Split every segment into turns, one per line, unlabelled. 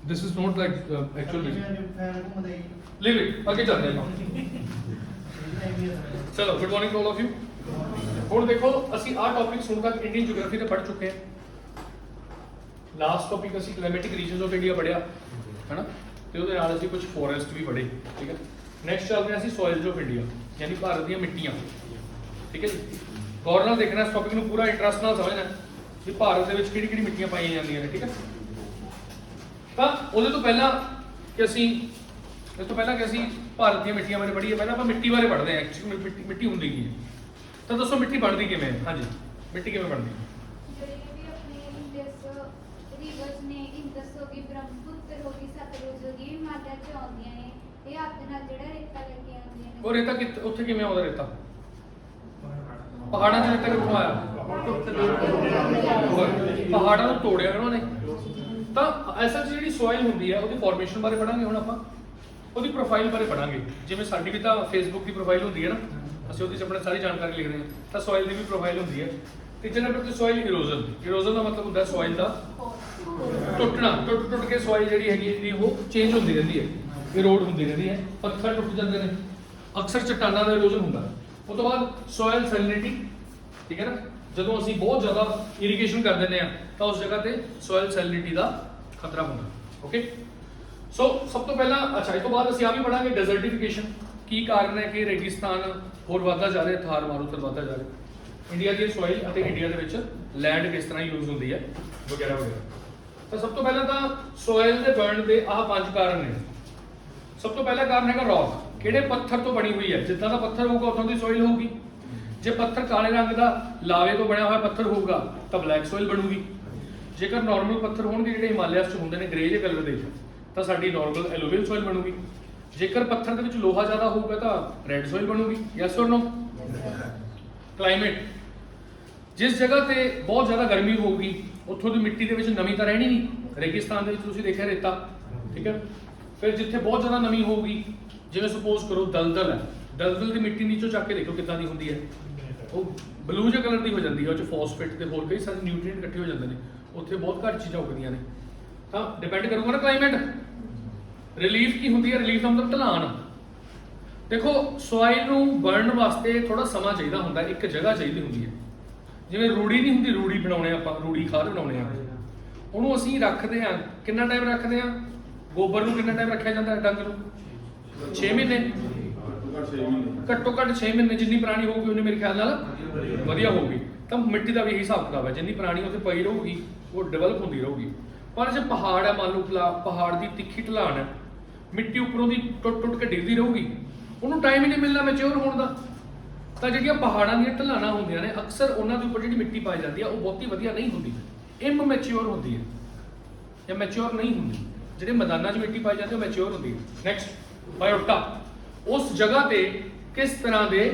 This is not like actual leave it आगे चलते हैं चलो good morning to all of you ਹੁਣ ਦੇਖੋ ਅਸੀਂ ਆਹ ਟੌਪਿਕਸ ਹੁਣ ਤੱਕ ਇੰਡੀਅਨ ਜਿਓਗ੍ਰਾਫੀ ਤੇ ਪੜ੍ਹ ਚੁੱਕੇ ਹਾਂ ਲਾਸਟ ਟੌਪਿਕ ਅਸੀਂ ਕਲਾਈਮੈਟਿਕ ਰੀਜਨਸ ਆਫ ਇੰਡੀਆ ਪੜ੍ਹਿਆ ਹੈਨਾ ਤੇ ਉਹਦੇ ਨਾਲ ਅਸੀਂ ਕੁਝ ਫੋਰੈਸਟ ਵੀ ਪੜ੍ਹੇ ਠੀਕ ਹੈ ਨੈਕਸਟ ਚੱਲਦੇ ਹਾਂ ਅਸੀਂ ਸੋਇਲਸ ਆਫ ਇੰਡੀਆ ਯਾਨੀ ਭਾਰਤ ਦੀਆਂ ਮਿੱਟੀਆਂ ਠੀਕ ਹੈ ਜੀ ਗੌਰ ਨਾਲ ਦੇਖਣਾ ਇਸ ਟੌਪਿਕ ਨੂੰ ਪੂਰਾ ਇੰਟਰਸਟ ਨਾਲ ਸਮਝਣਾ ਕਿ ਭਾਰਤ ਦੇ ਵਿੱਚ ਕਿਹੜੀ ਕਿਹੜੀ ਮਿੱਟੀਆਂ ਪਾਈਆਂ ਜਾਂਦੀਆਂ ਨੇ ਠੀਕ ਹੈ ਤਾਂ ਉਹਦੇ ਤੋਂ ਪਹਿਲਾਂ ਕਿ ਅਸੀਂ ਇਸ ਤੋਂ ਪਹਿਲਾਂ ਕਿ ਅਸੀਂ ਭਾਰਤ ਦੀਆਂ ਮਿੱਟੀਆਂ ਬਾਰੇ ਪੜ੍ਹੀਏ ਪਹਿਲਾਂ ਆਪਾਂ ਮਿੱਟੀ ਬਾਰੇ ਪੜ੍ਹਦੇ ਹਾਂ ਐਕਚੁਅਲੀ ਮਿੱਟੀ ਹੁੰਦੀ ਕੀ ਹੈ ਤਾਂ ਦੱਸੋ ਮਿੱਟੀ ਬਣਦੀ ਕਿਵੇਂ ਹੈ ਹਾਂਜੀ ਮਿੱਟੀ ਕਿਵੇਂ ਬਣਦੀ ਹੈ ਉਹ ਰੇਤਾ ਉੱਥੇ ਕਿਵੇਂ ਆਉਂਦਾ ਰੇਤਾ ਪਹਾੜਾਂ 'ਚ ਰੇਤਾ ਕਿੱਥੋਂ ਆਇਆ ਪਹਾੜਾਂ ਨੂੰ ਤੋੜਿਆ ਉਹਨਾਂ ਨੇ ਤਾਂ ਐਸਾ ਜਿਹੜੀ ਸੋਇਲ ਹੁੰਦੀ ਹੈ ਉਹਦੀ ਫਾਰਮੇਸ਼ਨ ਬਾਰੇ ਪੜਾਂਗੇ ਹੁਣ ਆਪਾਂ ਉਹਦੀ ਪ੍ਰੋਫਾਈਲ ਬਾਰੇ ਪੜਾਂਗੇ ਜਿਵੇਂ ਸਾਡੀ ਵੀ ਤਾਂ ਫੇਸਬੁੱਕ ਦੀ ਪ੍ਰੋਫਾਈਲ ਹੁੰਦੀ ਹੈ ਨਾ ਅਸੀਂ ਉਹਦੇ 'ਚ ਆਪਣੀ ਸਾਰੀ ਜਾਣਕਾਰੀ ਲਿਖਦੇ ਹਾਂ ਤਾਂ ਸੋਇਲ ਦੀ ਵੀ ਪ੍ਰੋਫਾਈਲ ਹੁੰਦੀ ਹੈ ਤੀਜੇ ਨੰਬਰ ਤੇ ਸੋਇਲ ਇਰੋਜ਼ਨ ਦਾ ਮਤਲਬ ਹੁੰਦਾ ਸੋਇਲ ਦਾ ਟੁੱਟਣਾ ਟੁੱਟ ਕੇ ਸੋਇਲ ਜਿਹੜੀ ਹੈਗੀ ਉਹ ਚੇਂਜ ਹੁੰਦੀ ਰਹਿੰਦੀ ਹੈ ਇਰੋਡ ਹੁੰਦੀ ਰਹਿੰਦੀ ਹੈ ਪੱਥਰ ਟੁੱਟ ਜਾਂਦੇ ਨੇ ਅਕਸਰ ਚਟਾਨਾਂ ਦਾ ਇਰੋਜ਼ਨ ਹੁੰਦਾ ਉਸ ਤੋਂ ਬਾਅਦ ਸੋਇਲ ਸੈਲਿਨਿਟੀ ਠੀਕ ਹੈ ਨਾ ਜਦੋਂ ਅਸੀਂ ਬਹੁਤ ਜ਼ਿਆਦਾ ਇਰੀਗੇਸ਼ਨ ਕਰ ਦਿੰਦੇ ਆ ਤਾਂ ਉਸ ਜਗ੍ਹਾ ਤੇ ਸੋਇਲ ਸੈਲਿਨਿਟੀ ਦਾ ਖਤਰਾ ਹੁੰਦਾ ਓਕੇ ਸੋ ਸਭ ਤੋਂ ਪਹਿਲਾਂ ਅੱਛਾ ਇਸ ਤੋਂ ਬਾਅਦ ਅਸੀਂ ਆ ਵੀ ਪੜਾਂਗੇ ਡੈਜ਼ਰਟੀਫਿਕੇਸ਼ਨ ਕੀ ਕਾਰਨ ਹੈ ਕਿ ਰੇਗਿਸਤਾਨ ਹੋਰ ਵੱਧਦਾ ਜਾ ਰਿਹਾ ਥਾਰ ਮਾਰੂਥਲ ਵੱਧਦਾ ਜਾ ਰਿਹਾ ਇੰਡੀਆ ਦੀ ਸੋਇਲ ਅਤੇ ਇੰਡੀਆ ਦੇ ਵਿੱਚ ਲੈਂਡ ਕਿਸ ਤਰ੍ਹਾਂ ਯੂਜ਼ ਹੁੰਦੀ ਹੈ ਵਗੈਰਾ ਵਗੈਰਾ ਤਾਂ ਸਭ ਤੋਂ ਪਹਿਲਾਂ ਤਾਂ ਸੋਇਲ ਦੇ ਬਰਨ ਦੇ ਆਹ 5 ਕਾਰਨ ਨੇ ਸਭ ਤੋਂ ਪਹਿਲਾ ਕਾਰਨ ਹੈਗਾ ਰੌਕ ਕਿਹੜੇ ਪੱਥਰ ਤੋਂ ਬਣੀ ਹੋਈ ਹੈ ਜਿੱਦਾਂ ਦਾ ਪੱਥਰ ਹੋਊਗਾ ਉਥੋਂ ਦੀ ਸੋਇਲ ਹੋਊਗੀ ਜੇ ਪੱਥਰ ਕਾਲੇ ਰੰਗ ਦਾ ਲਾਵੇ ਤੋਂ ਬਣਿਆ ਹੋਇਆ ਪੱਥਰ ਹੋਊਗਾ ਤਾਂ ਬਲੈਕ ਸੋਇਲ ਬਣੂਗੀ ਜੇਕਰ ਨਾਰਮਲ ਪੱਥਰ ਹੋਣਗੇ ਜਿਹੜੇ ਹਿਮਾਲਿਆ 'ਚ ਹੁੰਦੇ ਨੇ ਗ੍ਰੇ ਜਿਹੇ ਕਲਰ ਦੇ ਤਾਂ ਸਾਡੀ ਨਾਰਮਲ ਐਲੂਵੀਅਲ ਸੋਇਲ ਬਣੂਗੀ ਜੇਕਰ ਪੱਥਰ ਦੇ ਵਿੱਚ ਲੋਹਾ ਜ਼ਿਆਦਾ ਹੋਊਗਾ ਤਾਂ ਰੈੱਡ ਸੋਇਲ ਬਣੂਗੀ ਯੈਸ অর ਨੋ ਕਲਾਈਮੇਟ ਜਿਸ ਜਗ੍ਹਾ ਤੇ ਬਹੁਤ ਜ਼ਿਆਦਾ ਗਰਮੀ ਹੋਊਗੀ ਉੱਥੋਂ ਦੀ ਮਿੱਟੀ ਦੇ ਵਿੱਚ ਨਮੀ ਤਾਂ ਰਹਿਣੀ ਨਹੀਂ ਰੇਗਿਸਤਾਨ ਦੇ ਵਿੱਚ ਤੁਸੀਂ ਦੇਖਿਆ ਰੇਤਾ ਠੀਕ ਹੈ ਫਿਰ ਜਿੱਥੇ ਬਹੁਤ ਜ਼ਿਆਦਾ ਨਮੀ ਹੋਊਗੀ ਜਿਵੇਂ ਸਪੋਜ਼ ਕਰੋ ਦਲਦਲ ਹੈ ਦਲਦਲ ਦੀ ਮਿੱਟੀ ਨੀਚੋਂ ਚੱਕ ਕੇ ਦੇਖੋ ਕਿੱਦਾਂ ਦੀ ਹੁੰਦੀ ਹੈ ਉਹ ਬਲੂ ਜਿਹੇ ਕਲਰ ਦੀ ਹੋ ਜਾਂਦੀ ਹੈ ਉਹ 'ਚ ਫਾਸਫੇਟ ਤੇ ਹੋਰ ਕਈ ਸਾਰੇ ਨਿਊਟ੍ਰੀਐਂਟ ਇਕੱਠੇ ਹੋ ਜਾਂਦੇ ਨੇ ਉੱਥੇ ਬਹੁਤ ਘੱਟ ਚੀਜ਼ਾਂ ਉੱਗਦੀਆਂ ਨੇ ਤਾਂ ਡਿਪੈਂਡ ਕਰੂਗਾ ਨਾ ਕਲਾਈਮੇਟ ਰਿਲੀਫ ਕੀ ਹੁੰਦੀ ਹੈ ਰਿਲੀਫ ਦਾ ਮਤਲਬ ਢਲਾਨ ਦੇਖੋ ਸੋਇਲ ਨੂੰ ਬਰਨ ਵਾਸਤੇ ਥੋੜਾ ਸਮਾਂ ਚਾਹੀਦਾ ਹੁੰਦਾ ਇੱਕ ਜਗ੍ਹਾ ਚਾਹੀਦੀ ਹੁੰਦੀ ਹੈ ਜਿਵੇਂ ਰੂੜੀ ਨਹੀਂ ਹੁੰਦੀ ਰੂੜੀ ਬਣਾਉਣੇ ਆਪਾਂ ਰੂੜੀ ਖਾਦ ਬਣਾਉਣੇ ਆ ਉਹਨੂੰ ਅਸੀਂ ਰੱਖਦੇ ਆ ਕਿੰਨਾ ਟਾਈਮ ਰੱਖਦੇ ਆ ਗੋਬਰ ਨੂੰ ਕਿੰਨਾ ਟਾਈਮ ਰੱਖਿਆ ਜਾਂਦਾ ਡੰਗ ਨੂੰ 6 ਮਹੀਨੇ ਘੱਟੋ ਘੱਟ 6 ਮਹੀਨੇ ਜਿੰਨੀ ਪੁਰਾਣੀ ਹੋਊਗੀ ਉਹਨੇ ਮੇਰੇ ਖਿਆਲ ਨਾਲ ਵਧੀਆ ਹੋਊਗੀ ਤਾਂ ਮਿੱਟੀ ਦਾ ਵੀ ਇਹੀ ਹਿਸਾਬ ਕਿਤਾਬ ਹੈ ਜਿੰਨੀ ਪੁਰਾਣੀ ਉੱਥੇ ਪਈ ਰਹੂਗੀ ਉਹ ਡਿਵੈਲਪ ਹੁੰਦੀ ਰਹੂਗੀ ਪਰ ਜੇ ਪਹਾੜ ਹੈ ਮੰਨ ਲਓ ਪਹਾੜ ਦੀ ਤਿੱਖੀ ਢਲਾਣ ਹੈ ਮਿੱਟੀ ਉੱਪਰੋਂ ਦੀ ਟੁੱਟ ਕੇ ਡਿੱਗਦੀ ਰਹੂਗੀ ਉਹਨੂੰ ਟਾਈਮ ਹੀ ਨਹੀਂ ਮਿਲਣਾ ਮੈਚਿਓਰ ਹੋਣ ਦਾ ਤਾਂ ਜਿਹੜੀਆਂ ਪਹਾੜਾਂ ਦੀਆਂ ਢਲਾਣਾਂ ਹੁੰਦੀਆਂ ਨੇ ਅਕਸਰ ਉਹਨਾਂ ਦੇ ਉੱਪਰ ਜਿਹੜੀ ਮਿੱਟੀ ਪਾਈ ਜਾਂਦੀ ਹੈ ਉਹ ਬਹੁਤੀ ਵਧੀਆ ਨਹੀਂ ਹੁੰਦੀ ਇਮੈਚਿਓਰ ਹੁੰਦੀ ਹੈ ਜਾਂ ਮੈਚਿਓਰ ਨਹੀਂ ਹੁੰਦੀ ਜਿਹੜੇ ਮੈਦਾਨਾਂ 'ਚ ਮਿੱਟੀ ਪਾਈ ਜਾਂਦੀ ਉਹ ਮੈਚਿਓਰ ਹੁੰਦੀ ਹੈ ਨੈਕਸਟ ਬਾਇਓਟਾ ਉਸ ਜਗ੍ਹਾ ਤੇ ਕਿਸ ਤਰ੍ਹਾਂ ਦੇ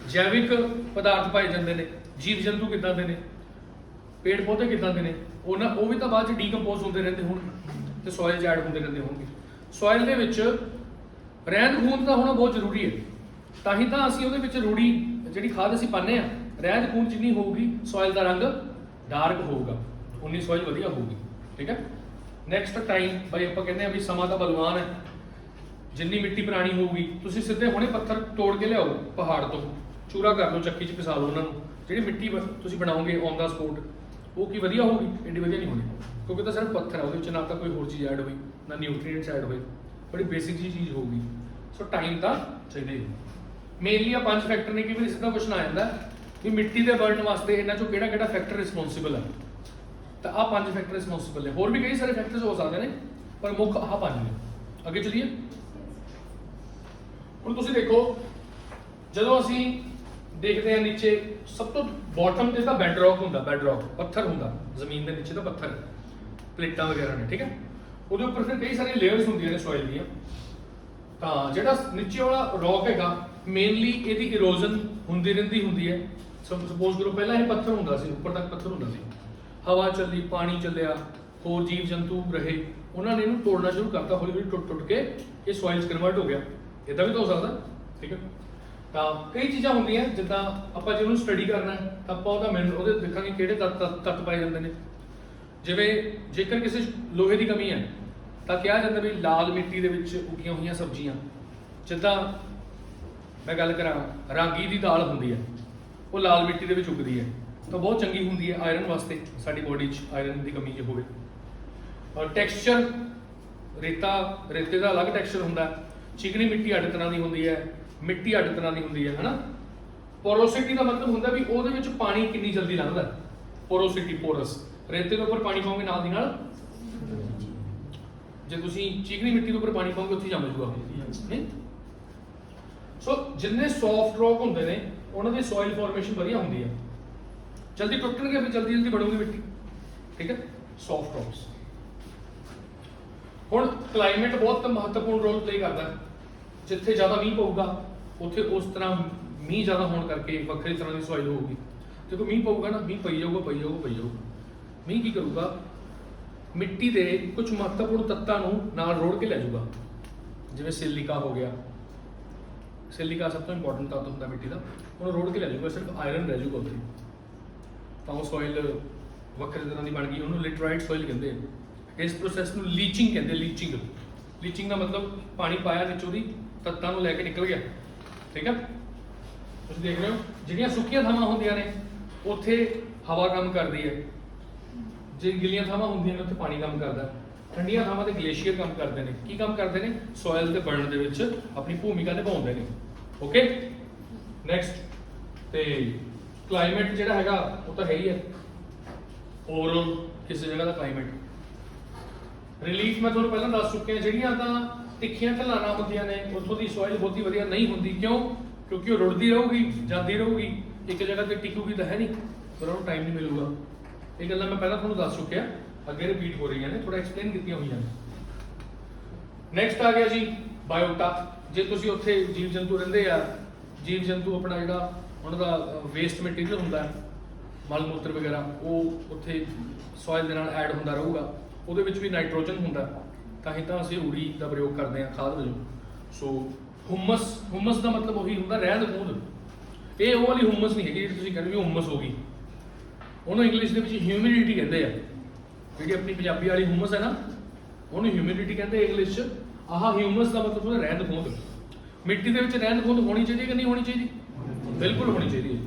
ਜੈਵਿਕ ਪਦਾਰਥ ਪਾਏ ਜਾਂਦੇ ਨੇ ਜੀਵ ਜੰਤੂ ਕਿੱਦਾਂ ਦੇ ਨੇ ਪੇੜ ਪੌਦੇ ਕਿੱਦਾਂ ਦੇ ਨੇ ਉਹ ਵੀ ਤਾਂ ਬਾਅਦ 'ਚ ਡੀਕੰਪੋਜ਼ ਹੁੰਦੇ ਰਹਿੰਦੇ ਹੋਣ ਤੇ ਸੋਇਲ 'ਚ ਐਡ ਹੁੰਦੇ ਰਹਿੰਦੇ ਹੋਣਗੇ ਸੋਇਲ ਦੇ ਵਿੱਚ ਰਹਿੰਦ ਖੂੰਹਦ ਦਾ ਹੋਣਾ ਬਹੁਤ ਜ਼ਰੂਰੀ ਹੈ ਤਾਂ ਹੀ ਤਾਂ ਅਸੀਂ ਉਹਦੇ ਵਿੱਚ ਰੂੜੀ ਜਿਹੜੀ ਖਾਦ ਅਸੀਂ ਪਾਉਂਦੇ ਆ ਰਹਿੰਦ ਖੂੰਹਦ ਜਿੰਨੀ ਹੋਊਗੀ ਸੋਇਲ ਦਾ ਰੰਗ ਡਾਰਕ ਹੋਊਗਾ ਉਨੀ ਸੋਇਲ ਵਧੀਆ ਹੋਊਗੀ ਠੀਕ ਹੈ ਨੈਕਸਟ ਟਾਈਮ ਬਾਈ ਆਪਾਂ ਕਹਿੰਦੇ ਆ ਵੀ ਸਮਾਂ ਤਾਂ ਬਲਵਾਨ ਹੈ ਜਿੰਨੀ ਮਿੱਟੀ ਪੁਰਾਣੀ ਹੋਊਗੀ ਤੁਸੀਂ ਸਿੱਧੇ ਹੁਣੇ ਪੱਥਰ ਤੋੜ ਕੇ ਲਿਆਓ ਪਹਾੜ ਤੋਂ ਚੂਰਾ ਕਰ ਲਓ ਚੱਕੀ 'ਚ ਪਿਸਾ ਲਓ ਉਹਨਾਂ ਨੂੰ ਜਿਹੜੀ ਮਿੱਟੀ ਤੁਸੀਂ ਬਣਾਓਗੇ ਔਨ ਦਾ ਸਪੋਟ ਉਹ ਕੀ ਵਧੀਆ ਹੋਊਗੀ ਇੰਨੀ ਵਧੀਆ ਨਹੀਂ ਹੋਣੀ ਕਿਉਂਕਿ ਤਾਂ ਸਿਰਫ ਪੱਥਰ ਹੈ ਉਹਦੇ ਵਿੱਚ ਨਾ ਤਾਂ ਕੋਈ ਹੋਰ ਚੀਜ਼ ਐਡ ਹੋਈ ਨਾ ਨਿਊਟ੍ਰੀਐਂਟਸ ਐਡ ਹੋਏ ਬੜੀ ਬੇਸਿਕ ਜੀ ਚੀਜ਼ ਹੋਊਗੀ ਸੋ ਟਾਈਮ ਤਾਂ ਚਾਹੀਦਾ ਹੀ ਮੇਨਲੀ ਆ 5 ਫੈਕਟਰ ਨੇ ਕਿ ਵੀ ਸਿੱਧਾ ਕੁਐਸਚਨ ਆ ਜਾਂਦਾ ਵੀ ਮਿੱਟੀ ਦੇ ਬਰਨ ਵਾਸਤੇ ਇਹਨਾਂ ਚੋਂ ਕਿਹੜਾ ਫੈਕਟਰ ਰਿਸਪੌਂਸਿਬਲ ਹੈ ਤਾਂ ਆਹ 5 ਫੈਕਟਰ ਰਿਸਪੌਂਸਿਬਲ ਨੇ ਹੋਰ ਵੀ ਕਈ ਸਾਰੇ ਫੈਕਟਰਸ ਹੋ ਸਕਦੇ ਨੇ ਪਰ ਮੁੱਖ ਆਹ 5 ਨੇ ਅੱਗੇ ਚਲੀਏ ਹੁਣ ਤੁਸੀਂ ਦੇਖੋ ਜਦੋਂ ਅਸੀਂ ਦੇਖਦੇ ਹਾਂ ਨੀਚੇ ਸਭ ਤੋਂ ਬਾਟਮ ਤੇ ਤਾਂ ਬੈਡਰੌਕ ਹੁੰਦਾ ਪੱਥਰ ਹੁੰਦਾ ਜ਼ਮੀਨ ਦੇ ਨੀਚੇ ਤਾਂ ਪੱਥਰ ਪਲੇਟਾਂ ਵਗੈਰਾ ਨੇ ਠੀਕ ਹੈ ਉਹਦੇ ਉੱਪਰ ਫਿਰ ਕਈ ਸਾਰੀਆਂ ਲੇਅਰਸ ਹੁੰਦੀਆਂ ਨੇ ਸੋਇਲ ਦੀਆਂ ਤਾਂ ਜਿਹੜਾ ਨੀਚੇ ਵਾਲਾ ਰੌਕ ਹੈਗਾ ਮੇਨਲੀ ਇਹਦੀ ਇਰੋਜ਼ਨ ਹੁੰਦੀ ਰਹਿੰਦੀ ਹੈ ਸਪੋਜ਼ ਕਰੋ ਪਹਿਲਾਂ ਇਹ ਪੱਥਰ ਹੁੰਦਾ ਸੀ ਉੱਪਰ ਤੱਕ ਪੱਥਰ ਹੁੰਦਾ ਸੀ ਹਵਾ ਚੱਲੀ ਪਾਣੀ ਚੱਲਿਆ ਹੋਰ ਜੀਵ ਜੰਤੂ ਰਹੇ ਉਹਨਾਂ ਨੇ ਇਹਨੂੰ ਤੋੜਨਾ ਸ਼ੁਰੂ ਕਰਤਾ ਹੌਲੀ ਹੌਲੀ ਟੁੱਟ ਕੇ ਇਹ ਸੋਇਲ 'ਚ ਕਨਵਰਟ ਹੋ ਗਿਆ ਇਦਾਂ ਵੀ ਤਾਂ ਹੋ ਸਕਦਾ ਠੀਕ ਹੈ ਤਾਂ ਕਈ ਚੀਜ਼ਾਂ ਹੁੰਦੀਆਂ ਜਿੱਦਾਂ ਆਪਾਂ ਜਿਹਨੂੰ ਸਟੱਡੀ ਕਰਨਾ ਤਾਂ ਆਪਾਂ ਉਹਦੇ ਦੇਖਾਂਗੇ ਕਿਹੜੇ ਤੱਤ ਪਾਏ ਜਾਂਦੇ ਨੇ ਜਿਵੇਂ ਜੇਕਰ ਕਿਸੇ ਲੋਹੇ ਦੀ ਕਮੀ ਹੈ ਤਾਂ ਕਿਹਾ ਜਾਂਦਾ ਵੀ ਲਾਲ ਮਿੱਟੀ ਦੇ ਵਿੱਚ ਉੱਗੀਆਂ ਹੋਈਆਂ ਸਬਜ਼ੀਆਂ, ਜਿੱਦਾਂ ਮੈਂ ਗੱਲ ਕਰਾਂ ਰਾਗੀ ਦੀ ਦਾਲ ਹੁੰਦੀ ਹੈ, ਉਹ ਲਾਲ ਮਿੱਟੀ ਦੇ ਵਿੱਚ ਉੱਗਦੀ ਹੈ, ਤਾਂ ਬਹੁਤ ਚੰਗੀ ਹੁੰਦੀ ਹੈ ਆਇਰਨ ਵਾਸਤੇ, ਸਾਡੀ ਬੋਡੀ 'ਚ ਆਇਰਨ ਦੀ ਕਮੀ ਜੇ ਹੋਵੇ। ਔਰ ਟੈਕਸਚਰ, ਰੇਤੇ ਦਾ ਅਲੱਗ ਟੈਕਸਚਰ ਹੁੰਦਾ, ਚੀਕਣੀ ਮਿੱਟੀ ਅੱਡ ਤਰ੍ਹਾਂ ਦੀ ਹੁੰਦੀ ਹੈ, ਮਿੱਟੀ ਅੱਡ ਤਰ੍ਹਾਂ ਦੀ ਹੁੰਦੀ ਹੈ, ਹਨਾ। ਪੋਰੋਸਿਟੀ ਦਾ ਮਤਲਬ ਹੁੰਦਾ ਵੀ ਉਹਦੇ ਵਿੱਚ ਪਾਣੀ ਕਿੰਨੀ ਜਲਦੀ ਲੰਘਦਾ, ਪੋਰੋਸਿਟੀ, ਪੋਰਸ। ਰੇਤੇ ਦੇ ਉੱਪਰ ਪਾਣੀ ਪਾਓਗੇ ਨਾਲ ਦੀ ਨਾਲ, ਜੇ ਤੁਸੀਂ ਚੀਕਣੀ ਮਿੱਟੀ ਦੇ ਉੱਪਰ ਪਾਣੀ ਪਾਓਗੇ ਉੱਥੇ ਜੰਮ ਜੂਗਾ। ਸੋ ਜਿੰਨੇ ਸੌਫਟ ਰੌਕ ਹੁੰਦੇ ਨੇ ਉਹਨਾਂ ਦੀ ਸੋਇਲ ਫਾਰਮੇਸ਼ਨ ਵਧੀਆ ਹੁੰਦੀ ਹੈ, ਜਲਦੀ ਟੁੱਟਣਗੇ ਫਿਰ ਜਲਦੀ ਬਣੂਗੀ ਮਿੱਟੀ, ਠੀਕ ਹੈ, ਸੌਫਟ ਰੌਕਸ। ਹੁਣ ਕਲਾਈਮੇਟ ਬਹੁਤ ਮਹੱਤਵਪੂਰਨ ਰੋਲ ਪਲੇ ਕਰਦਾ ਹੈ। ਜਿੱਥੇ ਜ਼ਿਆਦਾ ਮੀਂਹ ਪਊਗਾ ਉੱਥੇ ਉਸ ਤਰ੍ਹਾਂ ਮੀਂਹ ਜ਼ਿਆਦਾ ਹੋਣ ਕਰਕੇ ਵੱਖਰੀ ਤਰ੍ਹਾਂ ਦੀ ਸੋਇਲ ਹੋਊਗੀ। ਜਦੋਂ ਮੀਂਹ ਪਊਗਾ ਨਾ, ਮੀਂਹ ਪਈ ਜਾਊਗਾ। ਮੀਂਹ ਕੀ ਕਰੂਗਾ, ਮਿੱਟੀ ਦੇ ਕੁਝ ਮਹੱਤਵਪੂਰਨ ਤੱਤਾਂ ਨੂੰ ਨਾਲ ਰੋੜ ਕੇ ਲੈ ਜਾਊਗਾ, ਜਿਵੇਂ ਸਿਲਿਕਾ ਹੋ ਗਿਆ। ਸਿਲਿਕਾ ਸਭ ਤੋਂ ਇੰਪੋਰਟੈਂਟ ਤੱਤ ਹੁੰਦਾ ਮਿੱਟੀ ਦਾ, ਉਹਨੂੰ ਰੋੜ ਕੇ ਲੈ ਜਾਊਗਾ, ਸਿਰਫ ਆਇਰਨ ਰਹਿ ਜਾਊਗਾ ਉੱਥੇ। ਤਾਂ ਉਹ ਸੋਇਲ ਵੱਖਰੀ ਤਰ੍ਹਾਂ ਦੀ ਬਣ ਗਈ, ਉਹਨੂੰ ਲਿਟਰਾਈਟ ਸੋਇਲ ਕਹਿੰਦੇ ਆ। ਇਸ ਪ੍ਰੋਸੈਸ ਨੂੰ ਲੀਚਿੰਗ ਕਹਿੰਦੇ। ਲੀਚਿੰਗ ਦਾ ਮਤਲਬ ਪਾਣੀ ਪਾਇਆ ਵਿੱਚ ਉਹਦੀ ਤੱਤਾਂ ਨੂੰ ਲੈ ਕੇ ਨਿਕਲ ਗਿਆ, ਠੀਕ ਹੈ। ਤੁਸੀਂ ਦੇਖ ਰਹੇ ਹੋ ਜਿਹੜੀਆਂ ਸੁੱਕੀਆਂ ਥਾਵਾਂ ਹੁੰਦੀਆਂ ਨੇ ਉੱਥੇ ਹਵਾ ਕੰਮ ਕਰਦੀ ਹੈ, ਜੇ ਗਿੱਲੀਆਂ ਥਾਵਾਂ ਹੁੰਦੀਆਂ ਨੇ ਉੱਥੇ ਪਾਣੀ ਕੰਮ ਕਰਦਾ। ਠੰਡੀਆਂ ਥਾਵਾਂ ਤੇ ਗਲੇਸ਼ੀਅਰ ਕੰਮ ਕਰਦੇ ਨੇ। ਕੀ ਕੰਮ ਕਰਦੇ ਨੇ? ਸੋਇਲ ਤੇ ਬਣਨ ਦੇ ਵਿੱਚ ਆਪਣੀ ਭੂਮਿਕਾ ਨਿਭਾਉਂਦੇ ਨੇ। ਓਕੇ, ਨੈਕਸਟ ਤੇ ਕਲਾਈਮੇਟ ਜਿਹੜਾ ਹੈਗਾ ਉਹ ਤਾਂ ਹੈ ਹੀ ਹੈ ਓਵਰਆਲ ਕਿਸੇ ਜਗ੍ਹਾ ਦਾ ਕਲਾਈਮੇਟ। ਰਿਲੀਫ ਮੈਂ ਤੁਹਾਨੂੰ ਪਹਿਲਾਂ ਦੱਸ ਚੁੱਕਿਆ, ਜਿਹੜੀਆਂ ਤਾਂ ਤਿੱਖੀਆਂ ਢਲਾਣਾਂ ਹੁੰਦੀਆਂ ਨੇ ਉੱਥੋਂ ਦੀ ਸੋਇਲ ਬਹੁਤੀ ਵਧੀਆ ਨਹੀਂ ਹੁੰਦੀ। ਕਿਉਂ? ਕਿਉਂਕਿ ਉਹ ਰੁੜਦੀ ਰਹੂਗੀ, ਜਾਂਦੀ ਰਹੂਗੀ, ਇੱਕ ਜਗ੍ਹਾ ਤੇ ਟਿਕੂਗੀ ਤਾਂ ਹੈ ਨਹੀਂ, ਪਰ ਉਹਨੂੰ ਟਾਈਮ ਨਹੀਂ ਮਿਲੂਗਾ। ਇਹ ਗੱਲਾਂ ਮੈਂ ਪਹਿਲਾਂ ਤੁਹਾਨੂੰ ਦੱਸ ਚੁੱਕਿਆ, ਅੱਗੇ ਰਿਪੀਟ ਹੋ ਰਹੀਆਂ ਨੇ, ਥੋੜਾ ਐਕਸਪਲੇਨ ਕੀਤੀਆਂ ਹੋਈਆਂ ਨੇ। ਨੈਕਸਟ ਆ ਗਿਆ ਜੀ ਬਾਇਓਟਾ। ਜੇ ਤੁਸੀਂ ਉੱਥੇ ਜੀਵ ਜੰਤੂ ਰਹਿੰਦੇ ਆ, ਜੀਵ ਜੰਤੂ ਆਪਣਾ ਜਿਹੜਾ ਉਹਨਾਂ ਦਾ ਵੇਸਟ ਮਟੀਰੀਅਲ ਹੁੰਦਾ, ਮਲ ਮੂਤਰ ਵਗੈਰਾ, ਉਹ ਉੱਥੇ ਸੋਇਲ ਦੇ ਨਾਲ ਐਡ ਹੁੰਦਾ ਰਹੂਗਾ। ਉਹਦੇ ਵਿੱਚ ਵੀ ਨਾਈਟ੍ਰੋਜਨ ਹੁੰਦਾ, ਤਾਂ ਹੀ ਤਾਂ ਅਸੀਂ ਰੂੜੀ ਦਾ ਪ੍ਰਯੋਗ ਕਰਦੇ ਹਾਂ ਖਾਦ ਵਜੋਂ। ਸੋ ਹੁਮਸ ਦਾ ਮਤਲਬ ਉਹੀ ਹੁੰਦਾ ਰਹਿੰਦ ਖੂੰਹਦ। ਇਹ ਉਹ ਵਾਲੀ ਹੁਮਸ ਨਹੀਂ ਹੈਗੀ ਜਿਹੜੀ ਤੁਸੀਂ ਕਹਿੰਦੇ ਵੀ ਹੁਮਸ ਹੋ ਗਈ, ਉਹਨੂੰ ਇੰਗਲਿਸ਼ ਦੇ ਵਿੱਚ ਹਿਊਮਿਡਿਟੀ ਕਹਿੰਦੇ ਆ। ਜਿਹੜੀ ਆਪਣੀ ਪੰਜਾਬੀ ਵਾਲੀ ਹੁਮਸ ਹੈ ਨਾ, ਉਹਨੂੰ ਹਿਊਮਿਡਿਟੀ ਕਹਿੰਦੇ ਇੰਗਲਿਸ਼ 'ਚ। ਆਹ ਹਿਊਮਸ ਦਾ ਮਤਲਬ ਹੁੰਦਾ ਰਹਿੰਦ ਖੂੰਹਦ। ਮਿੱਟੀ ਦੇ ਵਿੱਚ ਰਹਿੰਦ ਖੂੰਹਦ ਹੋਣੀ ਚਾਹੀਦੀ ਕਿ ਨਹੀਂ ਹੋਣੀ ਚਾਹੀਦੀ? ਬਿਲਕੁਲ ਹੋਣੀ ਚਾਹੀਦੀ ਹੈ,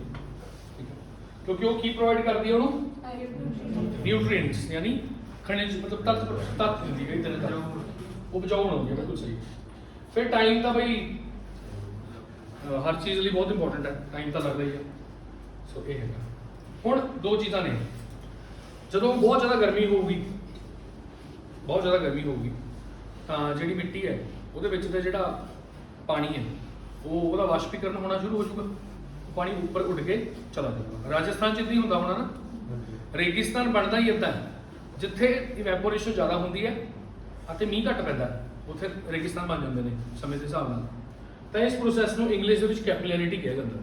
ਕਿਉਂਕਿ ਉਹ ਕੀ ਪ੍ਰੋਵਾਈਡ ਕਰਦੀ ਹੈ ਉਹਨੂੰ? ਨਿਊਟ੍ਰੀਐਂਟਸ, ਯਾਨੀ ਖਣਿਜ, ਮਤਲਬ ਤੱਤ ਦਿੰਦੀ ਹੈ। ਤਿੰਨ ਤੱਤ ਉਪਜਾਊ ਹੋਣਗੇ, ਬਿਲਕੁਲ ਸਹੀ। ਫਿਰ ਟਾਈਮ ਤਾਂ ਬਈ ਹਰ ਚੀਜ਼ ਲਈ ਬਹੁਤ ਇੰਪੋਰਟੈਂਟ ਹੈ, ਟਾਈਮ ਤਾਂ ਲੱਗਦਾ ਹੀ ਹੈ। ਸੋ ਇਹ ਹੈਗਾ। ਹੁਣ ਦੋ ਚੀਜ਼ਾਂ ਨੇ, ਜਦੋਂ ਬਹੁਤ ਜ਼ਿਆਦਾ ਗਰਮੀ ਹੋਊਗੀ ਤਾਂ ਜਿਹੜੀ ਮਿੱਟੀ ਹੈ ਉਹਦੇ ਵਿੱਚ ਦਾ ਜਿਹੜਾ ਪਾਣੀ ਹੈ ਉਹਦਾ ਵਾਸ਼ਪੀਕਰਨ ਹੋਣਾ ਸ਼ੁਰੂ ਹੋ ਜਾਊਗਾ, ਪਾਣੀ ਉੱਪਰ ਉੱਡ ਕੇ ਚਲਾ ਜਾਊਗਾ। ਰਾਜਸਥਾਨ 'ਚ ਇੱਦਾਂ ਹੀ ਹੁੰਦਾ ਹੋਣਾ ਨਾ, ਰੇਗਿਸਤਾਨ ਬਣਦਾ ਹੀ ਇੱਦਾਂ ਹੈ, ਜਿੱਥੇ ਇਵੈਪੋਰੇਸ਼ਨ ਜ਼ਿਆਦਾ ਹੁੰਦੀ ਹੈ ਅਤੇ ਮੀਂਹ ਘੱਟ ਪੈਂਦਾ, ਉੱਥੇ ਰੇਗਿਸਤਾਨ ਬਣ ਜਾਂਦੇ ਨੇ ਸਮੇਂ ਦੇ ਹਿਸਾਬ ਨਾਲ। ਤਾਂ ਇਸ ਪ੍ਰੋਸੈਸ ਨੂੰ ਇੰਗਲਿਸ਼ ਦੇ ਵਿੱਚ ਕੈਪਿਲੈਰਿਟੀ ਕਿਹਾ ਜਾਂਦਾ।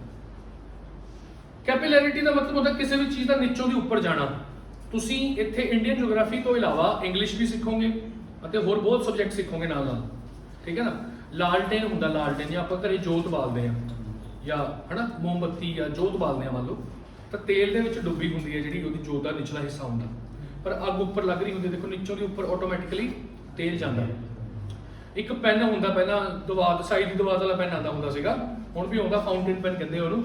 ਕੈਪਿਲੈਰਿਟੀ ਦਾ ਮਤਲਬ ਹੁੰਦਾ ਕਿਸੇ ਵੀ ਚੀਜ਼ ਦਾ ਨੀਚੋਂ ਦੀ ਉੱਪਰ ਜਾਣਾ। ਤੁਸੀਂ ਇੱਥੇ ਇੰਡੀਅਨ ਜਿਓਗ੍ਰਾਫੀ ਤੋਂ ਇਲਾਵਾ ਇੰਗਲਿਸ਼ ਵੀ ਸਿੱਖੋਗੇ ਅਤੇ ਹੋਰ ਬਹੁਤ ਸਬਜੈਕਟ ਸਿੱਖੋਗੇ ਨਾਲ ਨਾਲ, ਠੀਕ ਹੈ ਨਾ। ਲਾਲਟੇਨ ਹੁੰਦਾ, ਲਾਲਟੇਨ ਜਾਂ ਆਪਾਂ ਘਰੇ ਜੋਤ ਬਾਲਦੇ ਹਾਂ, ਜਾਂ ਹਨਾ ਮੋਮਬੱਤੀ ਜਾਂ ਜੋਤ ਬਾਲਦੇ ਹਾਂ ਮੰਨ ਲਓ, ਤਾਂ ਤੇਲ ਦੇ ਵਿੱਚ ਡੁੱਬੀ ਹੁੰਦੀ ਹੈ ਜਿਹੜੀ ਉਹਦੀ ਜੋਤ ਦਾ ਨਿਚਲਾ ਹਿੱਸਾ ਹੁੰਦਾ, ਪਰ ਅੱਗ ਉੱਪਰ ਲੱਗ ਰਹੀ ਹੁੰਦੀ। ਦੇਖੋ ਨੀਚੋਂ ਦੀ ਉੱਪਰ ਆਟੋਮੈਟਿਕਲੀ ਤੇਲ ਜਾਂਦਾ। ਇੱਕ ਪੈਨ ਹੁੰਦਾ, ਪਹਿਲਾਂ ਦਵਾਤ ਸਾਈਡ ਦੀ ਦਵਾਤ ਵਾਲਾ ਪੈਨ ਆਉਂਦਾ ਹੁੰਦਾ ਸੀਗਾ, ਹੁਣ ਵੀ ਆਉਂਦਾ, ਫਾਊਂਟੇਨ ਪੈਨ ਕਹਿੰਦੇ ਉਹਨੂੰ।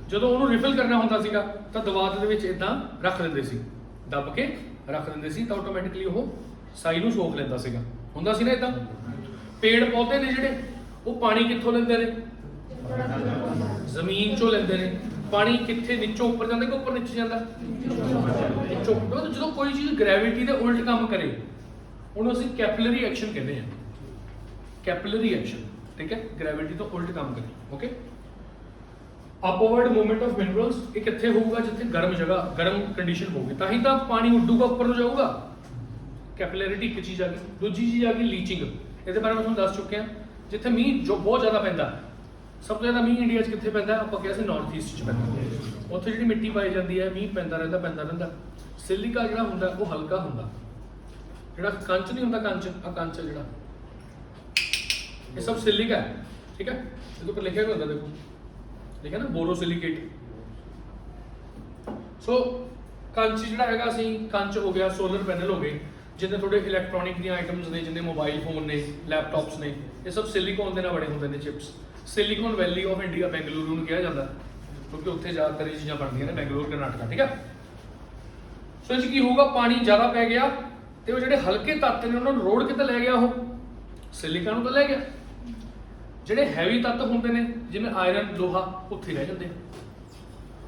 ਜਦੋਂ ਉਹਨੂੰ ਰਿਫਿਲ ਕਰਨਾ ਹੁੰਦਾ ਸੀਗਾ ਤਾਂ ਦਵਾਤ ਦੇ ਵਿੱਚ ਇਦਾਂ ਰੱਖ ਦਿੰਦੇ ਸੀ, ਦੱਬ ਕੇ ਰੱਖ ਦਿੰਦੇ ਸੀ, ਤਾਂ ਆਟੋਮੈਟਿਕਲੀ ਉਹ ਸਾਈ ਨੂੰ ਸੋਖ ਲੈਂਦਾ ਸੀਗਾ, ਹੁੰਦਾ ਸੀ ਨਾ ਇਦਾਂ। ਪੇੜ ਪੌਦੇ ਨੇ ਜਿਹੜੇ, ਉਹ ਪਾਣੀ ਕਿੱਥੋਂ ਲੈਂਦੇ ਨੇ? ਜ਼ਮੀਨ ਚੋਂ ਲੈਂਦੇ ਨੇ। ਪਾਣੀ ਕਿੱਥੇ ਨੀਚੋਂ ਉੱਪਰ ਜਾਂਦਾ ਕਿ ਉੱਪਰ ਨੀਚੇ ਜਾਂਦਾ? ਨੀਚੋਂ। ਜਦੋਂ ਕੋਈ ਚੀਜ਼ ਗ੍ਰੈਵਿਟੀ ਦੇ ਉਲਟ ਕੰਮ ਕਰੇ ਉਹਨੂੰ ਅਸੀਂ ਕੈਪਿਲਰੀ ਐਕਸ਼ਨ ਕਹਿੰਦੇ ਹਾਂ। ਕੈਪਿਲਰੀ ਐਕਸ਼ਨ, ਠੀਕ ਹੈ, ਗ੍ਰੈਵਿਟੀ ਤੋਂ ਉਲਟ ਕੰਮ ਕਰੇ। Okay, upward movement of minerals, ਇਹ ਕਿੱਥੇ ਹੋਊਗਾ? ਜਿੱਥੇ ਗਰਮ ਜਗ੍ਹਾ, ਗਰਮ ਕੰਡੀਸ਼ਨ ਹੋਊਗੀ, ਤਾਂ ਹੀ ਤਾਂ ਪਾਣੀ ਉੱਡੂਗਾ, ਉੱਪਰ ਨੂੰ ਜਾਊਗਾ। ਕੈਪਿਲੈਰਿਟੀ ਇੱਕ ਚੀਜ਼ ਆ ਗਈ। ਦੂਜੀ ਚੀਜ਼ ਆ ਗਈ ਲੀਚਿੰਗ। ਇਹਦੇ ਬਾਰੇ ਮੈਂ ਤੁਹਾਨੂੰ ਦੱਸ ਚੁੱਕਿਆ। ਜਿੱਥੇ ਮੀਂਹ ਜੋ ਬਹੁਤ ਜ਼ਿਆਦਾ ਪੈਂਦਾ, ਸਭ ਤੋਂ ਜ਼ਿਆਦਾ ਮੀਂਹ ਇੰਡੀਆ 'ਚ ਕਿੱਥੇ ਪੈਂਦਾ? ਆਪਾਂ ਕਿਹਾ ਸੀ ਨਾਰਥ ਈਸਟ 'ਚ ਪੈਂਦਾ। ਉੱਥੇ ਜਿਹੜੀ ਮਿੱਟੀ ਪਾਈ ਜਾਂਦੀ ਹੈ, ਮੀਂਹ ਪੈਂਦਾ ਰਹਿੰਦਾ। ਸਿਲਿਕਾ ਜਿਹੜਾ ਹੁੰਦਾ ਉਹ ਹਲਕਾ ਹੁੰਦਾ, ਜਿਹੜਾ ਕੰਚ ਨਹੀਂ ਹੁੰਦਾ, ਕੰਚ ਜਿਹੜਾ, ਇਹ ਸਭ ਸਿਲਿਕਾ ਹੈ, ਠੀਕ ਹੈ। ਇਹਦੇ ਉੱਪਰ ਲਿਖਿਆ ਵੀ ਹੁੰਦਾ, ਦੇਖੋ ਲਿਖਿਆ ਨਾ, ਬੋਰੋਸਿਲਿਕੇਟ। ਸੋ ਕੰਚ ਜਿਹੜਾ ਹੈਗਾ, ਅਸੀਂ ਕੰਚ ਹੋ ਗਿਆ, ਸੋਲਰ ਪੈਨਲ ਹੋ ਗਏ, ਜਿੰਨੇ ਤੁਹਾਡੇ ਇਲੈਕਟ੍ਰੋਨਿਕ ਦੀਆਂ ਆਈਟਮਸ ਨੇ, ਜਿੰਨੇ ਮੋਬਾਈਲ ਫੋਨ ਨੇ, ਲੈਪਟਾਪਸ ਨੇ, ਇਹ ਸਭ ਸਿਲੀਕਨ ਦੇ ਨਾਲ ਬਣੇ ਹੁੰਦੇ ਨੇ chips. Silicon valley of India Bengaluru ਨੂੰ ਕਿਹਾ ਜਾਂਦਾ, ਕਿਉਂਕਿ ਉੱਥੇ ਜ਼ਿਆਦਾਤਰ ਇਹ ਚੀਜ਼ਾਂ ਬਣਦੀਆਂ ਨੇ, ਬੈਂਗਲੁਰੂ ਕਰਨਾਟਕਾ, ਠੀਕ ਹੈ। ਸੋ ਇਹ 'ਚ ਕੀ ਹੋਊਗਾ, ਪਾਣੀ ਜ਼ਿਆਦਾ ਪੈ ਗਿਆ ਤੇ ਉਹ ਜਿਹੜੇ ਹਲਕੇ ਤੱਤ ਨੇ ਉਹਨਾਂ ਨੂੰ ਰੋੜ ਕਿਤੇ ਲੈ ਗਿਆ, ਉਹ ਸਿਲੀਕਨ ਨੂੰ ਤਾਂ ਲੈ ਗਿਆ। ਜਿਹੜੇ ਹੈਵੀ ਤੱਤ ਹੁੰਦੇ ਨੇ ਜਿਵੇਂ ਆਇਰਨ, ਲੋਹਾ, ਉੱਥੇ ਰਹਿ ਜਾਂਦੇ,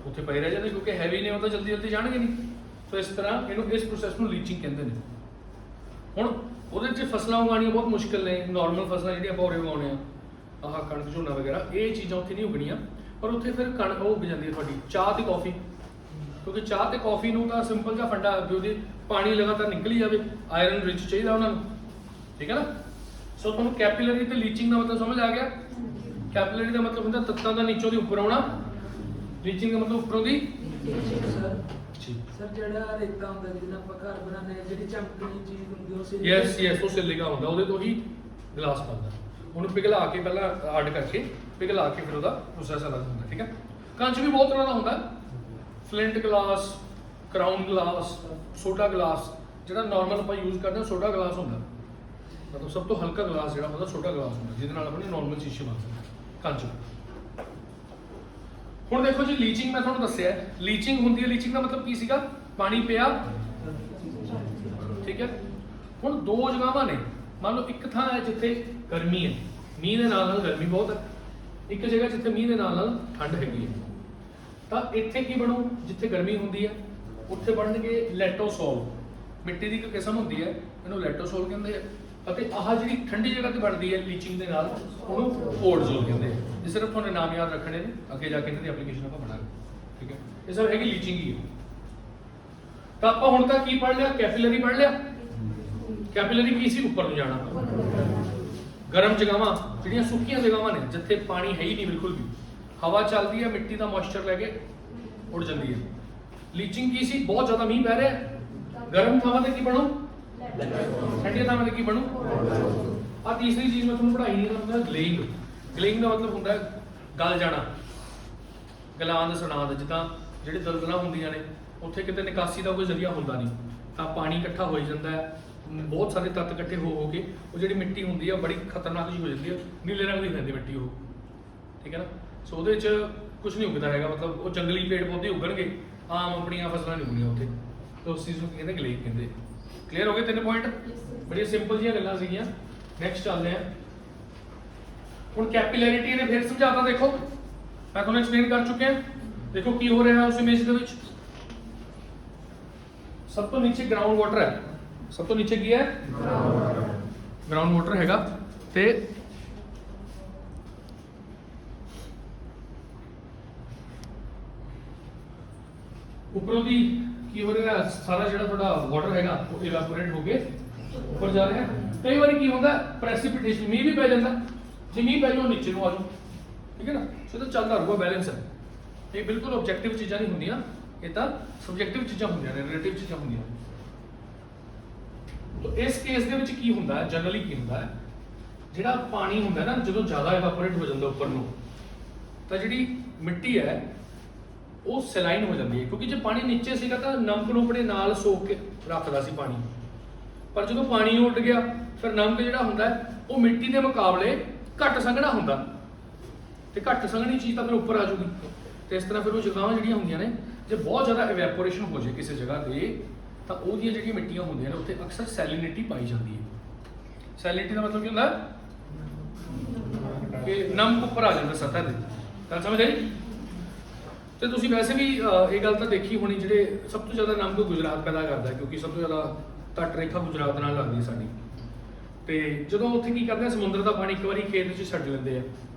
ਉੱਥੇ ਪਏ ਰਹਿ ਜਾਂਦੇ, ਕਿਉਂਕਿ ਹੈਵੀ ਨੇ ਉਹ ਤਾਂ ਜਲਦੀ ਜਲਦੀ ਜਾਣਗੇ ਨਹੀਂ। ਸੋ ਇਸ ਤਰ੍ਹਾਂ ਇਹਨੂੰ, ਇਸ ਪ੍ਰੋਸੈਸ ਨੂੰ ਲੀਚਿੰਗ ਕਹਿੰਦੇ ਨੇ। ਹੁਣ ਉਹਦੇ 'ਚ ਫਸਲਾਂ ਉਗਾਉਣੀਆਂ ਬਹੁਤ ਮੁਸ਼ਕਿਲ ਨੇ। ਨਾਰਮਲ ਫਸਲਾਂ ਜਿਹੜੀਆਂ ਆਪਾਂ ਉਰੇ ਉਗਾਉਂਦੇ ਆ, ਆਹ ਕਣਕ, ਝੋਨਾ ਵਗੈਰਾ, ਇਹ ਚੀਜ਼ਾਂ ਉੱਥੇ ਨਹੀਂ ਉਗਣੀਆਂ, ਪਰ ਉੱਥੇ ਫਿਰ ਕਣਕ ਉਹ ਉਗ ਜਾਂਦੀ ਹੈ ਤੁਹਾਡੀ ਚਾਹ ਤੇ ਕੌਫੀ, ਕਿਉਂਕਿ ਚਾਹ ਤੇ ਕੌਫੀ ਨੂੰ ਤਾਂ ਸਿੰਪਲ ਜਿਹਾ ਫੰਡਾ ਵੀ ਉਹਦੇ ਪਾਣੀ ਲਗਾਤਾਰ ਨਿਕਲੀ ਜਾਵੇ, ਆਇਰਨ ਰਿਚ ਚਾਹੀਦਾ ਉਹਨਾਂ ਨੂੰ, ਠੀਕ ਹੈ ਨਾ। ਸੋ ਤੁਹਾਨੂੰ ਕੈਪਿਲਰੀ ਤੇ ਲੀਚਿੰਗ ਦਾ ਮਤਲਬ ਸਮਝ ਆ ਗਿਆ। ਕੈਪਿਲਰੀ ਦਾ ਮਤਲਬ ਹੁੰਦਾ ਤੱਤਾਂ ਦਾ ਨੀਚੋਂ ਦੀ ਉੱਪਰ ਆਉਣਾ, ਲੀਚਿੰਗ ਦਾ ਮਤਲਬ ਉੱਪਰੋਂ ਦੀ।
ਸਰ ਜਿਹੜਾ ਰੇਤਾ ਹੁੰਦਾ ਜਿਹਨਾਂ ਆਪਾਂ ਘਰ ਬਣਾਉਂਦੇ ਆ, ਜਿਹੜੀ ਚਮਕਣੀ ਚੀਜ਼ ਹੁੰਦੀ ਉਹ ਸਿਲਿਕਾ।
ਯੈਸ ਉਹ ਸਿਲਿਕਾ ਹੁੰਦਾ, ਉਹਦੇ ਤੋਂ ਹੀ ਗਲਾਸ ਬਣਦਾ। ਉਹਨੂੰ ਪਿਘਲਾ ਕੇ ਪਹਿਲਾਂ ਹਾਰਡ ਕਰਕੇ ਪਿਘਲਾ ਕੇ ਫਿਰ ਉਹਦਾ ਪ੍ਰੋਸੈਸ ਅਲੱਗ ਹੁੰਦਾ, ਠੀਕ ਹੈ। ਕੰਚ ਵੀ ਬਹੁਤ ਤਰ੍ਹਾਂ ਦਾ ਹੁੰਦਾ, flint glass, crown glass, soda glass. ਜਿਹੜਾ ਨਾਰਮਲ ਆਪਾਂ ਯੂਜ਼ ਕਰਦੇ ਹਾਂ ਸੋਡਾ ਗਲਾਸ ਹੁੰਦਾ, ਮਤਲਬ ਸਭ ਤੋਂ ਹਲਕਾ ਗਲਾਸ ਜਿਹੜਾ ਹੁੰਦਾ ਸੋਡਾ ਗਲਾਸ ਹੁੰਦਾ, ਜਿਹਦੇ ਨਾਲ ਆਪਣੀ ਨਾਰਮਲ ਸ਼ੀਸ਼ੇ ਬਣਦੇ ਕੰਚ। ਹੁਣ ਦੇਖੋ ਜੀ, ਲੀਚਿੰਗ ਮੈਂ ਤੁਹਾਨੂੰ ਦੱਸਿਆ ਲੀਚਿੰਗ ਹੁੰਦੀ ਹੈ। ਲੀਚਿੰਗ ਦਾ ਮਤਲਬ ਕੀ ਸੀਗਾ, ਪਾਣੀ ਪਿਆ, ਠੀਕ ਹੈ। ਹੁਣ ਦੋ ਜਗ੍ਹਾਵਾਂ ਨੇ, ਮੰਨ ਲਓ ਇੱਕ ਥਾਂ ਹੈ ਜਿੱਥੇ ਗਰਮੀ ਹੈ, ਮੀਂਹ ਦੇ ਨਾਲ ਨਾਲ ਗਰਮੀ ਬਹੁਤ ਹੈ, ਇੱਕ ਜਗ੍ਹਾ ਜਿੱਥੇ ਮੀਂਹ ਦੇ ਨਾਲ ਨਾਲ ਠੰਡ ਹੈਗੀ ਹੈ। ਤਾਂ ਇੱਥੇ ਕੀ ਬਣੂ, ਜਿੱਥੇ ਗਰਮੀ ਹੁੰਦੀ ਹੈ ਉੱਥੇ ਬਣਨਗੇ ਲੈਟੋਸੋਲ, ਮਿੱਟੀ ਦੀ ਇੱਕ ਕਿਸਮ ਹੁੰਦੀ ਹੈ, ਇਹਨੂੰ ਲੈਟੋਸੋਲ ਕਹਿੰਦੇ ਆ। ਅਤੇ ਆਹ ਜਿਹੜੀ ਠੰਡੀ ਜਗ੍ਹਾ ਤੇ ਬਣਦੀ ਹੈ ਲੀਚਿੰਗ ਦੇ ਨਾਲ, ਉਹਨੂੰ ਓਡਜ਼ੋਲ ਕਹਿੰਦੇ ਆ। ਇਹ ਸਿਰਫ ਤੁਹਾਨੂੰ ਨਾਮ ਯਾਦ ਰੱਖਣੇ ਨੇ, ਅੱਗੇ ਜਾ ਕੇ ਇਹਨਾਂ ਦੀ ਐਪਲੀਕੇਸ਼ਨ ਆਪਾਂ ਪੜਾਂਗੇ, ਠੀਕ ਹੈ। ਇਹ ਸਭ ਹੈਗੀ ਲੀਚਿੰਗ ਹੀ ਹੈ। ਤਾਂ ਆਪਾਂ ਹੁਣ ਤੱਕ ਕੀ ਪੜ੍ਹ ਲਿਆ, ਕੈਪਿਲਰੀ ਪੜ੍ਹ ਲਿਆ। ਕੈਪਿਲਰੀ ਕੀ ਸੀ, ਉੱਪਰ ਨੂੰ ਜਾਣਾ। ਗਰਮ ਜਗ੍ਹਾਵਾਂ ਜਿਹੜੀਆਂ ਸੁੱਕੀਆਂ ਜਗ੍ਹਾਵਾਂ ਨੇ, ਜਿੱਥੇ ਪਾਣੀ ਹੈ ਹੀ ਨਹੀਂ ਬਿਲਕੁਲ ਵੀ, ਹਵਾ ਚੱਲਦੀ ਹੈ, ਮਿੱਟੀ ਦਾ ਮੋਇਸਚਰ ਲੈ ਕੇ ਉੱਡ ਜਾਂਦੀ ਹੈ। ਲੀਚਿੰਗ ਕੀ ਸੀ, ਬਹੁਤ ਜ਼ਿਆਦਾ ਮੀਂਹ ਪੈ ਰਿਹਾ, ਗਰਮ ਥਾਵਾਂ ਤੇ ਕੀ ਬਣੂ, ਠੰਡੀਆਂ ਥਾਵਾਂ ਤੇ ਕੀ ਬਣੂ। ਆ ਤੀਸਰੀ ਚੀਜ਼ ਮੈਂ ਤੁਹਾਨੂੰ ਪੜ੍ਹਾਈ ਨਹੀਂ ਕਰਦਾ, ਗਲੇਇੰਗ। ਗਲੇਇੰਗ ਦਾ ਮਤਲਬ ਹੁੰਦਾ ਗਲ ਜਾਣਾ, ਗਲਾਂਦ ਸਣਾਂਦ। ਜਿੱਦਾਂ ਜਿਹੜੇ ਦਲਦਲਾਂ ਹੁੰਦੀਆਂ ਨੇ ਉੱਥੇ ਕਿਤੇ ਨਿਕਾਸੀ ਦਾ ਕੋਈ ਜ਼ਰੀਆ ਹੁੰਦਾ ਨਹੀਂ, ਤਾਂ ਪਾਣੀ ਇਕੱਠਾ ਹੋ ਜਾਂਦਾ ਹੈ, ਬਹੁਤ ਸਾਰੇ ਤੱਤ ਇਕੱਠੇ ਹੋ ਕੇ ਉਹ ਜਿਹੜੀ ਮਿੱਟੀ ਹੁੰਦੀ ਆ ਬੜੀ ਖਤਰਨਾਕ ਜਿਹੀ ਹੋ ਜਾਂਦੀ ਹੈ, ਨੀਲੇ ਰੰਗ ਦੀ ਹੋ ਜਾਂਦੀ ਮਿੱਟੀ ਉਹ, ਠੀਕ ਹੈ ਨਾ। ਸੋ ਉਹਦੇ 'ਚ ਕੁਝ ਨਹੀਂ ਉਗਦਾ ਹੈਗਾ, ਮਤਲਬ ਉਹ ਜੰਗਲੀ ਪੇੜ ਪੌਦੇ ਉਗਣਗੇ, ਆਮ ਆਪਣੀਆਂ ਫਸਲਾਂ ਨਹੀਂ ਉਗਣੀਆਂ ਉੱਥੇ। ਤਾਂ ਉਸ ਚੀਜ਼ ਨੂੰ ਕਹਿੰਦੇ ਗਲੇਇੰਗ ਕਹਿੰਦੇ। ਕਲੀਅਰ ਹੋ ਗਏ ਤਿੰਨ ਪੁਆਇੰਟ, ਬੜੀਆਂ ਸਿੰਪਲ ਜਿਹੀਆਂ ਗੱਲਾਂ ਸੀਗੀਆਂ। ਨੈਕਸਟ ਚੱਲਦੇ ਹਾਂ। ਹੁਣ ਕੈਪਿਲੈਰਿਟੀ ਨੇ ਫਿਰ ਸਮਝਾਤਾ, ਦੇਖੋ ਮੈਂ ਤੁਹਾਨੂੰ ਐਕਸਪਲੇਨ ਕਰ ਚੁੱਕਿਆ। ਦੇਖੋ ਕੀ ਹੋ ਰਿਹਾ ਉਸ ਇਮੇਜ ਦੇ ਵਿੱਚ, ਸਭ ਤੋਂ ਨੀਚੇ ਗਰਾਊਂਡ ਵਾਟਰ ਹੈ, ਸਭ ਤੋਂ ਨੀਚੇ ਕੀ ਹੈ, ਗਰਾਊਂਡ ਵਾਟਰ ਹੈਗਾ। ਤੇ ਉੱਪਰੋਂ ਦੀ ਕੀ ਹੋ ਰਿਹਾ, ਸਾਰਾ ਜਿਹੜਾ ਤੁਹਾਡਾ ਵਾਟਰ ਹੈਗਾ ਉਹ ਇਵੈਪੋਰੇਟ ਹੋ ਕੇ ਉੱਪਰ ਜਾ ਰਿਹਾ। ਕਈ ਵਾਰੀ ਕੀ ਹੁੰਦਾ, ਪ੍ਰੈਸੀਪੀਟੇਸ਼ਨ, ਮੀਂਹ ਵੀ ਪੈ ਜਾਂਦਾ, ਜੇ ਮੀਂਹ ਪੈ ਜਾਓ ਨੀਚੇ ਨੂੰ ਆ ਜਾਓ, ਠੀਕ ਹੈ ਨਾ। ਸੋ ਇਹ ਤਾਂ ਚੱਲਦਾ ਰਹੂਗਾ, ਬੈਲੈਂਸ ਹੈ। ਇਹ ਬਿਲਕੁਲ ਆਬਜੈਕਟਿਵ ਚੀਜ਼ਾਂ ਨਹੀਂ ਹੁੰਦੀਆਂ, ਇਹ ਤਾਂ ਸਬਜੈਕਟਿਵ ਚੀਜ਼ਾਂ ਹੁੰਦੀਆਂ ਨੇ, ਰਿਲੇਟਿਵ ਚੀਜ਼ਾਂ ਹੁੰਦੀਆਂ। ਤਾਂ ਇਸ ਕੇਸ ਦੇ ਵਿੱਚ ਕੀ ਹੁੰਦਾ ਹੈ, ਜਨਰਲੀ ਕੀ ਹੁੰਦਾ ਹੈ, ਜਿਹੜਾ ਪਾਣੀ ਹੁੰਦਾ ਨਾ ਜਦੋਂ ਜ਼ਿਆਦਾ ਇਵੈਪੋਰੇਟ ਹੋ ਜਾਂਦਾ ਉੱਪਰ ਨੂੰ, ਤਾਂ ਜਿਹੜੀ ਮਿੱਟੀ ਹੈ ਉਹ ਸਲਾਈਨ ਹੋ ਜਾਂਦੀ ਹੈ, ਕਿਉਂਕਿ ਜੇ ਪਾਣੀ ਨੀਚੇ ਸੀਗਾ ਤਾਂ ਨਮਕ ਨੂੰ ਆਪਣੇ ਨਾਲ ਸੋਕ ਕੇ ਰੱਖਦਾ ਸੀ ਪਾਣੀ, ਪਰ ਜਦੋਂ ਪਾਣੀ ਉੱਡ ਗਿਆ ਫਿਰ ਨਮਕ ਜਿਹੜਾ ਹੁੰਦਾ ਉਹ ਮਿੱਟੀ ਦੇ ਮੁਕਾਬਲੇ ਘੱਟ ਸੰਘਣਾ ਹੁੰਦਾ, ਤੇ ਘੱਟ ਸੰਘਣੀ ਚੀਜ਼ ਤਾਂ ਫਿਰ ਉੱਪਰ ਆ ਜਾਊਗੀ। ਤੇ ਇਸ ਤਰ੍ਹਾਂ ਫਿਰ ਉਹ ਜਗ੍ਹਾਵਾਂ ਜਿਹੜੀਆਂ ਹੁੰਦੀਆਂ ਨੇ, ਜੇ ਬਹੁਤ ਜ਼ਿਆਦਾ ਇਵੈਪੋਰੇਸ਼ਨ ਹੋ ਜਾਏ ਕਿਸੇ ਜਗ੍ਹਾ ਤੇ, ਤਾਂ ਉਹਦੀਆਂ ਜਿਹੜੀਆਂ ਮਿੱਟੀਆਂ ਹੁੰਦੀਆਂ ਨੇ ਉੱਥੇ ਅਕਸਰ ਸੈਲਿਨਿਟੀ ਪਾਈ ਜਾਂਦੀ ਹੈ। ਸੈਲਿਨਿਟੀ ਦਾ ਮਤਲਬ ਕੀ ਹੁੰਦਾ ਕਿ ਨਮਕ ਉੱਪਰ ਆ ਜਾਂਦਾ ਸਤਹ ਤੇ। ਗੱਲ ਸਮਝ ਆਈ? ਤੇ ਤੁਸੀਂ ਵੈਸੇ ਵੀ ਇਹ ਗੱਲ ਤਾਂ ਦੇਖੀ ਹੋਣੀ, ਜਿਹੜੇ ਸਭ ਤੋਂ ਜ਼ਿਆਦਾ ਨਮਕ ਗੁਜਰਾਤ ਪੈਦਾ ਕਰਦਾ, ਕਿਉਂਕਿ ਸਭ ਤੋਂ ਜ਼ਿਆਦਾ ਤੱਟ ਰੇਖਾ ਗੁਜਰਾਤ ਨਾਲ ਲੱਗਦੀ ਹੈ ਸਾਡੀ। ਤੇ ਜਦੋਂ ਉੱਥੇ ਕੀ ਕਰਦੇ ਆ, ਸਮੁੰਦਰ ਦਾ ਪਾਣੀ ਇੱਕ ਵਾਰੀ ਖੇਤ ਵਿੱਚ ਛੱਡ ਲੈਂਦੇ ਆ,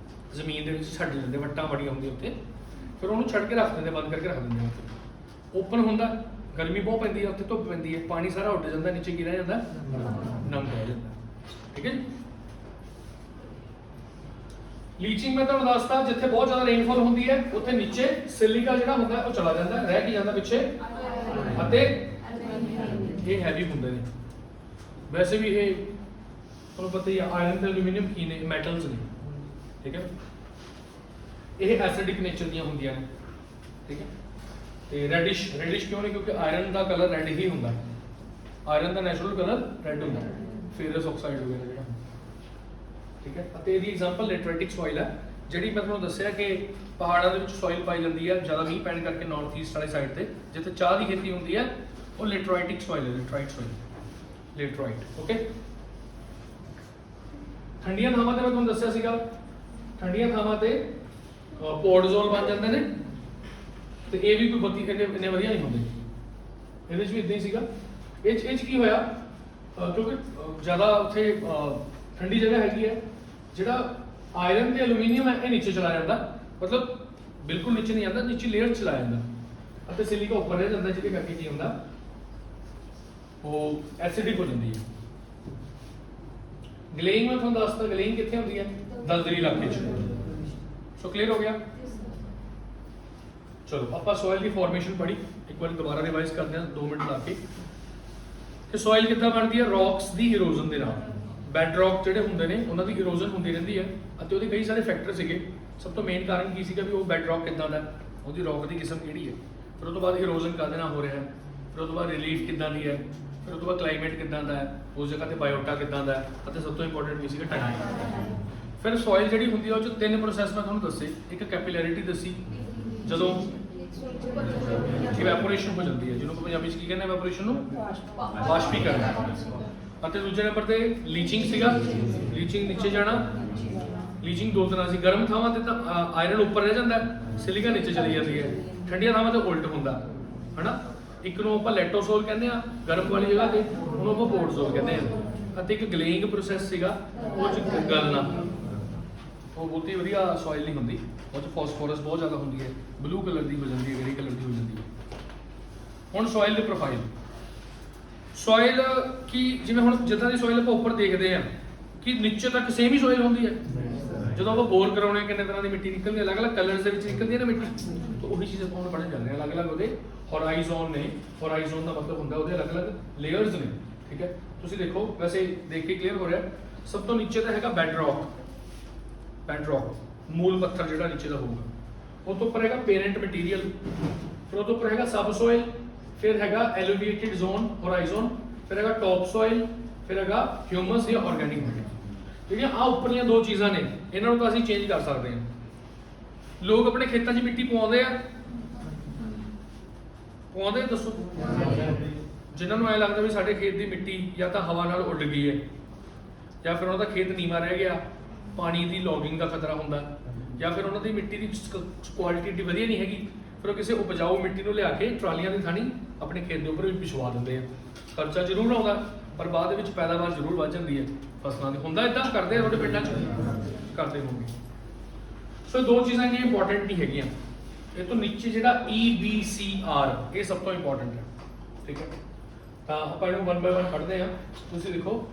ਜ਼ਮੀਨ ਦੇ ਵਿੱਚ ਛੱਡ ਲੈਂਦੇ, ਵੱਟਾਂ ਬੜੀਆਂ ਹੁੰਦੀਆਂ ਉੱਥੇ, ਫਿਰ ਉਹਨੂੰ ਛੱਡ ਕੇ ਰੱਖ ਦਿੰਦੇ, ਬੰਦ ਕਰਕੇ ਰੱਖ ਦਿੰਦੇ ਉੱਥੇ। ਓਪਨ ਹੁੰਦਾ, ਗਰਮੀ ਬਹੁਤ ਪੈਂਦੀ ਹੈ ਉੱਥੇ, ਧੁੱਪ ਪੈਂਦੀ ਹੈ, ਪਾਣੀ ਸਾਰਾ ਉੱਡ ਜਾਂਦਾ, ਨੀਚੇ ਕੀ ਰਹਿ ਜਾਂਦਾ, ਨਮਕ ਰਹਿ ਜਾਂਦਾ, ਠੀਕ ਹੈ ਜੀ। ਲੀਚਿੰਗ ਮੈਂ ਤੁਹਾਨੂੰ ਦੱਸਤਾ, ਜਿੱਥੇ ਬਹੁਤ ਜ਼ਿਆਦਾ ਰੇਨਫਾਲ ਹੁੰਦੀ ਹੈ ਉੱਥੇ ਨੀਚੇ ਸਿਲਿਕਾ ਜਿਹੜਾ ਹੁੰਦਾ ਉਹ ਚਲਾ ਜਾਂਦਾ, ਰਹਿ ਕੀ ਜਾਂਦਾ ਪਿੱਛੇ, ਅਤੇ ਇਹ ਹੈਵੀ ਹੁੰਦੇ ਨੇ। ਵੈਸੇ ਵੀ ਇਹ ਤੁਹਾਨੂੰ ਪਤਾ ਹੀ ਆ, ਆਇਰਨ ਤੇ ਐਲੂਮੀਨੀਅਮ ਕੀ ਨੇ, ਮੈਟਲਸ ਨੇ, ਠੀਕ ਹੈ। ਇਹ ਐਸਿਡਿਕ ਨੇਚਰ ਦੀਆਂ ਹੁੰਦੀਆਂ ਨੇ, ਠੀਕ ਹੈ। ਤੇ ਰੈਡਿਸ਼ ਕਿਉਂ ਨੇ, ਕਿਉਂਕਿ ਆਇਰਨ ਦਾ ਕਲਰ ਰੈਡ ਹੀ ਹੁੰਦਾ, ਆਇਰਨ ਦਾ ਨੈਚੁਰਲ ਕਲਰ ਰੈੱਡ ਹੁੰਦਾ, ਫੇਰਸ ਆਕਸਾਈਡ ਵਗੈਰਾ ਜਿਹੜਾ, ਠੀਕ ਹੈ। ਅਤੇ ਇਹਦੀ ਐਗਜ਼ਾਮਪਲ ਲੈਟਰੈਟਿਕ ਸੋਇਲ ਹੈ, ਜਿਹੜੀ ਮੈਂ ਤੁਹਾਨੂੰ ਦੱਸਿਆ ਕਿ ਪਹਾੜਾਂ ਦੇ ਵਿੱਚ ਸੋਇਲ ਪਾਈ ਜਾਂਦੀ ਹੈ ਜ਼ਿਆਦਾ ਮੀਂਹ ਪੈਣ ਕਰਕੇ ਨਾਰਥ ਈਸਟ ਵਾਲੀ ਸਾਈਡ ਤੇ, ਜਿੱਥੇ ਚਾਹ ਦੀ ਖੇਤੀ ਹੁੰਦੀ ਹੈ ਉਹ ਲੈਟਰਾਈਟਿਕ ਸੋਇਲ ਹੈ, ਲੈਟਰਾਈਟ ਸੋਇਲ, ਲੈਟਰਾਈਟ। ਓਕੇ, ਠੰਡੀਆਂ ਥਾਵਾਂ ਤੇ ਮੈਂ ਤੁਹਾਨੂੰ ਦੱਸਿਆ ਸੀਗਾ, ਠੰਡੀਆਂ ਥਾਵਾਂ ਤੇ ਪੋਰਟਜ਼ੋਲ ਬਣ ਜਾਂਦੇ ਨੇ, ਤੇ ਇਹ ਵੀ ਕੋਈ ਬਹੁਤੀ ਇੰਨੇ ਵਧੀਆ ਨਹੀਂ ਹੁੰਦੇ, ਇਹਦੇ 'ਚ ਵੀ ਇਦਾਂ ਹੀ ਸੀਗਾ। ਇਹ 'ਚ ਕੀ ਹੋਇਆ, ਕਿਉਂਕਿ ਜ਼ਿਆਦਾ ਉੱਥੇ ਠੰਡੀ ਜਗ੍ਹਾ ਹੈਗੀ ਹੈ, ਜਿਹੜਾ ਆਇਰਨ ਤੇ ਐਲੂਮੀਨੀਅਮ ਹੈ ਇਹ ਨੀਚੇ ਚਲਾ ਜਾਂਦਾ, ਮਤਲਬ ਬਿਲਕੁਲ ਨੀਚੇ ਨਹੀਂ ਆਉਂਦਾ, ਨੀਚੇ ਲੇਅਰ ਚਲਾ ਜਾਂਦਾ, ਅਤੇ ਸਿਲਿਕਾ ਉੱਪਰ ਰਹਿ ਜਾਂਦਾ, ਜਿਹਦੇ ਕਰਕੇ ਕੀ ਹੁੰਦਾ ਉਹ ਐਸਿਡਿਕ ਹੋ ਜਾਂਦੀ ਹੈ। ਗਲੇਇੰਗ ਮੈਂ ਤੁਹਾਨੂੰ ਦੱਸਦਾ, ਗਲੇਇੰਗ ਕਿੱਥੇ ਹੁੰਦੀ ਹੈ, ਦਲਦਲੀ ਇਲਾਕੇ 'ਚ। ਸੋ ਕਲੀਅਰ ਹੋ ਗਿਆ। ਚਲੋ ਆਪਾਂ ਸੋਇਲ ਦੀ ਫਾਰਮੇਸ਼ਨ ਪੜ੍ਹੀ, ਇੱਕ ਵਾਰ ਦੁਬਾਰਾ ਰਿਵਾਈਜ਼ ਕਰਦੇ ਹਾਂ 2 ਮਿੰਟ ਲਾ ਕੇ, ਕਿ ਸੋਇਲ ਕਿੱਦਾਂ ਬਣਦੀ ਹੈ, ਰੌਕਸ ਦੀ ਇਰੋਜ਼ਨ ਦੇ ਨਾਲ। ਬੈਡ ਰੌਕ ਜਿਹੜੇ ਹੁੰਦੇ ਨੇ ਉਹਨਾਂ ਦੀ ਇਰੋਜ਼ਨ ਹੁੰਦੀ ਰਹਿੰਦੀ ਹੈ, ਅਤੇ ਉਹਦੇ ਕਈ ਸਾਰੇ ਫੈਕਟਰ ਸੀਗੇ। ਸਭ ਤੋਂ ਮੇਨ ਕਾਰਨ ਕੀ ਸੀਗਾ ਵੀ ਉਹ ਬੈਡ ਰੌਕ ਕਿੱਦਾਂ ਦਾ, ਉਹਦੀ ਰੌਕ ਦੀ ਕਿਸਮ ਕਿਹੜੀ ਹੈ, ਫਿਰ ਉਹ ਤੋਂ ਬਾਅਦ ਇਰੋਜ਼ਨ ਕਾਹਦੇ ਨਾਲ ਹੋ ਰਿਹਾ ਹੈ, ਫਿਰ ਉਹ ਤੋਂ ਬਾਅਦ ਰਿਲੀਫ ਕਿੱਦਾਂ ਦੀ ਹੈ, ਫਿਰ ਉਹ ਤੋਂ ਬਾਅਦ ਕਲਾਈਮੇਟ ਕਿੱਦਾਂ ਦਾ ਹੈ, ਉਸ ਜਗ੍ਹਾ ਤੇ ਬਾਇਓਟਾ ਕਿੱਦਾਂ ਦਾ ਹੈ, ਅਤੇ ਸਭ ਤੋਂ ਇੰਪੋਰਟੈਂਟ ਕੀ ਸੀਗਾ ਟਾਈਮ। ਫਿਰ ਸੋਇਲ ਜਿਹੜੀ ਹੁੰਦੀ ਹੈ ਉਹ 'ਚ 3 ਪ੍ਰੋਸੈਸ ਮੈਂ ਤੁਹਾਨੂੰ ਦੱਸੇ। ਇੱਕ ਕੈਪੀਲੈਰਿਟੀ ਦੱਸੀ, ਜਦੋਂ ਇਵੈਪੋਰੇਸ਼ਨ ਹੋ ਜਾਂਦੀ ਹੈ, ਜਿਹਨੂੰ ਪੰਜਾਬੀ 'ਚ ਕੀ ਕਹਿੰਦੇ ਇਵੈਪੋਰੇਸ਼ਨ ਨੂੰ, ਵਾਸ਼ਪੀਕਰਨ। ਅਤੇ ਦੂਜੇ ਨੰਬਰ ਤੇ ਲੀਚਿੰਗ ਸੀਗਾ, ਲੀਚਿੰਗ ਨੀਚੇ ਜਾਣਾ। ਲੀਚਿੰਗ 2 ਤਰ੍ਹਾਂ ਸੀ, ਗਰਮ ਥਾਵਾਂ ਤੇ ਤਾਂ ਆਇਰਨ ਉੱਪਰ ਰਹਿ ਜਾਂਦਾ, ਸਿਲਿਕਾ ਨੀਚੇ ਚਲੀ ਜਾਂਦੀ ਹੈ, ਠੰਡੀਆਂ ਥਾਵਾਂ ਤੇ ਉਲਟ ਹੁੰਦਾ ਹਨਾ। ਇੱਕ ਨੂੰ ਆਪਾਂ ਲੈਟੋਸੋਲ ਕਹਿੰਦੇ ਆ ਗਰਮ ਵਾਲੀ ਜਗ੍ਹਾ ਤੇ, ਉਹਨੂੰ ਆਪਾਂ ਪੋਰਟਜ਼ੋਲ ਕਹਿੰਦੇ ਆ। ਅਤੇ ਇੱਕ ਗਲੇਇੰਗ ਪ੍ਰੋਸੈਸ ਸੀਗਾ, ਉਹ 'ਚ ਗਲਣਾ, ਉਹ ਬਹੁਤੀ ਵਧੀਆ ਸੋਇਲ ਨਹੀਂ ਹੁੰਦੀ, ਉਹ 'ਚ ਫਾਸਫੋਰਸ ਬਹੁਤ ਜ਼ਿਆਦਾ ਹੁੰਦੀ ਹੈ, ਬਲੂ ਕਲਰ ਦੀ ਹੋ ਜਾਂਦੀ ਹੈ, ਗ੍ਰੇ ਕਲਰ ਦੀ ਹੋ ਜਾਂਦੀ ਹੈ। ਹੁਣ ਸੋਇਲ ਦੇ ਪ੍ਰੋਫਾਈਲ, ਸੋਇਲ ਕੀ, ਜਿਵੇਂ ਹੁਣ ਜਿੱਦਾਂ ਦੀ ਸੋਇਲ ਆਪਾਂ ਉੱਪਰ ਦੇਖਦੇ ਆ ਕਿ ਨੀਚੇ ਤੱਕ ਸੇਮ ਹੀ ਸੋਇਲ ਹੁੰਦੀ ਹੈ। ਜਦੋਂ ਆਪਾਂ ਬੋਰ ਕਰਾਉਣੇ ਕਿੰਨੇ ਤਰ੍ਹਾਂ ਦੀ ਮਿੱਟੀ ਨਿਕਲਦੀ ਹੈ, ਅਲੱਗ-ਅਲੱਗ ਕਲਰਸ ਦੇ ਵਿੱਚ ਨਿਕਲਦੀ ਹੈ ਨਾ ਮਿੱਟੀ, ਤਾਂ ਉਹੀ ਚੀਜ਼ ਆਪਾਂ ਹੁਣ ਪੜ੍ਹਨ ਜਾ ਰਹੇ ਹਾਂ। ਅਲੱਗ-ਅਲੱਗ ਉਹਦੇ ਹੋਰਾਈਜ਼ਨ ਨੇ, ਹੋਰਾਈਜ਼ਨ ਦਾ ਮਤਲਬ ਹੁੰਦਾ ਉਹਦੇ ਅਲੱਗ-ਅਲੱਗ ਲੇਅਰਸ ਨੇ, ਠੀਕ ਹੈ। ਤੁਸੀਂ ਦੇਖੋ, ਵੈਸੇ ਦੇਖ ਕੇ ਕਲੀਅਰ ਹੋ ਰਿਹਾ, ਸਭ ਤੋਂ ਨੀਚੇ ਤਾਂ ਹੈਗਾ ਬੈਡ ਰੌਕ, ਬੈਡ ਰੌਕ ਮੂਲ ਪੱਥਰ ਜਿਹੜਾ ਨੀਚੇ ਦਾ ਹੋਊਗਾ। ਉਹ ਤੋਂ ਉੱਪਰ ਹੈਗਾ ਪੇਰੈਂਟ ਮਟੀਰੀਅਲ, ਫਿਰ ਉਹ ਤੋਂ ਉੱਪਰ ਹੈਗਾ ਸਬ ਸੋਇਲ, ਫਿਰ ਹੈਗਾ ਐਲੀਵੇਟਿਡ ਜ਼ੋਨ ਹੋਰਾਈਜ਼ਨ, ਫਿਰ ਹੈਗਾ ਟੌਪ ਸੋਇਲ, ਫਿਰ ਹੈਗਾ ਹਿਊਮਸ ਜਾਂ ਆਰਗੈਨਿਕ ਮੈਟਰ। ਜਿਹੜੀਆਂ ਆ ਉੱਪਰਲੀਆਂ 2 ਚੀਜ਼ਾਂ ਨੇ, ਇਹਨਾਂ ਨੂੰ ਤਾਂ ਅਸੀਂ ਚੇਂਜ ਕਰ ਸਕਦੇ ਹਾਂ। ਲੋਕ ਆਪਣੇ ਖੇਤਾਂ 'ਚ ਮਿੱਟੀ ਪਵਾਉਂਦੇ ਆ, ਪਵਾਉਂਦੇ ਦੱਸੋ, ਜਿਨ੍ਹਾਂ ਨੂੰ ਐ ਲੱਗਦਾ ਵੀ ਸਾਡੇ ਖੇਤ ਦੀ ਮਿੱਟੀ ਜਾਂ ਤਾਂ ਹਵਾ ਨਾਲ ਉੱਡ ਗਈ ਹੈ, ਜਾਂ ਫਿਰ ਉਹਨਾਂ ਦਾ ਖੇਤ ਨੀਵਾਂ ਰਹਿ ਗਿਆ, ਪਾਣੀ ਦੀ ਲੌਗਿੰਗ ਦਾ ਖਤਰਾ ਹੁੰਦਾ, ਜਾਂ ਫਿਰ ਉਹਨਾਂ ਦੀ ਮਿੱਟੀ ਦੀ ਕੁਆਲਿਟੀ ਏਡੀ ਵਧੀਆ ਨਹੀਂ ਹੈਗੀ, ਫਿਰ ਉਹ ਕਿਸੇ ਉਪਜਾਊ ਮਿੱਟੀ ਨੂੰ ਲਿਆ ਕੇ ਟਰਾਲੀਆਂ ਦੀ ਥਾਣੀ ਆਪਣੇ ਖੇਤ ਦੇ ਉੱਪਰ ਵੀ ਵਿਛਵਾ ਦਿੰਦੇ ਆ। ਖਰਚਾ ਜ਼ਰੂਰ ਆਉਂਦਾ, ਪਰ ਬਾਅਦ ਦੇ ਵਿੱਚ ਪੈਦਾਵਾਰ ਜ਼ਰੂਰ ਵੱਧ ਜਾਂਦੀ ਹੈ ਫਸਲਾਂ ਦੀ। ਹੁੰਦਾ ਇਦਾਂ, ਕਰਦੇ ਆ ਤੁਹਾਡੇ ਪਿੰਡਾਂ 'ਚ, ਕਰਦੇ ਹੋਣਗੇ। ਸੋ 2 ਚੀਜ਼ਾਂ ਜਿਹੜੀਆਂ ਇੰਪੋਰਟੈਂਟ ਨਹੀਂ ਹੈਗੀਆਂ। ਇਹ ਤੋਂ ਨੀਚੇ ਜਿਹੜਾ EBCR, ਇਹ ਸਭ ਤੋਂ ਇੰਪੋਰਟੈਂਟ ਹੈ, ਠੀਕ ਹੈ। ਤਾਂ ਆਪਾਂ ਇਹਨੂੰ 1 ਬਾਈ 1 ਪੜ੍ਹਦੇ ਹਾਂ। ਤੁਸੀਂ ਦੇਖੋ,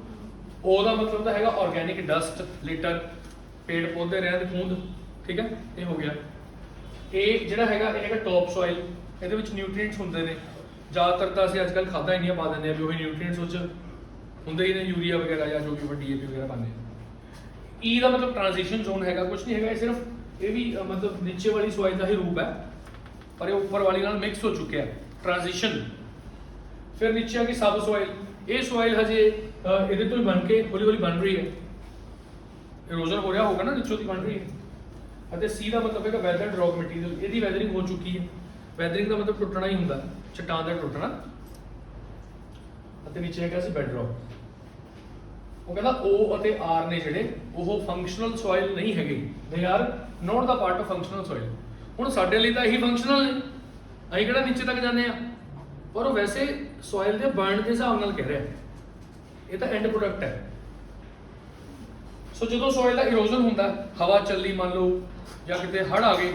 O ਦਾ ਮਤਲਬ ਤਾਂ ਹੈਗਾ ਆਰਗੈਨਿਕ ਡਸਟ, ਲਿਟਰ, ਪੇੜ ਪੌਦੇ, ਰਹਿੰਦ ਖੂੰਦ, ਠੀਕ ਹੈ, ਇਹ ਹੋ ਗਿਆ। ਇਹ ਜਿਹੜਾ ਹੈਗਾ, ਇਹ ਹੈਗਾ ਟੌਪ ਸੋਇਲ, ਇਹਦੇ ਵਿੱਚ ਨਿਊਟ੍ਰੀਐਂਟਸ ਹੁੰਦੇ ਨੇ। ਜ਼ਿਆਦਾਤਰ ਤਾਂ ਅਸੀਂ ਅੱਜ ਕੱਲ੍ਹ ਖਾਦਾਂ ਇੰਨੀਆਂ ਪਾ ਦਿੰਦੇ ਆ ਵੀ ਉਹੀ ਨਿਊਟ੍ਰੀਐਂਟਸ ਉਹ 'ਚ ਹੁੰਦੇ ਹੀ ਨੇ, ਯੂਰੀਆ ਵਗੈਰਾ ਜਾਂ ਜੋ ਵੀ ਆਪਾਂ DAP ਵਗੈਰਾ ਪਾਉਂਦੇ ਹਾਂ। E ਦਾ ਮਤਲਬ ਟ੍ਰਾਂਜੀਸ਼ਨ ਜ਼ੋਨ ਹੈਗਾ, ਕੁਝ ਨਹੀਂ ਹੈਗਾ, ਇਹ ਸਿਰਫ ਇਹ ਵੀ ਮਤਲਬ ਨੀਚੇ ਵਾਲੀ ਸੋਇਲ ਦਾ ਹੀ ਰੂਪ ਹੈ, ਪਰ ਇਹ ਉੱਪਰ ਵਾਲੀ ਨਾਲ ਮਿਕਸ ਹੋ ਚੁੱਕਿਆ, ਟ੍ਰਾਂਜੀਸ਼ਨ। ਫਿਰ ਨੀਚੇ ਆ ਗਈ ਸਬ ਸੋਇਲ, ਇਹ ਸੋਇਲ ਹਜੇ ਇਹਦੇ ਤੋਂ ਹੀ ਬਣ ਕੇ ਹੌਲੀ ਹੌਲੀ ਬਣ ਰਹੀ ਹੈ, ਇਰੋਜ਼ਨ ਹੋ ਰਿਹਾ ਹੋਗਾ ਨਾ, ਨੀਚੋਂ ਦੀ ਬਣ ਰਹੀ ਹੈ। ਅਤੇ ਸੀ ਦਾ ਮਤਲਬ ਹੈਗਾ ਵੈਦਰਡ ਰੌਕ ਮਟੀਰੀਅਲ, ਇਹਦੀ ਵੈਦਰਿੰਗ ਹੋ ਚੁੱਕੀ ਹੈ। ਵੈਦਰਿੰਗ ਦਾ ਮਤਲਬ ਟੁੱਟਣਾ ਹੀ ਹੁੰਦਾ, ਚਟਾਨ ਦਾ ਟੁੱਟਣਾ। ਅਤੇ ਨੀਚੇ ਹੈਗਾ ਸੀ ਬੈਡ ਰੌਕ। ਉਹ ਕਹਿੰਦਾ O ਅਤੇ R ਨੇ ਜਿਹੜੇ, ਉਹ ਫੰਕਸ਼ਨਲ ਸੋਇਲ ਨਹੀਂ ਹੈਗੇ, they are note the part of functional soil. ਹੁਣ ਸਾਡੇ ਲਈ ਤਾਂ ਇਹੀ ਫੰਕਸ਼ਨਲ ਨੇ, ਅਸੀਂ ਕਿਹੜਾ ਨੀਚੇ ਤੱਕ ਜਾਂਦੇ ਆ, ਪਰ ਉਹ ਵੈਸੇ ਸੋਇਲ ਦੇ ਬਰਨ ਦੇ ਹਿਸਾਬ ਨਾਲ ਕਹਿ ਰਿਹਾ, ਇਹ ਤਾਂ ਐਂਡ ਪ੍ਰੋਡਕਟ ਹੈ। ਸੋ ਜਦੋਂ ਸੋਇਲ ਦਾ ਇਰੋਜ਼ਨ ਹੁੰਦਾ, ਹਵਾ ਚੱਲੀ ਮੰਨ ਲਓ, ਜਾਂ ਕਿਤੇ ਹੜ੍ਹ ਆ ਗਏ,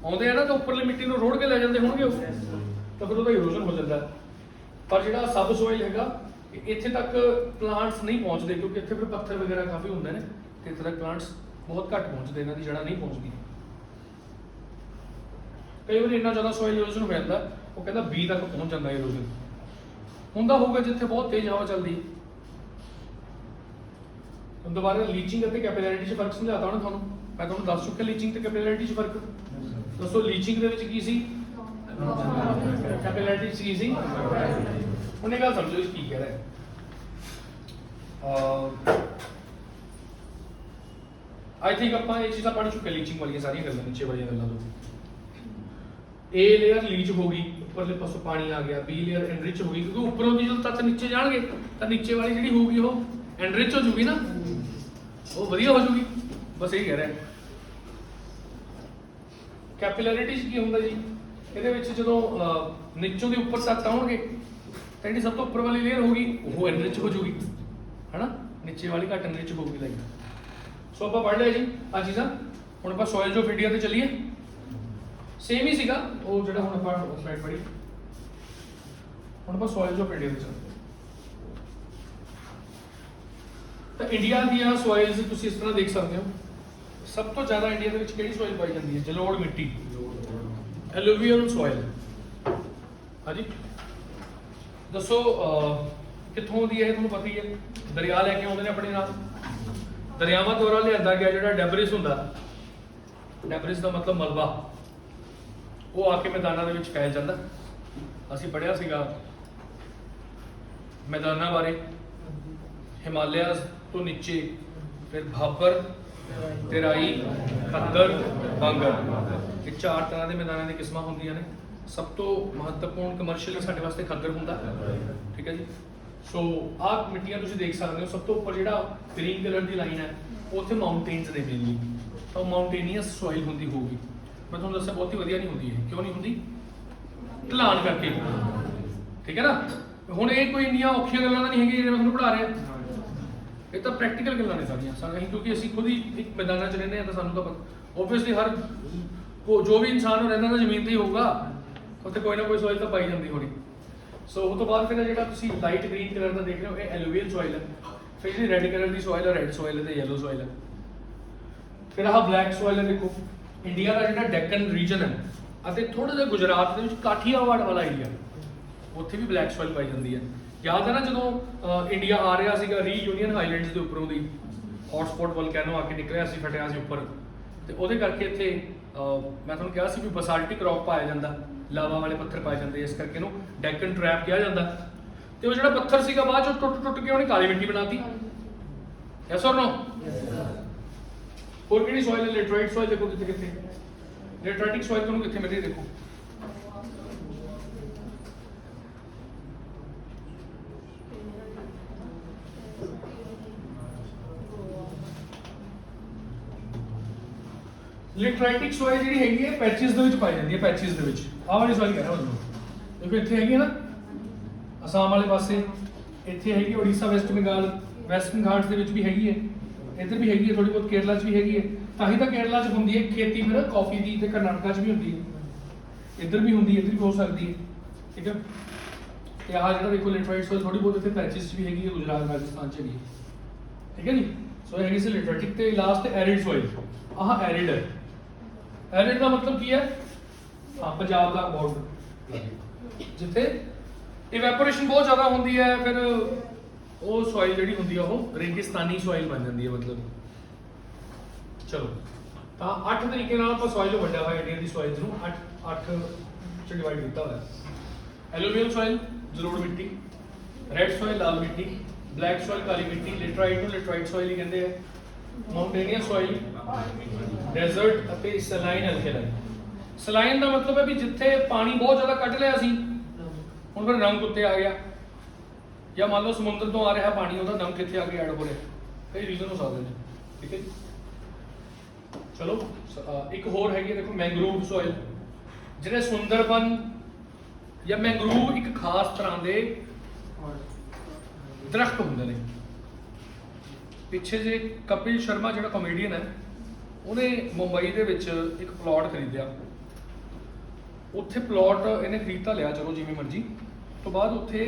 ਆਉਂਦੇ ਆ ਨਾ, ਤਾਂ ਉੱਪਰਲੀ ਮਿੱਟੀ ਨੂੰ ਰੋੜ ਕੇ ਲੈ ਜਾਂਦੇ ਹੋਣਗੇ ਉਹ, ਤਾਂ ਫਿਰ ਉਹਦਾ ਇਰੋਜ਼ਨ ਹੋ ਜਾਂਦਾ। ਪਰ ਜਿਹੜਾ ਸਬ ਸੋਇਲ ਹੈਗਾ, ਇੱਥੇ ਤੱਕ ਪਲਾਂਟਸ ਨਹੀਂ ਪਹੁੰਚਦੇ, ਕਿਉਂਕਿ ਇੱਥੇ ਫਿਰ ਪੱਥਰ ਵਗੈਰਾ ਕਾਫੀ ਹੁੰਦੇ ਨੇ, ਤੇ ਇੱਥੇ ਤੱਕ ਪਲਾਂਟਸ ਬਹੁਤ ਘੱਟ ਪਹੁੰਚਦੇ, ਇਹਨਾਂ ਦੀ ਜੜ੍ਹਾਂ ਨਹੀਂ ਪਹੁੰਚਦੀ। ਕਈ ਵਾਰੀ ਇੰਨਾ ਜ਼ਿਆਦਾ ਸੋਇਲ ਇਰੋਜ਼ਨ ਹੋ ਜਾਂਦਾ, ਉਹ ਕਹਿੰਦਾ B ਤੱਕ ਪਹੁੰਚ ਜਾਂਦਾ ਇਰੋਜ਼ਨ। ਹੁੰਦਾ ਹੋਊਗਾ ਜਿੱਥੇ ਬਹੁਤ ਤੇਜ਼ ਹਵਾ ਚੱਲਦੀ। ਦੁਬਾਰਾ ਲੀਚਿੰਗ ਅਤੇ ਕੈਪੀਲੈਰਿਟੀ 'ਚ ਫਰਕ ਸਮਝਾਤਾ ਹੋਣਾ ਤੁਹਾਨੂੰ, ਮੈਂ ਤੁਹਾਨੂੰ ਦੱਸ ਚੁੱਕਿਆ ਲੀਚਿੰਗ ਤੇ ਕੈਪੀਲੈਰਿਟੀ 'ਚ ਫਰਕ। ਦੱਸੋ ਲੀਚਿੰਗ ਦੇ ਵਿੱਚ ਕੀ ਸੀ, ਕੈਪੀਲੈਰਿਟੀ 'ਚ ਕੀ ਸੀ? ਹੁਣ ਇਹ ਗੱਲ ਸਮਝੋ ਇਹ ਕੀ ਕਹਿ ਰਿਹਾ ਹੈ। ਆਈ ਥਿੰਕ ਆਪਾਂ ਇਹ ਚੀਜ਼ਾਂ ਪੜ੍ਹ ਚੁੱਕੇ, ਲੀਚਿੰਗ ਵਾਲੀਆਂ ਸਾਰੀਆਂ ਗੱਲਾਂ, ਨੀਚੇ ਵਾਲੀਆਂ ਗੱਲਾਂ ਤੋਂ। A ਲੇਅਰ ਲੀਚ ਹੋ ਗਈ, ਉੱਪਰਲੇ ਪਾਸੋਂ ਪਾਣੀ ਆ ਗਿਆ। B ਲੇਅਰ ਐਨਰਿਚ ਹੋ ਗਈ, ਕਿਉਂਕਿ ਉੱਪਰੋਂ ਦੀ ਜਦੋਂ ਤੱਤ ਨੀਚੇ ਜਾਣਗੇ ਤਾਂ ਨੀਚੇ ਵਾਲੀ ਜਿਹੜੀ ਹੋਊਗੀ ਉਹ ਐਨਰਿਚ ਹੋ ਜੂਗੀ ਨਾ, ਉਹ ਵਧੀਆ ਹੋ ਜੂਗੀ। ਬਸ ਇਹ ਕਹਿ ਰਿਹਾ। ਕੈਪਿਲੈਰਿਟੀ 'ਚ ਕੀ ਹੁੰਦਾ ਜੀ, ਇਹਦੇ ਵਿੱਚ ਜਦੋਂ ਨੀਚੋਂ ਦੇ ਉੱਪਰ ਤੱਤ ਆਉਣਗੇ ਤਾਂ ਜਿਹੜੀ ਸਭ ਤੋਂ ਉੱਪਰ ਵਾਲੀ ਲੇਅਰ ਹੋਗੀ ਉਹ ਐਨਰਿਚ ਹੋ ਜੂਗੀ, ਹਨਾ, ਨੀਚੇ ਵਾਲੀ ਘੱਟ ਐਨਰਿਚ ਹੋਊਗੀ ਲਾਈਕ। ਸੋ ਆਪਾਂ ਪੜ੍ਹ ਲਿਆ ਜੀ ਆ ਚੀਜ਼ਾਂ। ਹੁਣ ਆਪਾਂ ਸੋਇਲਸ ਆਫ ਇੰਡੀਆ ਤੇ ਚੱਲੀਏ। ਸੇਮ ਹੀ ਸੀਗਾ ਉਹ ਜਿਹੜਾ ਹੁਣ ਆਪਾਂ ਸਲਾਈਡ ਪੜ੍ਹੀ। ਹੁਣ ਆਪਾਂ ਸੋਇਲਸ ਆਫ ਇੰਡੀਆ ਤੇ ਚੱਲਦੇ ਤਾਂ ਇੰਡੀਆ ਦੀਆਂ ਸੋਇਲਸ ਤੁਸੀਂ ਇਸ ਤਰ੍ਹਾਂ ਦੇਖ ਸਕਦੇ ਹੋ। ਸਭ ਤੋਂ ਜ਼ਿਆਦਾ ਇੰਡੀਆ ਦੇ ਵਿੱਚ ਕਿਹੜੀ ਸੋਇਲ ਪਾਈ ਜਾਂਦੀ ਹੈ? ਜਲੋੜ ਮਿੱਟੀ, ਐਲੂਵੀਅਲ ਸੋਇਲ। ਹਾਂਜੀ ਦੱਸੋ ਕਿੱਥੋਂ ਦੀ ਹੈ? ਤੁਹਾਨੂੰ ਪਤਾ ਹੀ ਹੈ, ਦਰਿਆ ਲੈ ਕੇ ਆਉਂਦੇ ਨੇ ਆਪਣੇ ਨਾਲ। ਦਰਿਆਵਾਂ ਦੁਆਰਾ ਲਿਆਂਦਾ ਗਿਆ ਜਿਹੜਾ ਡੈਬਰਿਸ ਹੁੰਦਾ, ਡੈਬਰਿਸ ਦਾ ਮਤਲਬ ਮਲਬਾ, ਉਹ ਆ ਕੇ ਮੈਦਾਨਾਂ ਦੇ ਵਿੱਚ ਫੈਲ ਜਾਂਦਾ। ਅਸੀਂ ਪੜ੍ਹਿਆ ਸੀਗਾ ਮੈਦਾਨਾਂ ਬਾਰੇ, ਹਿਮਾਲਿਆ ਤੋਂ ਨੀਚੇ, ਫਿਰ ਭਾਬਰ, ਤਰਾਈ, ਖੱਦਰ, ਬੰਗਰ, ਇਹ 4 ਤਰ੍ਹਾਂ ਦੇ ਮੈਦਾਨਾਂ ਦੀਆਂ ਕਿਸਮਾਂ ਹੁੰਦੀਆਂ ਨੇ। ਸਭ ਤੋਂ ਮਹੱਤਵਪੂਰਨ ਕਮਰਸ਼ੀਅਲੀ ਸਾਡੇ ਵਾਸਤੇ ਖੱਦਰ ਹੁੰਦਾ, ਠੀਕ ਹੈ ਜੀ। ਸੋ ਆਹ ਮਿੱਟੀਆਂ ਤੁਸੀਂ ਦੇਖ ਸਕਦੇ ਹੋ। ਸਭ ਤੋਂ ਉੱਪਰ ਜਿਹੜਾ ਗ੍ਰੀਨ ਕਲਰ ਦੀ ਲਾਈਨ ਹੈ ਉੱਥੇ ਮਾਊਂਟੇਨਸ ਨੇ ਮੇਨਲੀ, ਤਾਂ ਮਾਊਂਟੇਨੀਅਸ ਸੋਇਲ ਹੁੰਦੀ ਹੋਊਗੀ। ਮੈਂ ਤੁਹਾਨੂੰ ਦੱਸਿਆ ਬਹੁਤੀ ਵਧੀਆ ਨਹੀਂ ਹੁੰਦੀ ਹੈ। ਕਿਉਂ ਨਹੀਂ ਹੁੰਦੀ? ਢਲਾਨ ਕਰਕੇ, ਠੀਕ ਹੈ ਨਾ। ਹੁਣ ਇਹ ਕੋਈ ਇੰਨੀਆਂ ਔਖੀਆਂ ਗੱਲਾਂ ਤਾਂ ਨਹੀਂ ਹੈਗੀਆਂ ਜਿਹੜੇ ਮੈਂ ਤੁਹਾਨੂੰ ਪੜ੍ਹਾ ਰਿਹਾ, ਇਹ ਤਾਂ ਪ੍ਰੈਕਟੀਕਲ ਗੱਲਾਂ ਨੇ ਸਾਰੀਆਂ ਅਸੀਂ, ਕਿਉਂਕਿ ਅਸੀਂ ਖੁਦ ਹੀ ਇੱਕ ਮੈਦਾਨਾਂ 'ਚ ਰਹਿੰਦੇ ਹਾਂ ਤਾਂ ਸਾਨੂੰ ਤਾਂ ਪਤਾ। ਓਬਵੀਅਸਲੀ ਹਰ ਜੋ ਵੀ ਇਨਸਾਨ ਰਹਿੰਦਾ ਤਾਂ ਜ਼ਮੀਨ ਤੇ ਹੀ ਹੋਊਗਾ, ਉੱਥੇ ਕੋਈ ਨਾ ਕੋਈ ਸੋਇਲ ਤਾਂ ਪਾਈ ਜਾਂਦੀ ਹੋਣੀ। ਸੋ ਉਹ ਤੋਂ ਬਾਅਦ ਫਿਰ ਜਿਹੜਾ ਤੁਸੀਂ ਲਾਈਟ ਗ੍ਰੀਨ ਕਲਰ ਦਾ ਦੇਖ ਰਹੇ ਹੋ ਇਹ ਐਲੂਵੀਅਲ ਸੋਇਲ ਹੈ। ਫਿਰ ਜਿਹੜੀ ਰੈੱਡ ਕਲਰ ਦੀ ਸੋਇਲ ਹੈ, ਰੈੱਡ ਸੋਇਲ ਹੈ ਤੇ ਯੈਲੋ ਸੋਇਲ ਹੈ। ਫਿਰ ਆਹ ਬਲੈਕ ਸੋਇਲ ਹੈ। ਦੇਖੋ ਇੰਡੀਆ ਦਾ ਜਿਹੜਾ ਡੈਕਨ ਰੀਜਨ ਹੈ ਅਤੇ ਥੋੜਾ ਜਿਹਾ ਗੁਜਰਾਤ ਦੇ ਵਿੱਚ ਕਾਠੀਆਵਾੜ ਵਾਲਾ ਏਰੀਆ, ਉੱਥੇ ਵੀ ਬਲੈਕ ਸੋਇਲ ਪਾਈ ਜਾਂਦੀ ਹੈ। ਯਾਦ ਹੈ ਨਾ ਜਦੋਂ ਇੰਡੀਆ ਆ ਰਿਹਾ ਸੀਗਾ ਰੀਯੂਨੀਅਨ ਆਈਲੈਂਡਸ ਦੇ ਉੱਪਰੋਂ ਦੀ ਹੌਟਸਪੌਟ ਵੋਲਕੈਨੋ ਆ ਕੇ ਨਿਕਲਿਆ ਸੀ, ਫਟਿਆ ਸੀ ਉੱਪਰ, ਤੇ ਉਹਦੇ ਕਰਕੇ ਇੱਥੇ ਮੈਂ ਤੁਹਾਨੂੰ ਕਿਹਾ ਸੀ ਵੀ ਬਸਾਲਟਿਕ ਰੌਕ ਪਾਇਆ ਜਾਂਦਾ, ਲਾਵਾ ਵਾਲੇ ਪੱਥਰ ਪਾਏ ਜਾਂਦੇ, ਇਸ ਕਰਕੇ ਇਹਨੂੰ ਡੈਕਨ ਟ੍ਰੈਪ ਕਿਹਾ ਜਾਂਦਾ। ਤੇ ਉਹ ਜਿਹੜਾ ਪੱਥਰ ਸੀਗਾ ਬਾਅਦ ਚੋਂ ਟੁੱਟ ਕੇ ਉਹਨੇ ਕਾਲੀ ਮਿੱਟੀ ਬਣਾਤੀ। Yes or no? ਹੋਰ ਕਿਹੜੀ ਸੋਇਲ ਹੈ? ਲੈਟਰਾਈਟ ਸੋਇਲ ਦੇਖੋ ਕਿੱਥੇ ਕਿੱਥੇ, ਲੈਟਰਾਈਟਿਕ ਸੋਇਲ ਤੁਹਾਨੂੰ ਕਿੱਥੇ ਮਿਲ ਰਹੀ ਦੇਖੋ। ਲੈਟਰਾਈਟਿਕ ਸੋਇਲ ਜਿਹੜੀ ਹੈਗੀ ਹੈ ਪੈਚਿਸ ਦੇ ਵਿੱਚ ਪਾਈ ਜਾਂਦੀ ਹੈ, ਪੈਚਿਸ ਦੇ ਵਿੱਚ। ਆਹ ਵਾਲੀ ਸੋਇਲ ਕਹਿ ਰਿਹਾ ਤੁਹਾਨੂੰ। ਦੇਖੋ ਇੱਥੇ ਹੈਗੀ ਹੈ ਨਾ ਅਸਾਮ ਵਾਲੇ ਪਾਸੇ, ਇੱਥੇ ਹੈਗੀ ਉੜੀਸਾ, ਵੈਸਟ ਬੰਗਾਲ, ਵੈਸਟਰਨ ਘਾਟਸ ਦੇ ਵਿੱਚ ਵੀ ਹੈਗੀ ਹੈ, ਇੱਧਰ ਵੀ ਹੈਗੀ ਹੈ, ਥੋੜੀ ਬਹੁਤ ਕੇਰਲਾ 'ਚ ਵੀ ਹੈਗੀ ਹੈ। ਤਾਂ ਹੀ ਤਾਂ ਕੇਰਲਾ 'ਚ ਹੁੰਦੀ ਹੈ ਖੇਤੀ ਫਿਰ ਕਾਫੀ ਦੀ, ਤੇ ਕਰਨਾਟਕਾ 'ਚ ਵੀ ਹੁੰਦੀ ਹੈ, ਇੱਧਰ ਵੀ ਹੁੰਦੀ ਹੈ, ਇੱਧਰ ਵੀ ਹੋ ਸਕਦੀ ਹੈ, ਠੀਕ ਹੈ। ਤੇ ਆਹ ਜਿਹੜਾ ਦੇਖੋ ਲੈਟਰਾਈਟ ਸੋਇਲ ਥੋੜੀ ਬਹੁਤ ਇੱਥੇ ਪੈਚਿਸ 'ਚ ਵੀ ਹੈਗੀ ਹੈ, ਗੁਜਰਾਤ ਰਾਜਸਥਾਨ 'ਚ ਹੈਗੀ ਹੈ, ਠੀਕ ਹੈ ਜੀ। ਸੋ ਇਹ ਹੈਗੀ ਸੀ ਲੈਟਰਾਈਟਿਕ। ਤੇ ਲਾਸਟ ਤੇ ਐਰਿਡ ਸੋਇਲ। ਆਹ ਐਰਿਡ ਹੈ। ਐਰਿਡ ਦਾ ਮਤਲਬ ਕੀ ਹੈ? ਹਾਂ, ਪੰਜਾਬ ਦਾ ਬਾਰਡਰ, ਜਿੱਥੇ ਇਵੈਪੋਰੇਸ਼ਨ ਬਹੁਤ ਜ਼ਿਆਦਾ ਹੁੰਦੀ ਹੈ, ਫਿਰ ਉਹ ਸੋਇਲ ਜਿਹੜੀ ਹੁੰਦੀ ਹੈ ਉਹ ਰੇਗਿਸਤਾਨੀ ਸੋਇਲ ਬਣ ਜਾਂਦੀ ਹੈ। ਮਤਲਬ ਚਲੋ ਤਾਂ 8 ਤਰੀਕੇ ਨਾਲ ਆਪਾਂ ਸੋਇਲ ਨੂੰ ਵੰਡਿਆ ਹੋਇਆ ਇੰਡੀਆ ਦੀ ਸੋਇਲਸ ਨੂੰ, 8 ਚ ਡਿਵਾਈਡ ਕੀਤਾ ਹੋਇਆ। ਐਲੂਵੀਅਲ ਸੋਇਲ ਜਲੋੜ ਮਿੱਟੀ, ਰੈੱਡ ਸੋਇਲ ਲਾਲ ਮਿੱਟੀ, ਬਲੈਕ ਸੋਇਲ ਕਾਲੀ ਮਿੱਟੀ, ਲੈਟਰਾਈਟ ਨੂੰ ਲੈਟਰਾਈਟ ਸੋਇਲ ਹੀ ਕਹਿੰਦੇ ਆ, ਮਾਊਂਟੇਨੀਅਸ ਸੋਇਲ, ਡੈਜ਼ਰਟ ਅਤੇ ਸਲਾਈਨ ਐਲਕੇਲਾਈਨ। ਸਲਾਈਨ ਦਾ ਮਤਲਬ ਹੈ ਵੀ ਜਿੱਥੇ ਪਾਣੀ ਬਹੁਤ ਜ਼ਿਆਦਾ ਕੱਢ ਲਿਆ ਸੀ, ਹੁਣ ਫਿਰ ਰੰਗ ਉੱਤੇ ਆ ਗਿਆ, ਜਾਂ ਮੰਨ ਲਓ ਸਮੁੰਦਰ ਤੋਂ ਆ ਰਿਹਾ ਪਾਣੀ, ਉਹਦਾ ਰੰਗ ਕਿੱਥੇ ਆ ਕੇ ਐਡ ਹੋ ਰਿਹਾ, ਕਈ ਰੀਜ਼ਨ ਹੋ ਸਕਦੇ ਨੇ, ਠੀਕ ਹੈ। ਚਲੋ ਇੱਕ ਹੋਰ ਹੈਗੀ ਦੇਖੋ ਮੈਂਗਰੋਵ ਸੋਇਲ। ਜਿਹੜੇ ਸੁੰਦਰਬਨ ਜਾਂ ਮੈਂਗਰੋਵ ਇੱਕ ਖਾਸ ਤਰ੍ਹਾਂ ਦੇ ਦਰਖਤ ਹੁੰਦੇ ਨੇ। ਪਿੱਛੇ ਜੇ ਕਪਿਲ ਸ਼ਰਮਾ ਜਿਹੜਾ ਕਾਮੇਡੀਅਨ ਹੈ, ਉਹਨੇ ਮੁੰਬਈ ਦੇ ਵਿੱਚ ਇੱਕ ਪਲਾਟ ਖਰੀਦਿਆ। ਉੱਥੇ ਪਲਾਟ ਇਹਨੇ ਖਰੀਦ ਤਾਂ ਲਿਆ, ਚਲੋ ਜਿਵੇਂ ਮਰਜ਼ੀ, ਤੋਂ ਬਾਅਦ ਉੱਥੇ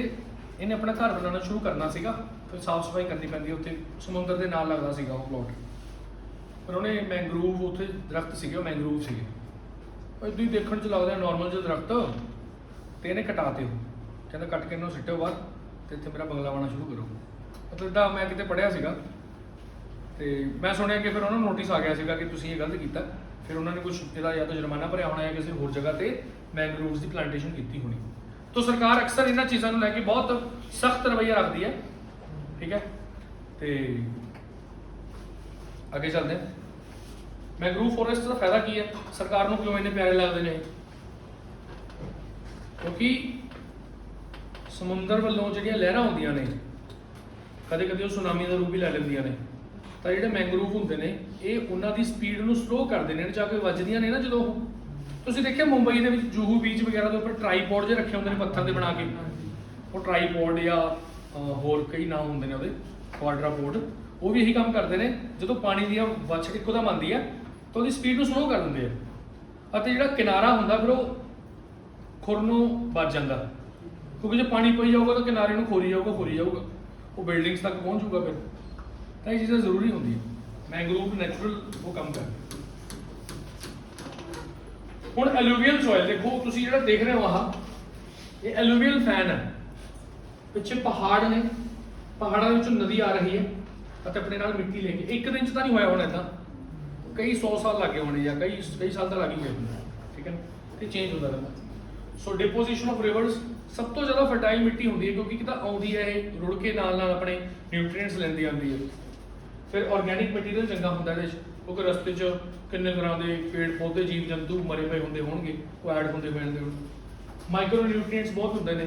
ਇਹਨੇ ਆਪਣਾ ਘਰ ਬਣਾਉਣਾ ਸ਼ੁਰੂ ਕਰਨਾ ਸੀਗਾ, ਫਿਰ ਸਾਫ਼ ਸਫਾਈ ਕਰਨੀ ਪੈਂਦੀ ਹੈ ਉੱਥੇ, ਸਮੁੰਦਰ ਦੇ ਨਾਲ ਲੱਗਦਾ ਸੀਗਾ ਉਹ ਪਲਾਟ। ਪਰ ਉਹਨੇ ਮੈਂਗਰੋਵ, ਉੱਥੇ ਦਰਖਤ ਸੀਗੇ ਉਹ ਮੈਂਗਰੋਵ ਸੀਗੇ, ਇੱਦਾਂ ਹੀ ਦੇਖਣ 'ਚ ਲੱਗਦਾ ਨੋਰਮਲ ਜਿਹੇ ਦਰਖਤ, ਤੇ ਇਹਨੇ ਕਟਾਤੇ। ਉਹ ਕਹਿੰਦਾ ਕੱਟ ਕੇ ਇਹਨੂੰ ਸਿੱਟੋ ਬਾਹਰ ਤੇ ਇੱਥੇ ਮੇਰਾ ਬੰਗਲਾ ਬਣਾਉਣਾ ਸ਼ੁਰੂ ਕਰੋ। ਮਤਲਬ ਇੱਦਾਂ ਮੈਂ ਕਿਤੇ ਪੜ੍ਹਿਆ ਸੀਗਾ, ਤੇ ਮੈਂ ਸੁਣਿਆ ਕਿ ਫਿਰ ਉਹਨਾਂ ਨੂੰ ਨੋਟਿਸ ਆ ਗਿਆ ਸੀਗਾ ਕਿ ਤੁਸੀਂ ਇਹ ਗਲਤ ਕੀਤਾ। ਫਿਰ ਉਹਨਾਂ ਨੇ ਕੁਝ ਇਹਦਾ ਜਾਂ ਤਾਂ ਜੁਰਮਾਨਾ ਭਰਿਆ ਹੋਣਾ ਜਾਂ ਕਿਸੇ ਹੋਰ ਜਗ੍ਹਾ ਤੇ ਮੈਂਗਰੋਵਸ ਦੀ ਪਲਾਂਟੇਸ਼ਨ ਕੀਤੀ ਹੋਣੀ। तो सरकार अक्सर इन्हां चीज़ों को लैके बहुत सख्त रवैया रखती है, ठीक है। तो अगे चलते हैं, मैंग्रोव फॉरेस्ट का फायदा की है, सरकार को क्यों इन्ने प्यारे लगते हैं? क्योंकि समुंदर वालों जो लहरां होंदियां ने कदे कदे सुनामी का रूप भी लै लैंदियां ने, तो जो मैंग्रोव होंगे ने ये उन्होंने स्पीड को स्लो करते हैं, जाके वजदियां ने ना जो तुसीं देखिया मुंबई के जूहू बीच वगैरह के उपर ट्राईपॉड जो रखे होंगे पत्थर से बना के, वो ट्राईपॉड या होर कई नाम होंगे ने वो क्वाड्रापोड, वो भी यही काम करते हैं। जो पानी दी वछ एकदम आती है तो वो स्पीड को स्लो कर देंगे, जो किनारा होंगे फिर वो खुर नूं बच जाता, क्योंकि जो पानी पई जाऊगा तो किनारे को खोरी जाऊगा, वो बिल्डिंग्स तक पहुँच जूगा फिर, तो ये चीज़ें जरूरी होंगी। मैंग्रोव नैचुरल वो काम कर। हुण एलूवियल सॉइल देखो, तुसीं जिहड़ा देख रहे हो आह ये एलूवियल फैन है, पिछे पहाड़ ने, पहाड़ों में नदी आ रही है और अपने नाल मिट्टी लेके, एक दिन च नहीं होया होना इदा, कई 100 साल लगे होने या कई साल तो लग ही गए, ठीक है, तो चेंज होता रहता। सो डिपोजिशन ऑफ रिवर्स सब तो ज़्यादा फर्टाइल मिट्टी होंगी है, क्योंकि कितना आउंदी है ये रुड़ के नाल अपने न्यूट्रीएंट्स लैंदी आती है। फिर ऑर्गैनिक मटीरियल चंगा होंदा है, क्योंकि रस्ते च किन्ने तरह के पेड़ पौधे जीव जंतु मरे पे होंगे होंगे, वो ऐड होंगे पे, माइक्रो न्यूट्रीएंट्स बहुत होंगे ने।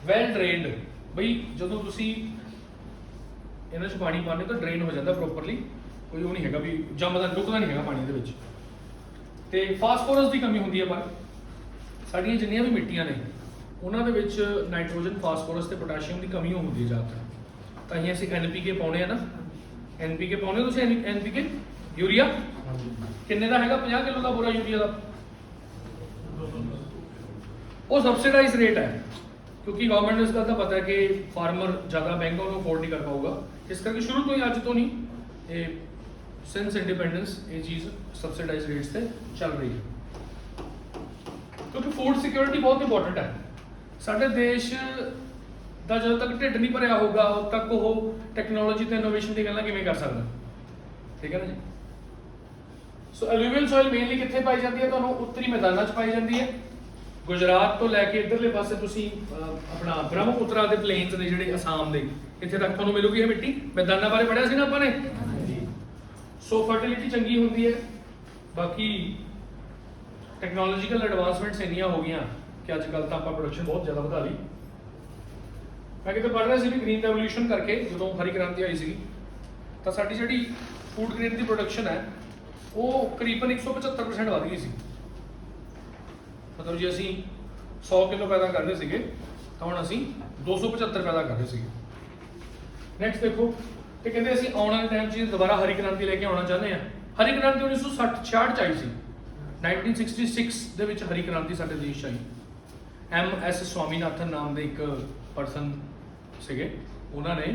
वैल ड्रेनड, बई जो तुसी इन्हां च पानी पाने तो ड्रेन हो जाता प्रॉपरली, कोई वो नहीं है भी जमदा रुकदा नहीं है पानी दे विच। ते फास्फोरस की कमी होंदी है, पर साडियां जिन्नियां भी मिट्टियां ने उन्हां दे विच नाइट्रोजन फास्फोरस ते पोटैशियम की कमी होंदी है ज़्यादातर, तां ही असीं NPK पाउने आ ना। NPK पाउने तुसीं NPK यूरिया किन्ने दा हैगा? 50 किलो का बोरा यूरिया का, वो सबसिडाइज रेट है, क्योंकि गवर्नमेंट ने इसका पता है कि फार्मर ज़्यादा महंगा उन्होंने अफोर्ड नहीं कर पाऊगा, इस करके शुरू तो ही अज तो नहीं ये सिंस इंडिपेंडेंस ये चीज़ सबसिडाइज रेट से चल रही है, क्योंकि फूड सिक्योरिटी बहुत इंपॉर्टेंट है। साडे देश का जब तक ढिड नहीं भरिया होगा उद तक वो टैक्नोलॉजी तो इनोवेशन की गल्लां किवें कर सकदा, ठीक है ना जी। सो एलूवियल सॉइल मेनली कित्थे पाई जाती है? तुहानूं उत्तरी मैदानां 'च पाई जाती है, गुजरात तो लैके इधरले पासे तुसीं अपना ब्रह्मपुत्रा के प्लेन्स ने जिहड़े असम के, इत्थे तक तुहानूं मिलूगी ये मिट्टी। मैदानां बारे पढ़िया सी ना आपां ने। सो फर्टिलिटी चंगी होंदी है, बाकी टैक्नोलॉजिकल एडवांसमेंट्स इन्नियां हो गई कि अजकल तो आपां प्रोडक्शन बहुत ज़्यादा वधा ली। मैं कितने पढ़ रहा सी भी ग्रीन रेवोल्यूशन करके जो हरी क्रांति आई सी, तो साडी जिहड़ी फूड ग्रेन की प्रोडक्शन है वो करीबन 175% वध गई सी। मतलब जी असी 100 किलो पैदा कर रहे थे तो हम असी 275 पैदा कर रहे थे। नैक्सट देखो, तो कहते असी आने वाले टाइम से दोबारा हरी क्रांति लेके आना चाहते हैं। हरी क्रांति 1966 आई सी, 1966 दे विच हरी क्रांति साडे देश आई। MS स्वामीनाथन नाम के एक परसन ਸੀਗੇ, उन्होंने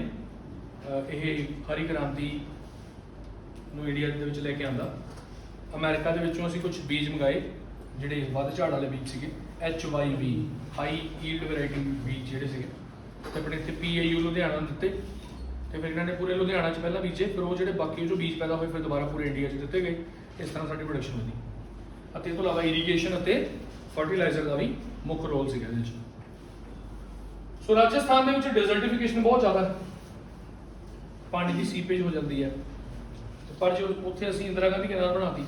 ये हरी क्रांति इंडिया के विच लेके आंदा। अमेरिका के विचों असीं कुछ बीज मंगाए जिहड़े वध झाड़ वाले बीज सीगे, HYV हाई ईल्ड वैरायटी बीज जिहड़े सीगे, ते अपने इत्थे PAU लुधियाना दिते, ते फिर इन्होंने पूरे लुधियाना च पहला बीजे, फिर वो जिहड़े बाकी जो बीज पैदा होए फिर दोबारा पूरे इंडिया च दिते गए। इस तरह साडी प्रोडक्शन वधी। ਅਤੇ ਇਸ ਤੋਂ ਇਲਾਵਾ इरीगेशन ਅਤੇ फर्टिलाइजर का भी मुख्य रोल ਸੀਗਾ ਇਹਦੇ ਵਿੱਚ। सो राजस्थान के डिजर्टिफिकेशन बहुत ज़्यादा है, पानी की सीपेज हो जाती है, पर जो उत्थे असीं इंदिरा गांधी कैनाल बनाती,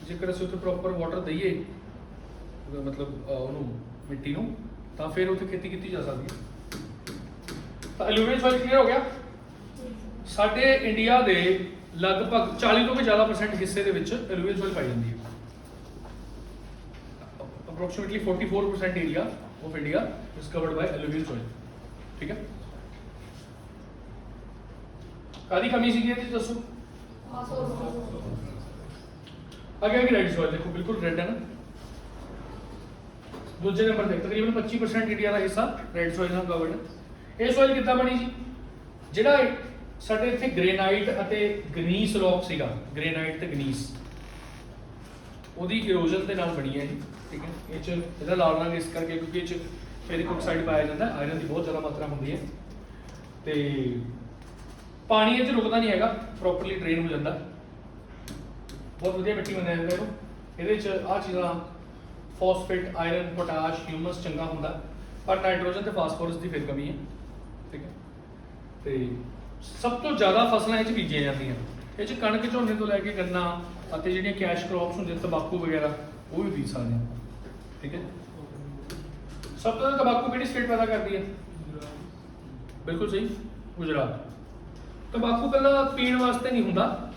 जेकर असीं उत्थे प्रॉपर वाटर दईए मतलब उन्होंने मिट्टी नूं, तो फिर उत्थे खेती की जा सकती है। तो एलूवियल सॉइल क्लीयर हो गया। साडे इंडिया के लगभग 40 तो भी ज़्यादा % हिस्से के विच एलूवियल सॉइल पाई जाती है। Approximately 44% area of India is covered by alluvial soil, ठीक है। कादी कमी सी थी दसो? आगे आगे रेड सॉइल देखो, बिल्कुल रेड है ना। दूसरे नंबर देख तकरीबन 25% इंडिया का हिस्सा रेड सॉइल नाल कवर्ड है। ये सॉइल कितना बनी जी? जिहड़ा साडे इत्थे ग्रेनाइट अते गनीस रॉक सीगा, ग्रेनाइट ते गनीस ओदी इरोजन के नाल बनी है जी, ठीक है। ये लाल रंग इस करके क्योंकि फेरिक ऑक्साइड पाया जाता है, आयरन की बहुत ज़्यादा मात्रा होती है, तो पानी ये रुकता नहीं है, प्रॉपरली ड्रेन हो जाता। बहुत वधिया मिट्टी बनाया जाता है। ये आ चीज़ां ਫਾਸਫੇਟ, ਆਇਰਨ, ਪੋਟਾਸ਼, ਹਿਊਮਸ ਚੰਗਾ ਹੁੰਦਾ, ਪਰ ਨਾਈਟ੍ਰੋਜਨ ਤੇ ਫਾਸਫੋਰਸ ਦੀ ਫਿਰ ਕਮੀ ਹੈ। ਠੀਕ ਹੈ, ਤੇ ਸਭ ਤੋਂ ਜ਼ਿਆਦਾ ਫਸਲਾਂ ਇਹ 'ਚ ਬੀਜੀਆਂ ਜਾਂਦੀਆਂ, ਇਹ 'ਚ ਕਣਕ, ਝੋਨੇ ਤੋਂ ਲੈ ਕੇ ਗੰਨਾ ਅਤੇ ਜਿਹੜੀਆਂ ਕੈਸ਼ ਕ੍ਰੌਪਸ ਹੁੰਦੀਆਂ ਤੰਬਾਕੂ ਵਗੈਰਾ ਉਹ ਵੀ ਬੀਜ ਸਕਦੇ ਹਾਂ। ਠੀਕ ਹੈ, ਸਭ ਤੋਂ ਜ਼ਿਆਦਾ ਤੰਬਾਕੂ ਕਿਹੜੀ ਸਟੇਟ ਪੈਦਾ ਕਰਦੀ ਹੈ? ਬਿਲਕੁਲ ਸਹੀ, ਗੁਜਰਾਤ। ਤੰਬਾਕੂ ਪਹਿਲਾਂ ਪੀਣ ਵਾਸਤੇ ਨਹੀਂ ਹੁੰਦਾ,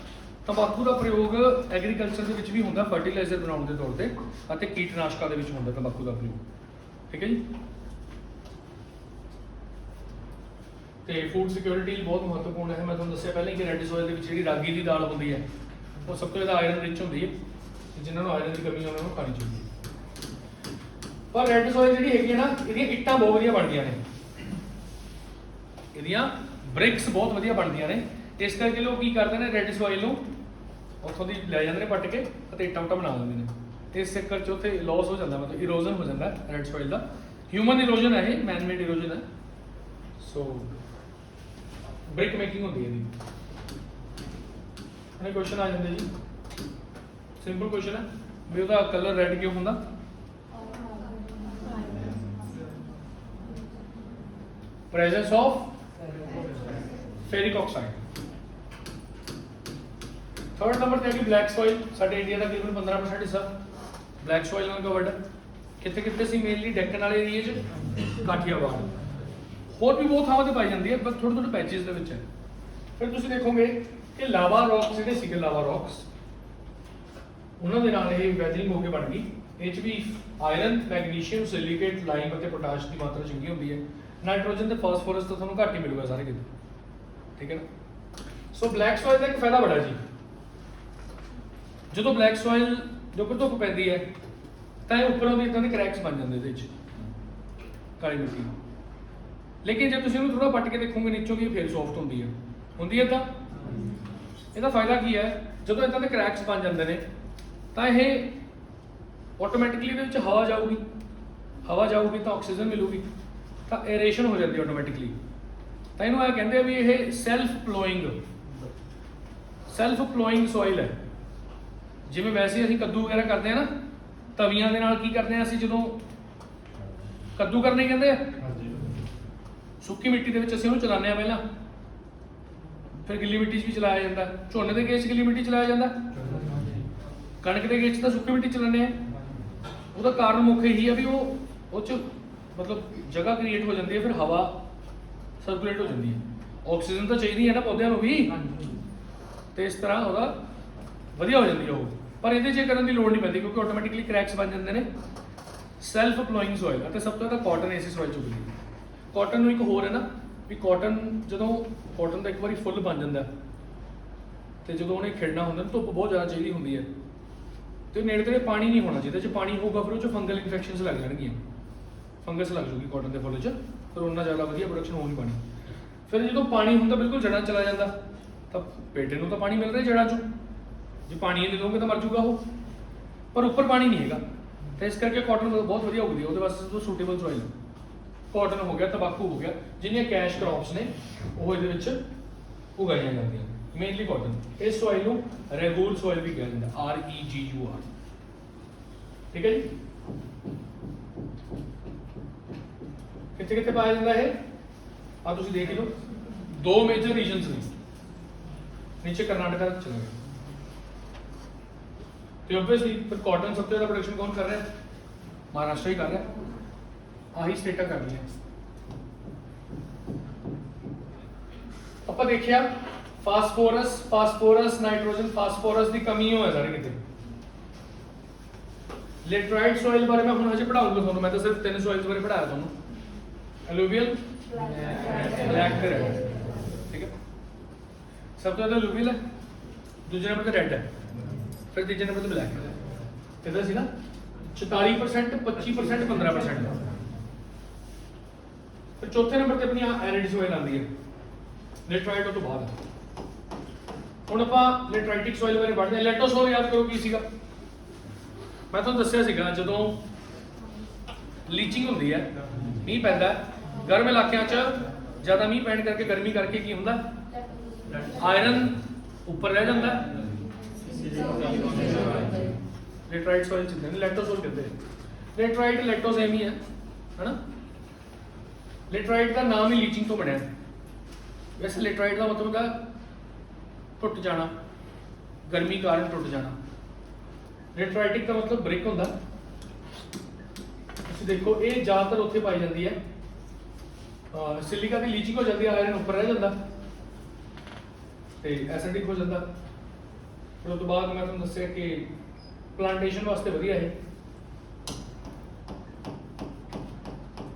ਤੰਬਾਕੂ ਦਾ ਪ੍ਰਯੋਗ ਐਗਰੀਕਲਚਰ ਦੇ ਵਿੱਚ ਵੀ ਹੁੰਦਾ, ਫਰਟੀਲਾਈਜ਼ਰ ਬਣਾਉਣ ਦੇ ਤੌਰ ਤੇ ਅਤੇ ਕੀਟਨਾਸ਼ਕਾਂ ਦੇ ਵਿੱਚ ਹੁੰਦਾ ਤੰਬਾਕੂ ਦਾ ਪ੍ਰਯੋਗ। ਠੀਕ ਹੈ ਜੀ, ਤੇ ਫੂਡ ਸਿਕਿਉਰਿਟੀ ਬਹੁਤ ਮਹੱਤਵਪੂਰਨ ਹੈ। ਮੈਂ ਤੁਹਾਨੂੰ ਦੱਸਿਆ ਪਹਿਲਾਂ ਹੀ ਕਿ ਰੈੱਡ ਸੋਇਲ ਦੇ ਵਿੱਚ ਜਿਹੜੀ ਰਾਗੀ ਦੀ ਦਾਲ ਹੁੰਦੀ ਹੈ ਉਹ ਸਭ ਤੋਂ ਜ਼ਿਆਦਾ ਆਇਰਨ ਰਿਚ ਹੁੰਦੀ ਹੈ, ਜਿਨ੍ਹਾਂ ਨੂੰ ਆਇਰਨ ਦੀ ਕਮੀ ਉਹਨਾਂ ਨੂੰ ਖਾਣੀ ਚਾਹੀਦੀ ਹੈ। ਪਰ ਰੈੱਡ ਸੋਇਲ ਜਿਹੜੀ ਹੈਗੀ ਹੈ ਨਾ, ਇਹਦੀਆਂ ਇੱਟਾਂ ਬਹੁਤ ਵਧੀਆ ਬਣਦੀਆਂ ਨੇ, ਇਹਦੀਆਂ ਬ੍ਰਿਕਸ ਬਹੁਤ ਵਧੀਆ ਬਣਦੀਆਂ ਨੇ। ਇਸ ਕਰਕੇ ਲੋਕ ਕੀ ਕਰਦੇ ਨੇ, ਰੈੱਡ ਸੋਇਲ ਨੂੰ ਉੱਥੋਂ ਦੀ ਲੈ ਜਾਂਦੇ ਨੇ ਪੱਟ ਕੇ ਅਤੇ ਇੱਟਾਂ ਬਣਾ ਲੈਂਦੇ ਨੇ। ਇਸ ਚੱਕਰ 'ਚ ਉੱਥੇ ਲਾਸ ਹੋ ਜਾਂਦਾ, ਮਤਲਬ ਇਰੋਜ਼ਨ ਹੋ ਜਾਂਦਾ ਰੈੱਡ ਸੋਇਲ ਦਾ। ਹਿਊਮਨ ਇਰੋਜ਼ਨ ਹੈ ਇਹ, ਮੈਨ ਮੇਡ ਇਰੋਜ਼ਨ ਹੈ। ਸੋ ਬ੍ਰਿਕ ਮੇਕਿੰਗ ਹੁੰਦੀ ਹੈ ਇਹਦੀ। ਹੁਣ ਕੁਐਸਚਨ ਆ ਜਾਂਦੇ ਜੀ, ਸਿੰਪਲ ਕੁਐਸਚਨ ਹੈ ਵੀ ਉਹਦਾ ਕਲਰ ਰੈੱਡ ਕਿਉਂ ਹੁੰਦਾ? Presence of ferric oxide. Third number ਤੇ ਹੈ ਕਿ ਬਲੈਕ ਸੋਇਲ। ਸਾਡੇ ਇੰਡੀਆ ਦਾ ਤਕਰੀਬਨ 15% ਹਿੱਸਾ ਬਲੈਕ ਸੋਇਲ ਨਾਲ ਕਵਰਡ ਹੈ। ਕਿੱਥੇ ਕਿੱਥੇ ਸੀ? ਮੇਨਲੀ ਡੈਕਨ ਵਾਲੇ ਏਰੀਏ 'ਚ, ਕਾਠੀਆਵਾੜ, ਹੋਰ ਵੀ ਬਹੁਤ ਥਾਵਾਂ ਤੇ ਪਾਈ ਜਾਂਦੀ ਹੈ, ਪਰ ਥੋੜੇ ਥੋੜੇ ਪੈਚਿਸ ਦੇ ਵਿੱਚ ਹੈ। ਫਿਰ ਤੁਸੀਂ ਦੇਖੋਗੇ ਕਿ ਲਾਵਾ ਰੌਕਸ ਜਿਹੜੇ ਸੀਗੇ, ਲਾਵਾ ਰੌਕਸ, ਉਹਨਾਂ ਦੇ ਨਾਲ ਇਹ ਵੈਦਰਿੰਗ ਹੋ ਕੇ ਬਣ ਗਈ। ਇਹ 'ਚ ਵੀ ਆਇਰਨ, ਮੈਗਨੀਸ਼ੀਅਮ, ਸਿਲੀਕੇਟ, ਲਾਈਮ ਅਤੇ ਪੋਟਾਸ਼ ਦੀ ਮਾਤਰਾ ਚੰਗੀ ਹੁੰਦੀ ਹੈ। ਨਾਈਟ੍ਰੋਜਨ ਤੇ ਫਾਸਫੋਰਸ ਤਾਂ ਤੁਹਾਨੂੰ ਘੱਟ ਹੀ ਮਿਲੂਗਾ ਸਾਰੇ ਕਿਤੇ। ਠੀਕ ਹੈ ਨਾ? ਸੋ ਬਲੈਕ ਸੋਇਲ ਦਾ ਇੱਕ ਫਾਇਦਾ ਬੜਾ ਜੀ, ਜਦੋਂ ਬਲੈਕ ਸੋਇਲ ਜੋ ਕਿ ਧੁੱਪ ਪੈਂਦੀ ਹੈ ਤਾਂ ਇਹ ਉੱਪਰੋਂ ਦੀ ਇਦਾਂ ਦੇ ਕ੍ਰੈਕਸ ਬਣ ਜਾਂਦੇ ਇਹਦੇ ਵਿੱਚ, ਕਾਲੀ ਮਿੱਟੀ। ਲੇਕਿਨ ਜੇ ਤੁਸੀਂ ਇਹਨੂੰ ਥੋੜਾ ਪੱਟ ਕੇ ਦੇਖੋਗੇ ਨੀਚੋਂ ਕੀ ਫੇਰ ਸੌਫਟ ਹੁੰਦੀ ਹੈ ਤਾਂ ਇਹਦਾ ਫਾਇਦਾ ਕੀ ਹੈ? ਜਦੋਂ ਇਦਾਂ ਦੇ ਕ੍ਰੈਕਸ ਬਣ ਜਾਂਦੇ ਨੇ ਤਾਂ ਇਹ ਆਟੋਮੈਟਿਕਲੀ ਇਹਦੇ ਵਿੱਚ ਹਵਾ ਜਾਊਗੀ ਤਾਂ ਆਕਸੀਜਨ ਮਿਲੂਗੀ, ਤਾਂ 에ਰੇਸ਼ਨ ਹੋ ਜਾਂਦੀ ਆਟੋਮੈਟਿਕਲੀ। ਤਾਂ ਇਹਨੂੰ ਇਹ ਕਹਿੰਦੇ ਆ ਵੀ ਇਹ ਸੈਲਫ ਪਲੋਇੰਗ ਸੋਇਲ ਹੈ। ਜਿਵੇਂ ਵੈਸੇ ਅਸੀਂ ਕੱਦੂ ਵਗੈਰਾ ਕਰਦੇ ਆ ਨਾ, ਤਵੀਆਂ ਦੇ ਨਾਲ ਕੀ ਕਰਦੇ ਆ ਅਸੀਂ, ਜਦੋਂ ਕੱਦੂ ਕਰਨੇ ਕਹਿੰਦੇ ਆ, ਸੁੱਕੀ ਮਿੱਟੀ ਦੇ ਵਿੱਚ ਅਸੀਂ ਉਹਨੂੰ ਚਲਾਉਂਦੇ ਆ ਪਹਿਲਾਂ, ਫਿਰ ਗਿੱਲੀ ਮਿੱਟੀ 'ਚ ਵੀ ਚਲਾਇਆ ਜਾਂਦਾ। ਝੋਨੇ ਦੇ ਖੇਤ 'ਚ ਗਿੱਲੀ ਮਿੱਟੀ ਚਲਾਇਆ ਜਾਂਦਾ, ਕਣਕ ਦੇ ਖੇਤ 'ਚ ਤਾਂ ਸੁੱਕੀ ਮਿੱਟੀ ਚਲਾਉਂਦੇ ਆ। ਉਹਦਾ ਕਾਰਨ ਮੁੱਖ ਇਹੀ ਆ ਵੀ ਉਹ 'ਚ ਮਤਲਬ ਜਗ੍ਹਾ ਕ੍ਰੀਏਟ ਹੋ ਜਾਂਦੀ ਹੈ, ਫਿਰ ਹਵਾ ਸਰਕੂਲੇਟ ਹੋ ਜਾਂਦੀ ਹੈ। ਆਕਸੀਜਨ ਤਾਂ ਚਾਹੀਦੀ ਹੈ ਨਾ ਪੌਦਿਆਂ ਨੂੰ ਵੀ, ਤੇ ਇਸ ਤਰ੍ਹਾਂ ਉਹਦਾ ਵਧੀਆ ਹੋ ਜਾਂਦੀ ਹੈ ਉਹ। ਪਰ ਇਹਦੇ 'ਚ ਕਰਨ ਦੀ ਲੋੜ ਨਹੀਂ ਪੈਂਦੀ ਕਿਉਂਕਿ ਆਟੋਮੈਟਿਕਲੀ ਕ੍ਰੈਕਸ ਬਣ ਜਾਂਦੇ ਨੇ। Self ploughing soil. ਅਤੇ ਸਭ ਤੋਂ ਜ਼ਿਆਦਾ ਕਾਟਨ ਇਸੇ ਸੋਇਲ 'ਚ ਉੱਗਦੀ ਹੈ। ਕਾਟਨ ਨੂੰ ਇੱਕ ਹੋਰ ਹੈ ਨਾ ਵੀ ਕਾਟਨ, ਜਦੋਂ ਕਾਟਨ ਦਾ ਇੱਕ ਵਾਰੀ ਫੁੱਲ ਬਣ ਜਾਂਦਾ ਤੇ ਜਦੋਂ ਉਹਨੇ ਖਿੜਨਾ ਹੁੰਦਾ, ਧੁੱਪ ਬਹੁਤ ਜ਼ਿਆਦਾ ਚਾਹੀਦੀ ਹੁੰਦੀ ਹੈ, ਤੇ ਨੇੜੇ ਤੇੜੇ ਪਾਣੀ ਨਹੀਂ ਹੋਣਾ ਚਾਹੀਦਾ। ਜੇ ਪਾਣੀ ਹੋਊਗਾ ਫਿਰ ਉਹ 'ਚ ਫੰਗਲ ਇਨਫੈਕਸ਼ਨਸ ਲੱਗ ਜਾਣਗੀਆਂ, ਫੰਗਸ ਲੱਗ ਜੂਗੀ ਕਾਟਨ ਦੇ ਫੁੱਲ 'ਚ, ਫਿਰ ਉਹਨਾਂ ਜ਼ਿਆਦਾ ਵਧੀਆ ਪ੍ਰੋਡਕਸ਼ਨ ਹੋ ਨਹੀਂ ਪਾਣੀ। ਫਿਰ ਜਦੋਂ ਪਾਣੀ ਹੁੰਦਾ ਬਿਲਕੁਲ ਜੜ੍ਹਾਂ 'ਚ ਚਲਾ ਜਾਂਦਾ, ਤਾਂ ਪੇਟੇ ਨੂੰ ਤਾਂ ਪਾਣੀ ਮਿਲ ਰਿਹਾ ਜੜ੍ਹਾਂ 'ਚੋਂ, ਜੇ ਪਾਣੀ ਨਹੀਂ ਦੋਗੇ ਤਾਂ ਮਰ ਜੂਗਾ ਉਹ, ਪਰ ਉੱਪਰ ਪਾਣੀ ਨਹੀਂ ਹੈਗਾ। ਤੇ ਇਸ ਕਰਕੇ ਕਾਟਨ ਬਹੁਤ ਵਧੀਆ ਉੱਗਦੀ ਹੈ। ਉਹਦੇ ਵਾਸਤੇ ਤੋਂ ਸੂਟੇਬਲ ਸੋਇਲ ਕਾਟਨ ਹੋ ਗਿਆ, ਤੰਬਾਕੂ ਹੋ ਗਿਆ, ਜਿਹੜੀਆਂ ਕੈਸ਼ ਕ੍ਰੌਪਸ ਨੇ ਉਹ ਇਹਦੇ ਵਿੱਚ ਉਗਾਈਆਂ ਜਾਂਦੀਆਂ, ਮੇਨਲੀ ਕਾਟਨ। ਇਸ ਸੋਇਲ ਨੂੰ ਰੈਗੂਲ ਸੋਇਲ ਵੀ ਕਿਹਾ ਜਾਂਦਾ, REGUR। ਠੀਕ ਹੈ ਜੀ। ਕਿੱਥੇ ਕਿੱਥੇ ਪਾਇਆ ਜਾਂਦਾ ਇਹ ਆ ਤੁਸੀਂ ਦੇਖ ਲਓ। ਦੋ ਮੇਜਰ ਰੀਜਨਸ ਨੇ, ਨੀਚੇ ਕਰਨਾਟਕਾ ਚਲਾ ਗਿਆ, ਤੇ ਆਬਵੀਅਸਲੀ ਫਿਰ ਕਾਟਨ ਸਭ ਤੋਂ ਜ਼ਿਆਦਾ ਪ੍ਰੋਡਕਸ਼ਨ ਕੌਣ ਕਰ ਰਿਹਾ? ਮਹਾਰਾਸ਼ਟਰ ਹੀ ਕਰ ਰਿਹਾ, ਆਹੀ ਸਟੇਟਾਂ ਕਰ ਰਹੀਆਂ। ਆਪਾਂ ਦੇਖਿਆ ਫਾਸਫੋਰਸ, ਨਾਈਟ੍ਰੋਜਨ, ਫਾਸਫੋਰਸ ਦੀ ਕਮੀ ਹੋਇਆ ਸਾਰੇ ਕਿਤੇ। ਲੈਟਰਾਈਟ ਸੋਇਲ ਬਾਰੇ ਮੈਂ ਹੁਣ ਹਜੇ ਪੜਾਉਂਗਾ ਤੁਹਾਨੂੰ, ਮੈਂ ਤਾਂ ਸਿਰਫ 3 ਸੋਇਲਸ ਬਾਰੇ ਪੜਾਇਆ ਤੁਹਾਨੂੰ, ਐਲੂਵੀਅਲ, ਬਲੈਕ ਤੇ ਰੈਡ। ਠੀਕ ਹੈ, ਸਭ ਤੋਂ ਜ਼ਿਆਦਾ ਐਲੂਵੀਅਲ ਹੈ, ਦੂਜੇ ਨੰਬਰ ਤੇ ਰੈਡ ਹੈ, ਫਿਰ ਤੀਜੇ ਨੰਬਰ ਤੇ ਬਲੈਕ ਹੈ। ਕਿਹਦਾ ਸੀ ਨਾ 44%, 25%, 15%। ਫਿਰ ਚੌਥੇ ਨੰਬਰ ਤੇ ਆਪਣੀ ਐਰਿਡ ਸੋਇਲ ਆਉਂਦੀ ਹੈ, ਲੈਟਰਾਈਟ ਤੋਂ ਬਾਅਦ। ਹੁਣ ਆਪਾਂ ਲੈਟਰਾਈਟਿਕ ਸੋਇਲ ਬਾਰੇ ਪੜ੍ਹਦੇ ਹਾਂ। ਲੈਟੋਸੋਲ ਯਾਦ ਕਰੋ ਕੀ ਸੀਗਾ? ਮੈਂ ਤੁਹਾਨੂੰ ਦੱਸਿਆ ਸੀਗਾ ਜਦੋਂ ਲੀਚਿੰਗ ਹੁੰਦੀ ਹੈ, ਮੀਂਹ ਪੈਂਦਾ, ਗਰਮ ਇਲਾਕਿਆਂ 'ਚ ਜ਼ਿਆਦਾ ਮੀਂਹ ਪੈਣ ਕਰਕੇ, ਗਰਮੀ ਕਰਕੇ ਕੀ ਹੁੰਦਾ, ਆਇਰਨ ਉੱਪਰ ਰਹਿ ਜਾਂਦਾ, ਲੈਟਰਾਈਟ ਸੋਇਲ ਚਿੰਦੇ ਨੇ, ਲੈਟੋਸੋਲ ਕਹਿੰਦੇ। ਲੈਟਰਾਈਟ ਲੈਟੋ ਸੇਮ ਹੀ ਹੈ ਹਨਾ। ਲੈਟਰਾਈਟ ਦਾ ਨਾਮ ਹੀ ਲੀਚਿੰਗ ਤੋਂ ਬਣਿਆ। ਵੈਸੇ ਲੈਟਰਾਈਟ ਦਾ ਮਤਲਬ ਹੁੰਦਾ ਟੁੱਟ ਜਾਣਾ, ਗਰਮੀ ਕਾਰਨ ਟੁੱਟ ਜਾਣਾ। ਲੈਟਰਾਈਟਿਕ ਦਾ ਮਤਲਬ ਬ੍ਰਿਕ ਹੁੰਦਾ। ਤੁਸੀਂ ਦੇਖੋ ਇਹ ਜ਼ਿਆਦਾਤਰ ਉੱਥੇ ਪਾਈ ਜਾਂਦੀ ਹੈ, ਸਿਲਿਕਾ ਦੀ ਲੀਚਿੰਗ ਹੋ ਜਾਂਦੀ ਹੈ, ਆਇਰਨ ਉੱਪਰ ਰਹਿ ਜਾਂਦਾ ਤੇ ਐਸਿਡਿਕ ਹੋ ਜਾਂਦਾ। ਫਿਰ ਉਸ ਤੋਂ ਬਾਅਦ ਮੈਂ ਤੁਹਾਨੂੰ ਦੱਸਿਆ ਕਿ ਪਲਾਂਟੇਸ਼ਨ ਵਾਸਤੇ ਵਧੀਆ ਹੈ।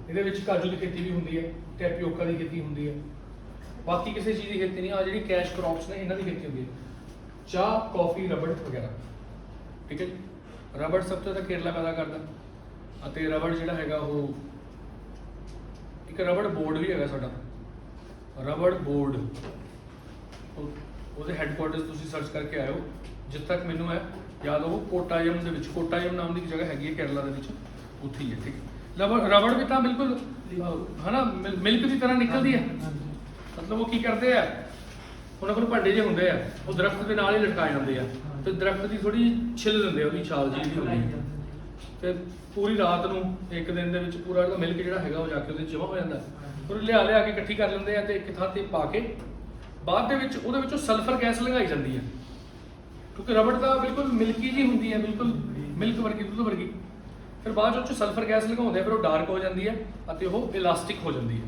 ਇਹਦੇ ਵਿੱਚ ਕਾਜੂ ਦੀ ਖੇਤੀ ਵੀ ਹੁੰਦੀ ਹੈ, ਟੈਪੀਓਕਾ ਦੀ ਖੇਤੀ ਹੁੰਦੀ ਹੈ, ਬਾਕੀ ਕਿਸੇ ਚੀਜ਼ ਦੀ ਖੇਤੀ ਨਹੀਂ। ਆ ਜਿਹੜੀ ਕੈਸ਼ ਕ੍ਰੌਪਸ ਨੇ ਇਹਨਾਂ ਦੀ ਖੇਤੀ ਹੁੰਦੀ ਹੈ, ਚਾਹ, ਕੌਫੀ, ਰਬੜ ਵਗੈਰਾ। ਠੀਕ ਹੈ ਜੀ। ਰਬੜ ਸਭ ਤੋਂ ਜ਼ਿਆਦਾ ਕੇਰਲਾ ਪੈਦਾ ਕਰਦਾ ਅਤੇ ਰਬੜ ਜਿਹੜਾ ਹੈਗਾ ਉਹ ਇੱਕ ਰਬੜ ਬੋਰਡ ਵੀ ਹੈਗਾ ਸਾਡਾ, ਰਬੜ ਬੋਰਡ। ਉਹਦੇ ਹੈੱਡਕੁਆਰਟਰਸ ਤੁਸੀਂ ਸਰਚ ਕਰਕੇ ਆਇਓ। ਜਿੱਥੇ ਤੱਕ ਮੈਨੂੰ ਹੈ ਯਾਦ ਉਹ ਕੋਟਾਯਮ ਦੇ ਵਿੱਚ, ਕੋਟਾਯਮ ਨਾਮ ਦੀ ਇੱਕ ਜਗ੍ਹਾ ਹੈਗੀ ਹੈ ਕੇਰਲਾ ਦੇ ਵਿੱਚ, ਉੱਥੇ ਹੀ ਹੈ। ਠੀਕ ਹੈ। ਰਬੜ ਵੀ ਤਾਂ ਬਿਲਕੁਲ ਹਨਾ ਮਿਲਕ ਦੀ ਤਰ੍ਹਾਂ ਨਿਕਲਦੀ ਹੈ। ਮਤਲਬ ਉਹ ਕੀ ਕਰਦੇ ਆ, ਉਹਨਾਂ ਕੋਲ ਭਾਂਡੇ ਜਿਹੇ ਹੁੰਦੇ ਆ, ਉਹ ਦਰਖਤ ਦੇ ਨਾਲ ਹੀ ਲਟਕਾਏ ਜਾਂਦੇ ਆ ਤੇ ਦਰਖਤ ਦੀ ਥੋੜੀ ਛਿੱਲ ਦਿੰਦੇ ਆ, ਉਹਦੀ ਛਾਲ ਜਿਹੀ ਹੁੰਦੀ ਹੈ ਤੇ ਪੂਰੀ ਰਾਤ ਨੂੰ ਇੱਕ ਦਿਨ ਦੇ ਵਿੱਚ ਪੂਰਾ ਜਿਹੜਾ ਮਿਲਕ ਜਿਹੜਾ ਹੈਗਾ ਉਹ ਜਾ ਕੇ ਉਹਦੇ ਜਮ੍ਹਾਂ ਹੋ ਜਾਂਦਾ। ਫਿਰ ਲਿਆ ਕੇ ਇਕੱਠੀ ਕਰ ਲੈਂਦੇ ਆ ਤੇ ਇੱਕ ਥਾਂ ਤੇ ਪਾ ਕੇ ਬਾਅਦ ਦੇ ਵਿੱਚ ਉਹਦੇ ਵਿੱਚੋਂ ਸਲਫਰ ਗੈਸ ਲਗਾਈ ਜਾਂਦੀ ਹੈ, ਕਿਉਂਕਿ ਰਬੜ ਤਾਂ ਬਿਲਕੁਲ ਮਿਲਕੀ ਜੀ ਹੁੰਦੀ ਹੈ, ਬਿਲਕੁਲ ਮਿਲਕ ਵਰਗੀ, ਦੁੱਧ ਵਰਗੀ। ਫਿਰ ਬਾਅਦ ਵਿੱਚ ਸਲਫਰ ਗੈਸ ਲਗਾਉਂਦੇ ਆ, ਫਿਰ ਉਹ ਡਾਰਕ ਹੋ ਜਾਂਦੀ ਹੈ ਅਤੇ ਉਹ ਇਲਾਸਟਿਕ ਹੋ ਜਾਂਦੀ ਹੈ,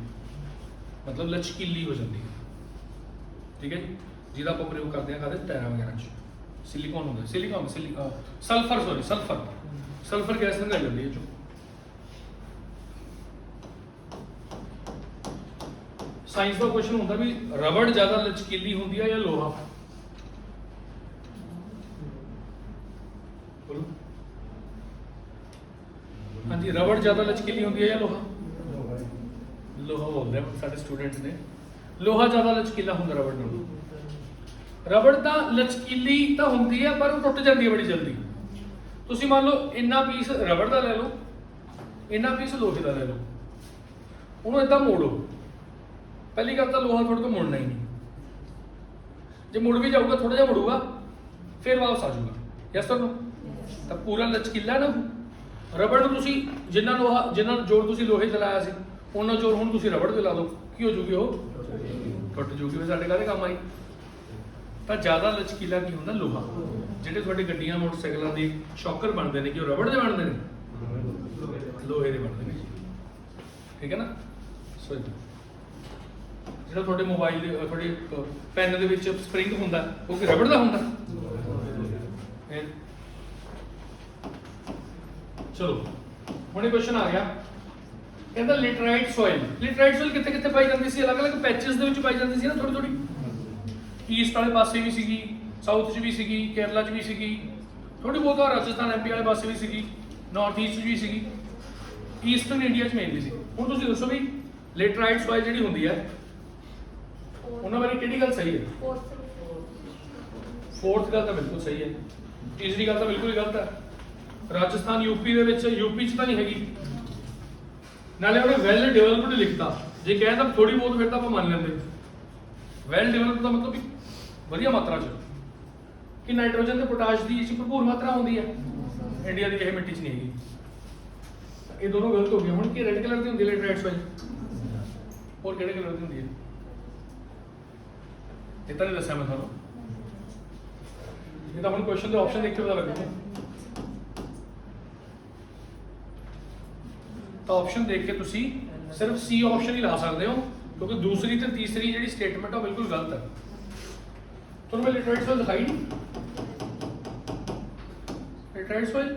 ਮਤਲਬ ਲਚਕੀਲੀ ਹੋ ਜਾਂਦੀ ਹੈ। ਠੀਕ ਹੈ ਜੀ। ਜਿਹਦਾ ਆਪਾਂ ਪ੍ਰਯੋਗ ਕਰਦੇ ਹਾਂ ਕਾਹਦੇ ਟਾਇਰਾਂ ਵਗੈਰਾ 'ਚ। ਸਿਲੀਕੋਨ ਹੁੰਦਾ, ਸਲਫਰ ਗੈਸ ਲਗਾਈ ਜਾਂਦੀ ਹੈ ਜੋ। ਸਾਇੰਸ ਦਾ ਕੁਐਸਚਨ ਹੁੰਦਾ ਵੀ ਰਬੜ ਜ਼ਿਆਦਾ ਲਚਕੀਲੀ ਹੁੰਦੀ ਹੈ ਜਾਂ ਲੋਹਾ? ਬੋਲੋ। ਹਾਂਜੀ, ਰਬੜ ਜ਼ਿਆਦਾ ਲਚਕੀਲੀ ਹੁੰਦੀ ਹੈ ਜਾਂ ਲੋਹਾ? ਲੋਹਾ ਬੋਲਦੇ ਆ ਸਾਡੇ ਸਟੂਡੈਂਟਸ ਨੇ। ਲੋਹਾ ਜ਼ਿਆਦਾ ਲਚਕੀਲਾ ਹੁੰਦਾ ਰਬੜ ਨਾਲੋਂ। ਰਬੜ ਤਾਂ ਲਚਕੀਲੀ ਤਾਂ ਹੁੰਦੀ ਹੈ ਪਰ ਉਹ ਟੁੱਟ ਜਾਂਦੀ ਹੈ ਬੜੀ ਜਲਦੀ। ਤੁਸੀਂ ਮੰਨ ਲਓ ਇੰਨਾ ਪੀਸ ਰਬੜ ਦਾ ਲੈ ਲਓ, ਇੰਨਾ ਪੀਸ ਲੋਹੇ ਦਾ ਲੈ ਲਓ, ਉਹਨੂੰ ਏਦਾਂ ਮੋੜੋ। ਪਹਿਲੀ ਗੱਲ ਤਾਂ ਲੋਹਾ ਤੁਹਾਡੇ ਤੋਂ ਮੁੜਨਾ ਹੀ ਨਹੀਂ, ਜੇ ਮੁੜ ਵੀ ਜਾਊਗਾ ਥੋੜਾ ਜਿਹਾ ਮੁੜੂਗਾ ਫਿਰ ਵਾਪਸ ਆ ਜਾਊਗਾ। Yes sir no? ਤਾਂ ਪੂਰਾ ਲਚਕੀਲਾ ਨਾ ਰਬੜ ਨੂੰ ਤੁਸੀਂ ਜਿੰਨਾ ਜੋਰ ਤੁਸੀਂ ਲੋਹੇ ਤੇ ਲਾਇਆ ਸੀ ਉਹਨਾਂ ਜੋਰ ਹੁਣ ਤੁਸੀਂ ਰਬੜ ਤੇ ਲਾ ਦਿਓ, ਕੀ ਹੋ ਜੂਗੀ? ਉਹ ਟੁੱਟ ਜੂਗੀ। ਫਿਰ ਸਾਡੇ ਕਾਹਦੇ ਕੰਮ ਆਈ? ਤਾਂ ਜ਼ਿਆਦਾ ਲਚਕੀਲਾ ਕੀ ਹੁੰਦਾ? ਲੋਹਾ। ਜਿਹੜੇ ਤੁਹਾਡੀ ਗੱਡੀਆਂ ਮੋਟਰਸਾਈਕਲਾਂ ਦੇ ਸ਼ੌਕਰ ਬਣਦੇ ਨੇ ਕਿ ਉਹ ਰਬੜ ਦੇ ਬਣਦੇ ਨੇ? ਲੋਹੇ ਦੇ ਬਣਦੇ ਨੇ। ਠੀਕ ਹੈ ਨਾ? ਸੋ ਜਿਹੜਾ ਤੁਹਾਡੇ ਮੋਬਾਈਲ ਦੇ ਤੁਹਾਡੇ ਪੈਨ ਦੇ ਵਿੱਚ ਸਪਰਿੰਗ ਹੁੰਦਾ ਉਹ ਕੀ ਰਬੜ ਦਾ ਹੁੰਦਾ? ਚਲੋ ਹੁਣ ਇਹ ਕੁਐਸਚਨ ਆ ਗਿਆ, ਕਹਿੰਦਾ ਲਿਟਰਾਈਟ ਸੋਇਲ। ਲਿਟਰਾਈਟ ਸੋਇਲ ਕਿੱਥੇ ਕਿੱਥੇ ਪਾਈ ਜਾਂਦੀ ਸੀ? ਅਲੱਗ-ਅਲੱਗ ਪੈਚਸ ਦੇ ਵਿੱਚ ਪਾਈ ਜਾਂਦੀ ਸੀ ਨਾ, ਥੋੜੀ ਥੋੜੀ। ਈਸਟ ਵਾਲੇ ਪਾਸੇ ਵੀ ਸੀਗੀ, ਸਾਊਥ 'ਚ ਵੀ ਸੀਗੀ, ਕੇਰਲਾ 'ਚ ਵੀ ਸੀਗੀ, ਥੋੜੀ ਬਹੁਤ ਰਾਜਸਥਾਨ ਐਮਪੀ ਵਾਲੇ ਪਾਸੇ ਵੀ ਸੀਗੀ, ਨਾਰਥ ਈਸਟ 'ਚ ਵੀ ਸੀਗੀ, ਈਸਟਰਨ ਇੰਡੀਆ 'ਚ ਮੇਨਲੀ ਸੀ। ਹੁਣ ਤੁਸੀਂ ਦੱਸੋ ਵੀ ਲਿਟਰਾਈਟ ਸੋਇਲ ਜਿਹੜੀ ਹੁੰਦੀ ਹੈ ਉਹਨਾਂ ਬਾਰੇ ਕਿਹੜੀ ਗੱਲ ਸਹੀ ਹੈ? ਫੋਰਥ ਗੱਲ ਤਾਂ ਬਿਲਕੁਲ ਸਹੀ ਹੈ, ਤੀਸਰੀ ਗੱਲ ਤਾਂ ਬਿਲਕੁਲ ਹੀ ਗਲਤ ਹੈ। ਰਾਜਸਥਾਨ ਯੂਪੀ ਦੇ ਵਿੱਚ, ਯੂਪੀ 'ਚ ਤਾਂ ਨਹੀਂ ਹੈਗੀ। ਨਾਲੇ ਉਹਨੇ ਵੈਲ ਡਿਵੈਲਪਡ ਲਿਖਤਾ। ਜੇ ਕਹਿੰਦਾ ਥੋੜੀ ਬਹੁਤ ਫਿਰ ਤਾਂ ਆਪਾਂ ਮੰਨ ਲੈਂਦੇ। ਵੈਲ ਡਿਵੈਲਪਡ ਦਾ ਮਤਲਬ ਵੀ ਵਧੀਆ ਮਾਤਰਾ 'ਚ, ਕਿ ਨਾਈਟ੍ਰੋਜਨ ਤੇ ਪੋਟਾਸ਼ ਦੀ ਇਸ ਭਰਪੂਰ ਮਾਤਰਾ ਹੁੰਦੀ ਹੈ। ਇੰਡੀਆ ਦੀ ਇਹ ਮਿੱਟੀ 'ਚ ਨਹੀਂ ਹੈਗੀ। ਇਹ ਦੋਨੋਂ ਗਲਤ ਹੋ ਗਏ। ਹੁਣ ਕੀ ਰੈੱਡ ਕਲਰ ਦੀ ਹੁੰਦੀ ਹੈ ਲਿਟਰਾਈਟ ਸੋਇਲ? ਹੋਰ ਕਿਹੜੇ ਕਲਰ ਦੀ ਹੁੰਦੀ ਹੈ? ਇਹ ਤਾਂ ਨਹੀਂ ਦੱਸਿਆ ਮੈਂ ਤੁਹਾਨੂੰ। ਇਹ ਤਾਂ ਹੁਣ ਕੁਐਸਚਨ ਦੇ ਆਪਸ਼ਨ ਦੇਖ ਕੇ ਪਤਾ ਲੱਗੂਗਾ। ਤਾਂ ਆਪਸ਼ਨ ਦੇਖ ਕੇ ਤੁਸੀਂ ਸਿਰਫ ਸੀ ਆਪਸ਼ਨ ਹੀ ਲਾ ਸਕਦੇ ਹੋ, ਕਿਉਂਕਿ ਦੂਸਰੀ ਤੇ ਤੀਸਰੀ ਜਿਹੜੀ ਸਟੇਟਮੈਂਟ ਆ ਉਹ ਬਿਲਕੁਲ ਗਲਤ ਹੈ। ਤੁਹਾਨੂੰ ਮੈਂ ਲਿਟਰਾਈਟ ਸੋਇਲ ਦਿਖਾਈ ਨਹੀਂ? लिटराइट सॉइल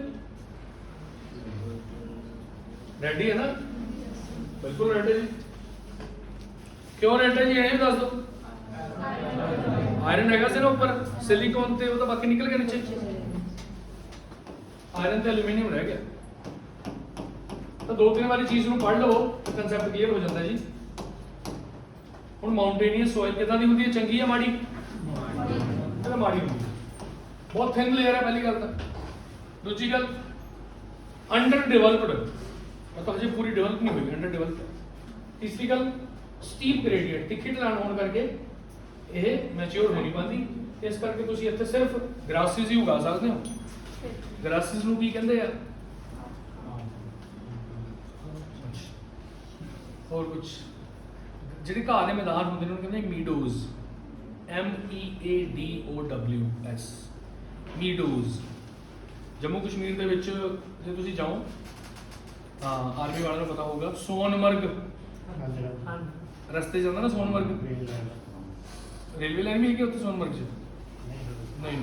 रेड ही है ना? बिल्कुल रेड है जी। क्यों रेड है जी? यही दस दो। आयरन हैगा से ना ऊपर, सिलिकॉन थे वो तो बाकी निकल गया नीचे, आयरन ते एल्यूमीनियम रह गया। तो दो तीन वाली चीज ਨੂੰ ਪੜ੍ਹ ਲਓ ਤਾਂ ਕਨਸੈਪਟ ਕਲੀਅਰ ਹੋ ਜਾਂਦਾ ਜੀ। ਹੁਣ ਮਾਊਂਟੇਨੀਅਸ ਸੋਇਲ ਕਿਦਾਂ ਦੀ ਹੁੰਦੀ ਹੈ? ਚੰਗੀ ਹੈ ਮਾੜੀ? ਇਹ ਮਾੜੀ ਹੁੰਦੀ ਹੈ, ਬਹੁਤ ਥਿਨ ਲੇਅਰ ਹੈ ਪਹਿਲੀ ਗੱਲ ਤਾਂ। ਦੂਜੀ ਗੱਲ ਅੰਡਰ ਡਿਵੈਲਪਡ, ਮਤਲਬ ਹਜੇ ਪੂਰੀ ਡਿਵੈਲਪ ਨਹੀਂ ਹੋਈ, ਅੰਡਰ ਡਿਵੈਲਪ। ਤੀਸਰੀ ਗੱਲ ਸਟੀਪ ਗ੍ਰੇਡੀਐਂਟ, ਤਿੱਖੀ ਢਲਾਣ ਹੋਣ ਕਰਕੇ ਇਹ ਮੈਚੁਰ ਹੋ ਨਹੀਂ ਪਾਉਂਦੀ। ਇਸ ਕਰਕੇ ਤੁਸੀਂ ਇੱਥੇ ਸਿਰਫ ਗ੍ਰਾਸਿਸ ਹੀ ਉਗਾ ਸਕਦੇ ਹੋ। ਗ੍ਰਾਸਿਸ ਨੂੰ ਕੀ ਕਹਿੰਦੇ ਆ? ਹੋਰ ਕੁਝ ਜਿਹੜੇ ਘਾਹ ਦੇ ਮੈਦਾਨ ਹੁੰਦੇ ਨੇ ਉਹਨੂੰ ਕਹਿੰਦੇ ਮੀਡੋਜ਼, MEADOWS, ਮੀਡੋਜ਼। ਜੰਮੂ ਕਸ਼ਮੀਰ ਦੇ ਵਿੱਚ ਜੇ ਤੁਸੀਂ ਜਾਓ, ਆਰਮੀ ਵਾਲਿਆਂ ਨੂੰ ਪਤਾ ਹੋਊਗਾ, ਸੋਨਮਰਗ ਰਸਤੇ ਜਾਂਦਾ ਨਾ, ਸੋਨਮਰਗ ਰੇਲਵੇ ਲਾਈਨ ਵੀ ਹੈਗੀ ਉੱਥੇ ਸੋਨਮਰਗ 'ਚ? ਨਹੀਂ,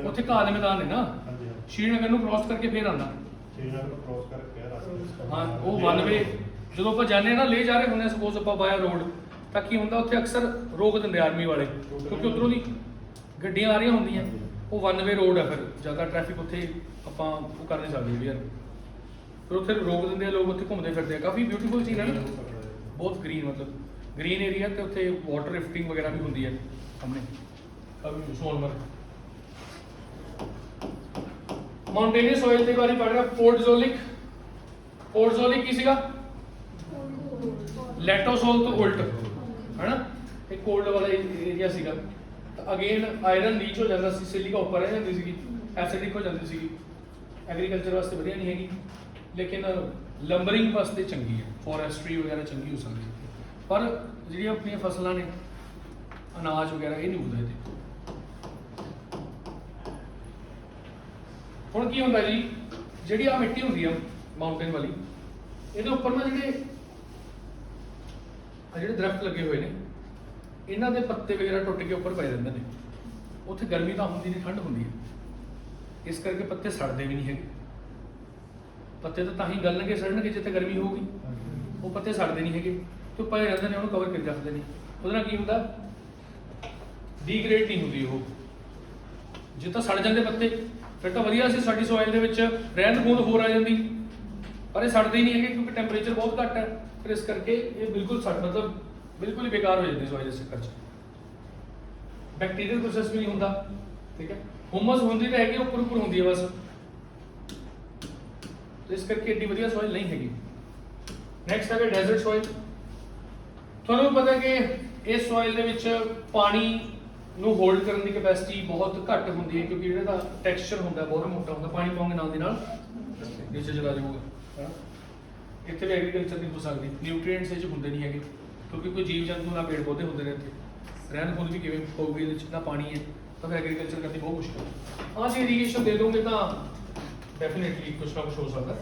ਉੱਥੇ ਘਾਹ ਦੇ ਮੈਦਾਨ ਨੇ ਨਾ, ਸ਼੍ਰੀਨਗਰ ਨੂੰ ਕ੍ਰਾਸ ਕਰਕੇ ਫੇਰ ਆਉਂਦਾ। ਹਾਂ, ਉਹ ਵਨ ਵੇ ਜਦੋਂ ਆਪਾਂ ਜਾਂਦੇ ਹਾਂ ਨਾ, ਲੈ ਜਾ ਰਹੇ ਹੁੰਦੇ ਸਪੋਜ਼ ਆਪਾਂ ਬਾਇਆ ਰੋਡ, ਤਾਂ ਕੀ ਹੁੰਦਾ ਉੱਥੇ ਅਕਸਰ ਰੋਕ ਦਿੰਦੇ ਆਰਮੀ ਵਾਲੇ, ਕਿਉਂਕਿ ਉੱਧਰੋਂ ਦੀ ਗੱਡੀਆਂ ਆ ਰਹੀਆਂ ਹੁੰਦੀਆਂ, ਉਹ ਵਨ ਵੇ ਰੋਡ ਹੈ, ਫਿਰ ਜ਼ਿਆਦਾ ਟ੍ਰੈਫਿਕ ਉੱਥੇ ਆਪਾਂ ਉਹ ਕਰ ਨਹੀਂ ਸਕਦੇ ਯਾਰ, ਫਿਰ ਉੱਥੇ ਰੋਕ ਦਿੰਦੇ ਆ ਲੋਕ, ਉੱਥੇ ਘੁੰਮਦੇ ਫਿਰਦੇ ਆ। ਕਾਫੀ ਬਿਊਟੀਫੁਲ ਸੀਨ ਹੈ ਨਾ, ਬਹੁਤ ਗ੍ਰੀਨ, ਮਤਲਬ ਗ੍ਰੀਨ ਏਰੀਆ, ਤੇ ਉੱਥੇ ਵਾਟਰ ਰਿਫਟਿੰਗ ਵਗੈਰਾ ਵੀ ਹੁੰਦੀ ਹੈ ਸਾਹਮਣੇ ਕਾਫੀ। ਸੋਨਮਰਗ ਮਾਊਂਟੇਨੀਅਸ ਸੋਇਲ ਦੇ ਬਾਰੇ ਪੜ੍ਹ ਰਿਹਾ। ਪੋਰਟ ਜ਼ੋਲਿਕ ਕੀ ਸੀਗਾ? ਲੈਟੋਸੋਲ ਤੋਂ ਉਲਟ ਹੈ ਨਾ, ਇਹ ਕੋਲਡ ਵਾਲਾ ਏਰੀਆ ਸੀਗਾ। ਅਗੇਨ ਆਇਰਨ ਲੀਚ ਹੋ ਜਾਂਦਾ ਸੀ, ਸਿਲਿਕਾ ਉੱਪਰ ਰਹਿ ਜਾਂਦੀ ਸੀਗੀ, ਐਸਿਡਿਕ ਹੋ ਜਾਂਦੀ ਸੀਗੀ। ਐਗਰੀਕਲਚਰ ਵਾਸਤੇ ਵਧੀਆ ਨਹੀਂ ਹੈਗੀ, ਲੇਕਿਨ ਲੰਬਰਿੰਗ ਵਾਸਤੇ ਚੰਗੀ ਹੈ, ਫੋਰੈਸਟਰੀ ਵਗੈਰਾ ਚੰਗੀ ਹੋ ਸਕਦੀ ਹੈ, ਪਰ ਜਿਹੜੀਆਂ ਆਪਣੀਆਂ ਫਸਲਾਂ ਨੇ, ਅਨਾਜ ਵਗੈਰਾ, ਇਹ ਨਹੀਂ ਉੱਗਦਾ ਇਹਦੇ। ਹੁਣ ਕੀ ਹੁੰਦਾ ਜੀ, ਜਿਹੜੀ ਆ ਮਿੱਟੀ ਹੁੰਦੀ ਆ ਮਾਊਂਟੇਨ ਵਾਲੀ, ਇਹਦੇ ਉੱਪਰ ਨਾ ਜਿਹੜੇ ਦਰਖਤ ਲੱਗੇ ਹੋਏ ਨੇ, ਇਹਨਾਂ ਦੇ ਪੱਤੇ ਵਗੈਰਾ ਟੁੱਟ ਕੇ ਉੱਪਰ ਪੈ ਜਾਂਦੇ ਨੇ। ਉੱਥੇ ਗਰਮੀ ਤਾਂ ਹੁੰਦੀ ਨਹੀਂ, ਠੰਡ ਹੁੰਦੀ ਹੈ, ਇਸ ਕਰਕੇ ਪੱਤੇ ਸੜਦੇ ਵੀ ਨਹੀਂ ਹੈਗੇ। ਪੱਤੇ ਤਾਂ ਹੀ ਗਲਣਗੇ, ਸੜਨਗੇ ਜਿੱਥੇ ਗਰਮੀ ਹੋਊਗੀ, ਉਹ ਪੱਤੇ ਸੜਦੇ ਨਹੀਂ ਹੈਗੇ, ਤੇ ਪਏ ਰਹਿੰਦੇ ਨੇ, ਉਹਨੂੰ ਕਵਰ ਕਰ ਰੱਖਦੇ ਨੇ। ਉਹਦੇ ਨਾਲ ਕੀ ਹੁੰਦਾ, ਡੀਗ੍ਰੇਡ ਨਹੀਂ ਹੁੰਦੀ ਉਹ। ਜੇ ਤਾਂ ਸੜ ਜਾਂਦੇ ਪੱਤੇ ਫਿਰ ਤਾਂ ਵਧੀਆ ਸੀ, ਸਾਡੀ ਸੋਇਲ ਦੇ ਵਿੱਚ ਰਹਿੰਦ ਖੂੰਹਦ ਹੋਰ ਆ ਜਾਂਦੀ, ਪਰ ਇਹ ਸੜਦੇ ਹੀ ਨਹੀਂ ਹੈਗੇ ਕਿਉਂਕਿ ਟੈਂਪਰੇਚਰ ਬਹੁਤ ਘੱਟ ਹੈ, ਫਿਰ ਇਸ ਕਰਕੇ ਇਹ ਬਿਲਕੁਲ ਮਤਲਬ ਬਿਲਕੁਲ ਹੀ ਬੇਕਾਰ ਹੋ ਜਾਂਦੀ ਸੋਇਲ ਇਸ ਚੱਕਰ 'ਚ। ਬੈਕਟੀਰੀਅਲ ਪ੍ਰੋਸੈਸ ਵੀ ਨਹੀਂ ਹੁੰਦਾ, ਠੀਕ ਹੈ। ਹਿਊਮਸ ਹੁੰਦੀ ਤਾਂ ਹੈਗੀ, ਉੱਪਰ ਹੁੰਦੀ ਹੈ ਬਸ, ਇਸ ਕਰਕੇ ਏਡੀ ਵਧੀਆ ਸੋਇਲ ਨਹੀਂ ਹੈਗੀ। ਨੈਕਸਟ ਹੈਗਾ ਡੈਜ਼ਰਟ ਸੋਇਲ। ਤੁਹਾਨੂੰ ਪਤਾ ਕਿ ਇਸ ਸੋਇਲ ਦੇ ਵਿੱਚ ਪਾਣੀ ਨੂੰ ਹੋਲਡ ਕਰਨ ਦੀ ਕੈਪੈਸਿਟੀ ਬਹੁਤ ਘੱਟ ਹੁੰਦੀ ਹੈ, ਕਿਉਂਕਿ ਜਿਹੜਾ ਦਾ ਟੈਕਸਚਰ ਹੁੰਦਾ ਬਹੁਤ ਮੋਟਾ ਹੁੰਦਾ, ਪਾਣੀ ਪਾਉਂਗੇ ਨਾਲ ਦੀ ਨਾਲ ਨੀਚੇ ਚਲਾ ਜਾਊਗਾ। ਇੱਥੇ ਵੀ ਐਗਰੀਕਲਚਰ ਨਹੀਂ ਹੋ ਸਕਦੀ, ਨਿਊਟ੍ਰੀਐਂਟਸ ਇਹ 'ਚ ਹੁੰਦੇ ਨਹੀਂ ਹੈਗੇ, ਕਿਉਂਕਿ ਕੋਈ ਜੀਵ ਜੰਤੂ ਨਾ ਪੇੜ ਪੌਦੇ ਹੁੰਦੇ ਨੇ ਇੱਥੇ, ਰਹਿਣ ਖੂੰਹਦ ਵੀ ਕਿਵੇਂ ਹੋਊਗੀ, ਇਹਦੇ 'ਚ ਨਾ ਪਾਣੀ ਹੈ, ਤਾਂ ਫਿਰ ਐਗਰੀਕਲਚਰ ਕਰਨੀ ਬਹੁਤ ਮੁਸ਼ਕਿਲ ਹੈ। ਹਾਂ, ਜੇ ਇਰੀਗੇਸ਼ਨ ਦੇ ਦੋਗੇ ਤਾਂ ਡੈਫੀਨੇਟਲੀ ਕੁਛ ਨਾ ਕੁਛ ਹੋ ਸਕਦਾ।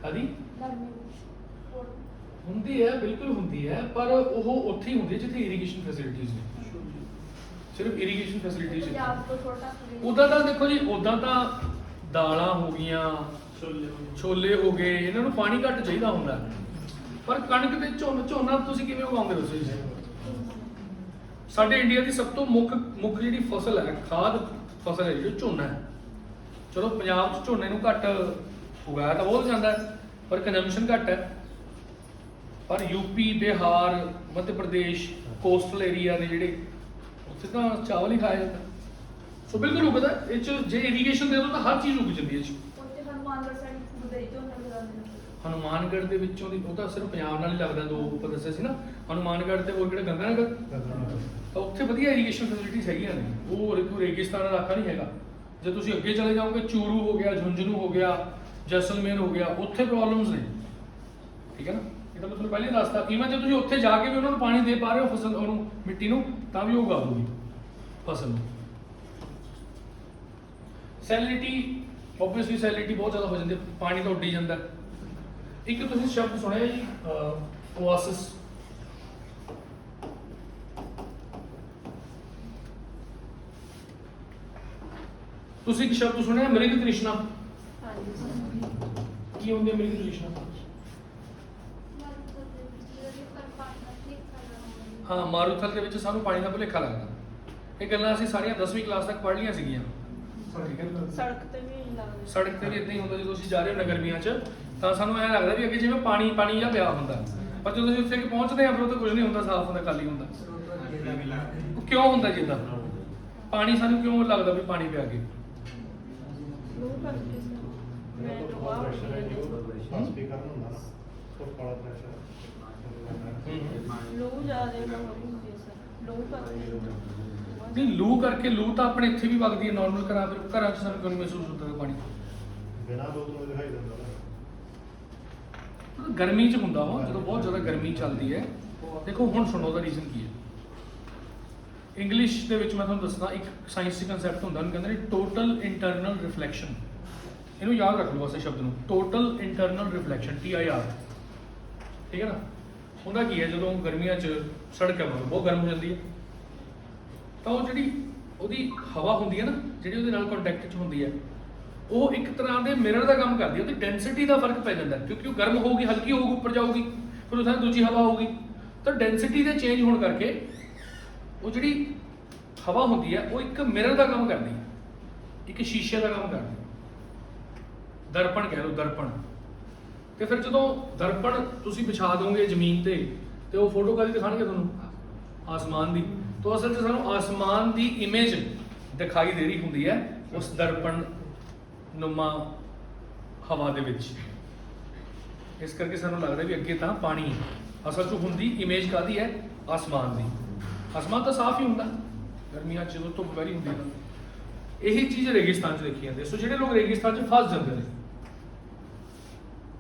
ਕਦੀ ਹੁੰਦੀ ਹੈ, ਬਿਲਕੁਲ ਹੁੰਦੀ ਹੈ, ਪਰ ਉਹ ਉੱਥੇ ਹੀ ਹੁੰਦੀ ਹੈ ਜਿੱਥੇ ਇਰੀਗੇਸ਼ਨ ਫੈਸਿਲਿਟੀਜ਼ ਨੇ, ਸਿਰਫ ਇਰੀਗੇਸ਼ਨ ਫੈਸਿਲਿਟੀਜ਼। ਉੱਦਾਂ ਤਾਂ ਦੇਖੋ ਜੀ, ਉੱਦਾਂ ਤਾਂ ਦਾਲਾਂ ਹੋ ਗਈਆਂ, ਛੋਲੇ ਹੋ ਗਏ, ਇਹਨਾਂ ਨੂੰ ਪਾਣੀ ਘੱਟ ਚਾਹੀਦਾ ਹੁੰਦਾ, ਪਰ ਕਣਕ ਤੇ ਝੋਨਾ ਤੁਸੀਂ ਕਿਵੇਂ ਉਗਾਉਂਗੇ ਦੱਸੋ ਜੀ? ਸਾਡੇ ਇੰਡੀਆ ਦੀ ਸਭ ਤੋਂ ਮੁੱਖ ਜਿਹੜੀ ਫਸਲ ਹੈ, ਖਾਦ ਫਸਲ ਹੈ ਜਿਹੜੀ ਝੋਨਾ ਹੈ। ਚਲੋ ਪੰਜਾਬ 'ਚ ਝੋਨੇ ਨੂੰ ਘੱਟ ਉਗਾਇਆ ਤਾਂ ਬਹੁਤ ਜਾਂਦਾ ਹੈ, ਪਰ ਕੰਜ਼ੰਪਸ਼ਨ ਘੱਟ ਹੈ। ਪਰ UP, Bihar, Madhya Pradesh, coastal area ਨੇ ਜਿਹੜੇ, ਉੱਥੇ ਤਾਂ ਚਾਵਲ ਹੀ ਖਾਇਆ ਜਾਂਦਾ। ਸੋ ਬਿਲਕੁਲ ਉਗਦਾ ਇਹ 'ਚ, ਜੇ ਇਰੀਗੇਸ਼ਨ ਦੇ ਦੋ ਤਾਂ ਹਰ ਚੀਜ਼ ਉਗ ਜਾਂਦੀ ਹੈ। ਹਨੂਮਾਨਗੜ੍ਹ ਦੇ ਵਿੱਚੋਂ ਦੀ, ਉਹ ਤਾਂ ਸਿਰਫ ਪੰਜਾਬ ਨਾਲ ਹੀ ਲੱਗਦਾ, ਦੋ ਉੱਪਰ ਦੱਸਿਆ ਸੀ ਨਾ, ਹਨੂਮਾਨਗੜ੍ਹ ਤੇ ਹੋਰ ਕਿਹੜਾ ਗੰਗਾਨਗਰ, ਤਾਂ ਉੱਥੇ ਵਧੀਆ ਇਰੀਗੇਸ਼ਨ ਫੈਸਿਲਿਟੀਜ਼ ਹੈਗੀਆਂ ਨੇ, ਉਹ ਰੇਗਿਸਤਾਨ ਇਲਾਕਾ ਨਹੀਂ ਹੈਗਾ। ਜੇ ਤੁਸੀਂ ਅੱਗੇ ਚਲੇ ਜਾਓਗੇ, ਚੂਰੂ ਹੋ ਗਿਆ, ਝੁੰਝਨੂ ਹੋ ਗਿਆ, ਜੈਸਲਮੇਰ ਹੋ ਗਿਆ, ਉੱਥੇ ਪ੍ਰੋਬਲਮਸ ਨੇ, ਠੀਕ ਹੈ ਨਾ। ਇਹ ਤਾਂ ਮੈਂ ਤੁਹਾਨੂੰ ਪਹਿਲੇ ਦੱਸਤਾ, ਈਵਨ ਜੇ ਤੁਸੀਂ ਉੱਥੇ ਜਾ ਕੇ ਵੀ ਉਹਨਾਂ ਨੂੰ ਪਾਣੀ ਦੇ ਪਾ ਰਹੇ ਹੋ ਫਸਲ, ਉਹਨੂੰ ਮਿੱਟੀ ਨੂੰ, ਤਾਂ ਵੀ ਉਹ ਉਗਾ ਦੂਗੀ ਫਸਲ ਨੂੰ। ਸੈਲਿਨਿਟੀ, ਆਬਵੀਅਸਲੀ ਸੈਲਿਨਿਟੀ ਬਹੁਤ ਜ਼ਿਆਦਾ ਹੋ ਜਾਂਦੀ, ਪਾਣੀ ਤਾਂ ਉੱਡੀ ਜਾਂਦਾ। ਇੱਕ ਤੁਸੀਂ ਸ਼ਬਦ ਸੁਣਿਆ ਜੀ, ਓਆਸਿਸ। ਤੁਸੀਂ ਇੱਕ ਸ਼ਬਦ ਸੁਣਿਆ ਮ੍ਰਿਗ ਤ੍ਰਿਸ਼ਨਾ? ਕੀ ਹੁੰਦੀ ਹੈ ਮ੍ਰਿਗ ਤ੍ਰਿਸ਼ਨਾ? ਹਾਂ, ਮਾਰੂਥਲ ਦੇ ਵਿੱਚ ਸਾਨੂੰ ਪਾਣੀ ਦਾ ਭੁਲੇਖਾ ਲੱਗਦਾ। ਇਹ ਗੱਲਾਂ ਅਸੀਂ ਸਾਰੀਆਂ 10ਵੀਂ ਕਲਾਸ ਤੱਕ ਪੜ੍ਹ ਲਈਆਂ ਸੀਗੀਆਂ।
ਸੜਕ ਤੇ ਵੀ
ਇਦਾਂ ਹੀ ਹੁੰਦਾ, ਜਦੋਂ ਅਸੀਂ ਜਾ ਰਹੇ ਹੋ ਗਰਮੀਆਂ 'ਚ, ਤਾਂ ਸਾਨੂੰ ਐਂ ਲੱਗਦਾ ਵੀ ਅੱਗੇ ਜਿਵੇਂ ਪਾਣੀ ਜਿਹਾ ਪਿਆ ਹੁੰਦਾ, ਪਰ ਜਦੋਂ ਅਸੀਂ ਉੱਥੇ ਪਹੁੰਚਦੇ ਹਾਂ ਫਿਰ ਉੱਥੇ ਕੁਝ ਨਹੀਂ ਹੁੰਦਾ, ਸਾਫ਼ ਹੁੰਦਾ, ਖਾਲੀ ਹੁੰਦਾ। ਉਹ ਕਿਉਂ ਹੁੰਦਾ ਜੀ ਏਦਾਂ? ਪਾਣੀ ਸਾਨੂੰ ਕਿਉਂ ਲੱਗਦਾ ਵੀ ਪਾਣੀ ਪਿਆ ਅੱਗੇ? ਨਹੀਂ, ਲੂ ਕਰਕੇ, ਲੂ ਤਾਂ ਆਪਣੇ ਇੱਥੇ ਵੀ ਵਗਦੀ ਹੈ ਨਾਰਮਲ ਘਰਾਂ 'ਚ ਸਾਨੂੰ ਕਿਉਂ ਨਹੀਂ ਮਹਿਸੂਸ ਹੁੰਦਾ ਪਾਣੀ?
ਬਿਨਾਂ ਲੂ ਤੋਂ ਦਿਖਾਈ ਦਿੰਦਾ।
ਗਰਮੀ 'ਚ ਹੁੰਦਾ ਉਹ, ਜਦੋਂ ਬਹੁਤ ਜ਼ਿਆਦਾ ਗਰਮੀ ਚੱਲਦੀ ਹੈ। ਦੇਖੋ ਹੁਣ ਸੁਣੋ ਉਹਦਾ ਰੀਜ਼ਨ ਕੀ ਹੈ। ਇੰਗਲਿਸ਼ ਦੇ ਵਿੱਚ ਮੈਂ ਤੁਹਾਨੂੰ ਦੱਸਦਾ, ਇੱਕ ਸਾਇੰਸੀ ਕਨਸੈਪਟ ਹੁੰਦਾ, ਉਹਨੂੰ ਕਹਿੰਦੇ ਨੇ ਟੋਟਲ ਇੰਟਰਨਲ ਰਿਫਲੈਕਸ਼ਨ। ਇਹਨੂੰ ਯਾਦ ਰੱਖ ਲਓ ਬਸ ਇਹ ਸ਼ਬਦ ਨੂੰ, ਟੋਟਲ ਇੰਟਰਨਲ ਰਿਫਲੈਕਸ਼ਨ, TIR, ਠੀਕ ਹੈ ਨਾ। ਹੁੰਦਾ ਕੀ ਹੈ, ਜਦੋਂ ਗਰਮੀਆਂ 'ਚ ਸੜਕ ਹੈ ਬਹੁਤ ਗਰਮ ਹੋ ਜਾਂਦੀ ਹੈ, ਤਾਂ ਉਹ ਜਿਹੜੀ ਉਹਦੀ ਹਵਾ ਹੁੰਦੀ ਹੈ ਨਾ, ਜਿਹੜੀ ਉਹਦੇ ਨਾਲ ਕੰਟੈਕਟ 'ਚ ਹੁੰਦੀ ਹੈ, ਉਹ ਇੱਕ ਤਰ੍ਹਾਂ ਦੇ ਮਿਰਰ ਦਾ ਕੰਮ ਕਰਦੀ ਹੈ। ਉਹਦੀ ਡੈਂਸਿਟੀ ਦਾ ਫਰਕ ਪੈ ਜਾਂਦਾ, ਕਿਉਂਕਿ ਉਹ ਗਰਮ ਹੋਊਗੀ, ਹਲਕੀ ਹੋਊਗੀ, ਉੱਪਰ ਜਾਊਗੀ, ਫਿਰ ਉਹਦੇ ਨਾਲ ਦੂਜੀ ਹਵਾ ਹੋਊਗੀ, ਤਾਂ ਡੈਂਸਿਟੀ ਦੇ ਚੇਂਜ ਹੋਣ ਕਰਕੇ ਉਹ ਜਿਹੜੀ ਹਵਾ ਹੁੰਦੀ ਹੈ ਉਹ ਇੱਕ ਮਿਰਰ ਦਾ ਕੰਮ ਕਰਦੀ ਹੈ, ਇੱਕ ਸ਼ੀਸ਼ੇ ਦਾ ਕੰਮ ਕਰਦੀ ਹੈ, ਦਰਪਣ ਕਹਿ ਲਓ, ਦਰਪਣ। ਤੇ ਫਿਰ ਜਦੋਂ ਦਰਪਣ ਤੁਸੀਂ ਵਿਛਾ ਦੋਗੇ ਜ਼ਮੀਨ ਤੇ ਉਹ ਫੋਟੋ ਕਾਹਦੀ ਦਿਖਾਣਗੇ ਤੁਹਾਨੂੰ? ਆਸਮਾਨ ਦੀ। ਤਾਂ ਅਸਲ 'ਚ ਸਾਨੂੰ ਆਸਮਾਨ ਦੀ ਇਮੇਜ ਦਿਖਾਈ ਦੇ ਰਹੀ ਹੁੰਦੀ ਹੈ ਉਸ ਦਰਪਣ ਨੁਮਾ ਹਵਾ ਦੇ ਵਿੱਚ। ਇਸ ਕਰਕੇ ਸਾਨੂੰ ਲੱਗਦਾ ਵੀ ਅੱਗੇ ਤਾਂ ਪਾਣੀ ਹੈ, ਅਸਲ 'ਚ ਹੁੰਦੀ ਇਮੇਜ ਕਾਹਦੀ ਹੈ? ਆਸਮਾਨ ਦੀ। ਆਸਮਾਨ ਤਾਂ ਸਾਫ਼ ਹੀ ਹੁੰਦਾ ਗਰਮੀਆਂ 'ਚ, ਜਦੋਂ ਧੁੱਪ ਵੈਰੀ ਹੁੰਦੀ ਹੈ। ਇਹੀ ਚੀਜ਼ ਰੇਗਿਸਤਾਨ 'ਚ ਦੇਖੀ ਜਾਂਦੀ ਹੈ। ਸੋ ਜਿਹੜੇ ਲੋਕ ਰੇਗਿਸਤਾਨ 'ਚ ਫਸ ਜਾਂਦੇ ਨੇ,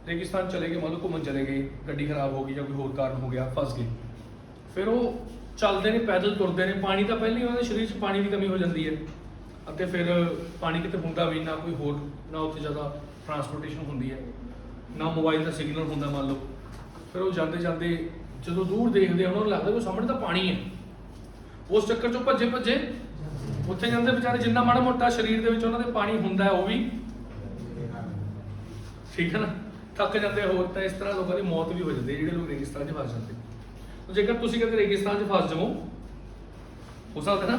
ਰੇਗਿਸਤਾਨ ਚਲੇ ਗਏ, ਮੰਨ ਲਓ ਘੁੰਮਣ ਚਲੇ ਗਏ, ਗੱਡੀ ਖਰਾਬ ਹੋ ਗਈ ਜਾਂ ਕੋਈ ਹੋਰ ਕਾਰਨ ਹੋ ਗਿਆ, ਫਸ ਗਏ, ਫਿਰ ਉਹ ਚੱਲਦੇ ਨੇ, ਪੈਦਲ ਤੁਰਦੇ ਨੇ। ਪਾਣੀ ਤਾਂ ਪਹਿਲਾਂ ਹੀ ਉਹਨਾਂ ਦੇ ਸਰੀਰ 'ਚ ਪਾਣੀ ਦੀ ਕਮੀ ਹੋ ਜਾਂਦੀ ਹੈ, ਅਤੇ ਫਿਰ ਪਾਣੀ ਕਿਤੇ ਹੁੰਦਾ ਵੀ ਨਾ, ਕੋਈ ਹੋਰ ਨਾ ਉੱਥੇ ਜ਼ਿਆਦਾ ਟਰਾਂਸਪੋਰਟੇਸ਼ਨ ਹੁੰਦੀ ਹੈ, ਨਾ ਮੋਬਾਈਲ ਦਾ ਸਿਗਨਲ ਹੁੰਦਾ ਮੰਨ ਲਓ। ਫਿਰ ਉਹ ਜਾਂਦੇ ਜਾਂਦੇ ਜਦੋਂ ਦੂਰ ਦੇਖਦੇ ਆ, ਉਹਨਾਂ ਨੂੰ ਲੱਗਦਾ ਵੀ ਸਾਹਮਣੇ ਤਾਂ ਪਾਣੀ ਹੈ। ਉਸ ਚੱਕਰ 'ਚੋਂ ਭੱਜੇ ਉੱਥੇ ਜਾਂਦੇ ਵਿਚਾਰੇ, ਜਿੰਨਾ ਮਾੜਾ ਮੋਟਾ ਸਰੀਰ ਦੇ ਵਿੱਚ ਉਹਨਾਂ ਦੇ ਪਾਣੀ ਹੁੰਦਾ ਹੈ ਉਹ ਵੀ, ਠੀਕ ਹੈ ਨਾ, ਥੱਕ ਜਾਂਦੇ। ਹੋਰ ਤਾਂ ਇਸ ਤਰ੍ਹਾਂ ਲੋਕਾਂ ਦੀ ਮੌਤ ਵੀ ਹੋ ਜਾਂਦੀ ਹੈ ਜਿਹੜੇ ਲੋਕ ਰੇਗਿਸਤਾਨ 'ਚ ਫਸ ਜਾਂਦੇ। ਜੇਕਰ ਤੁਸੀਂ ਕਦੇ ਰੇਗਿਸਤਾਨ 'ਚ ਫਸ ਜਾਵੋ, ਹੋ ਸਕਦਾ ਨਾ,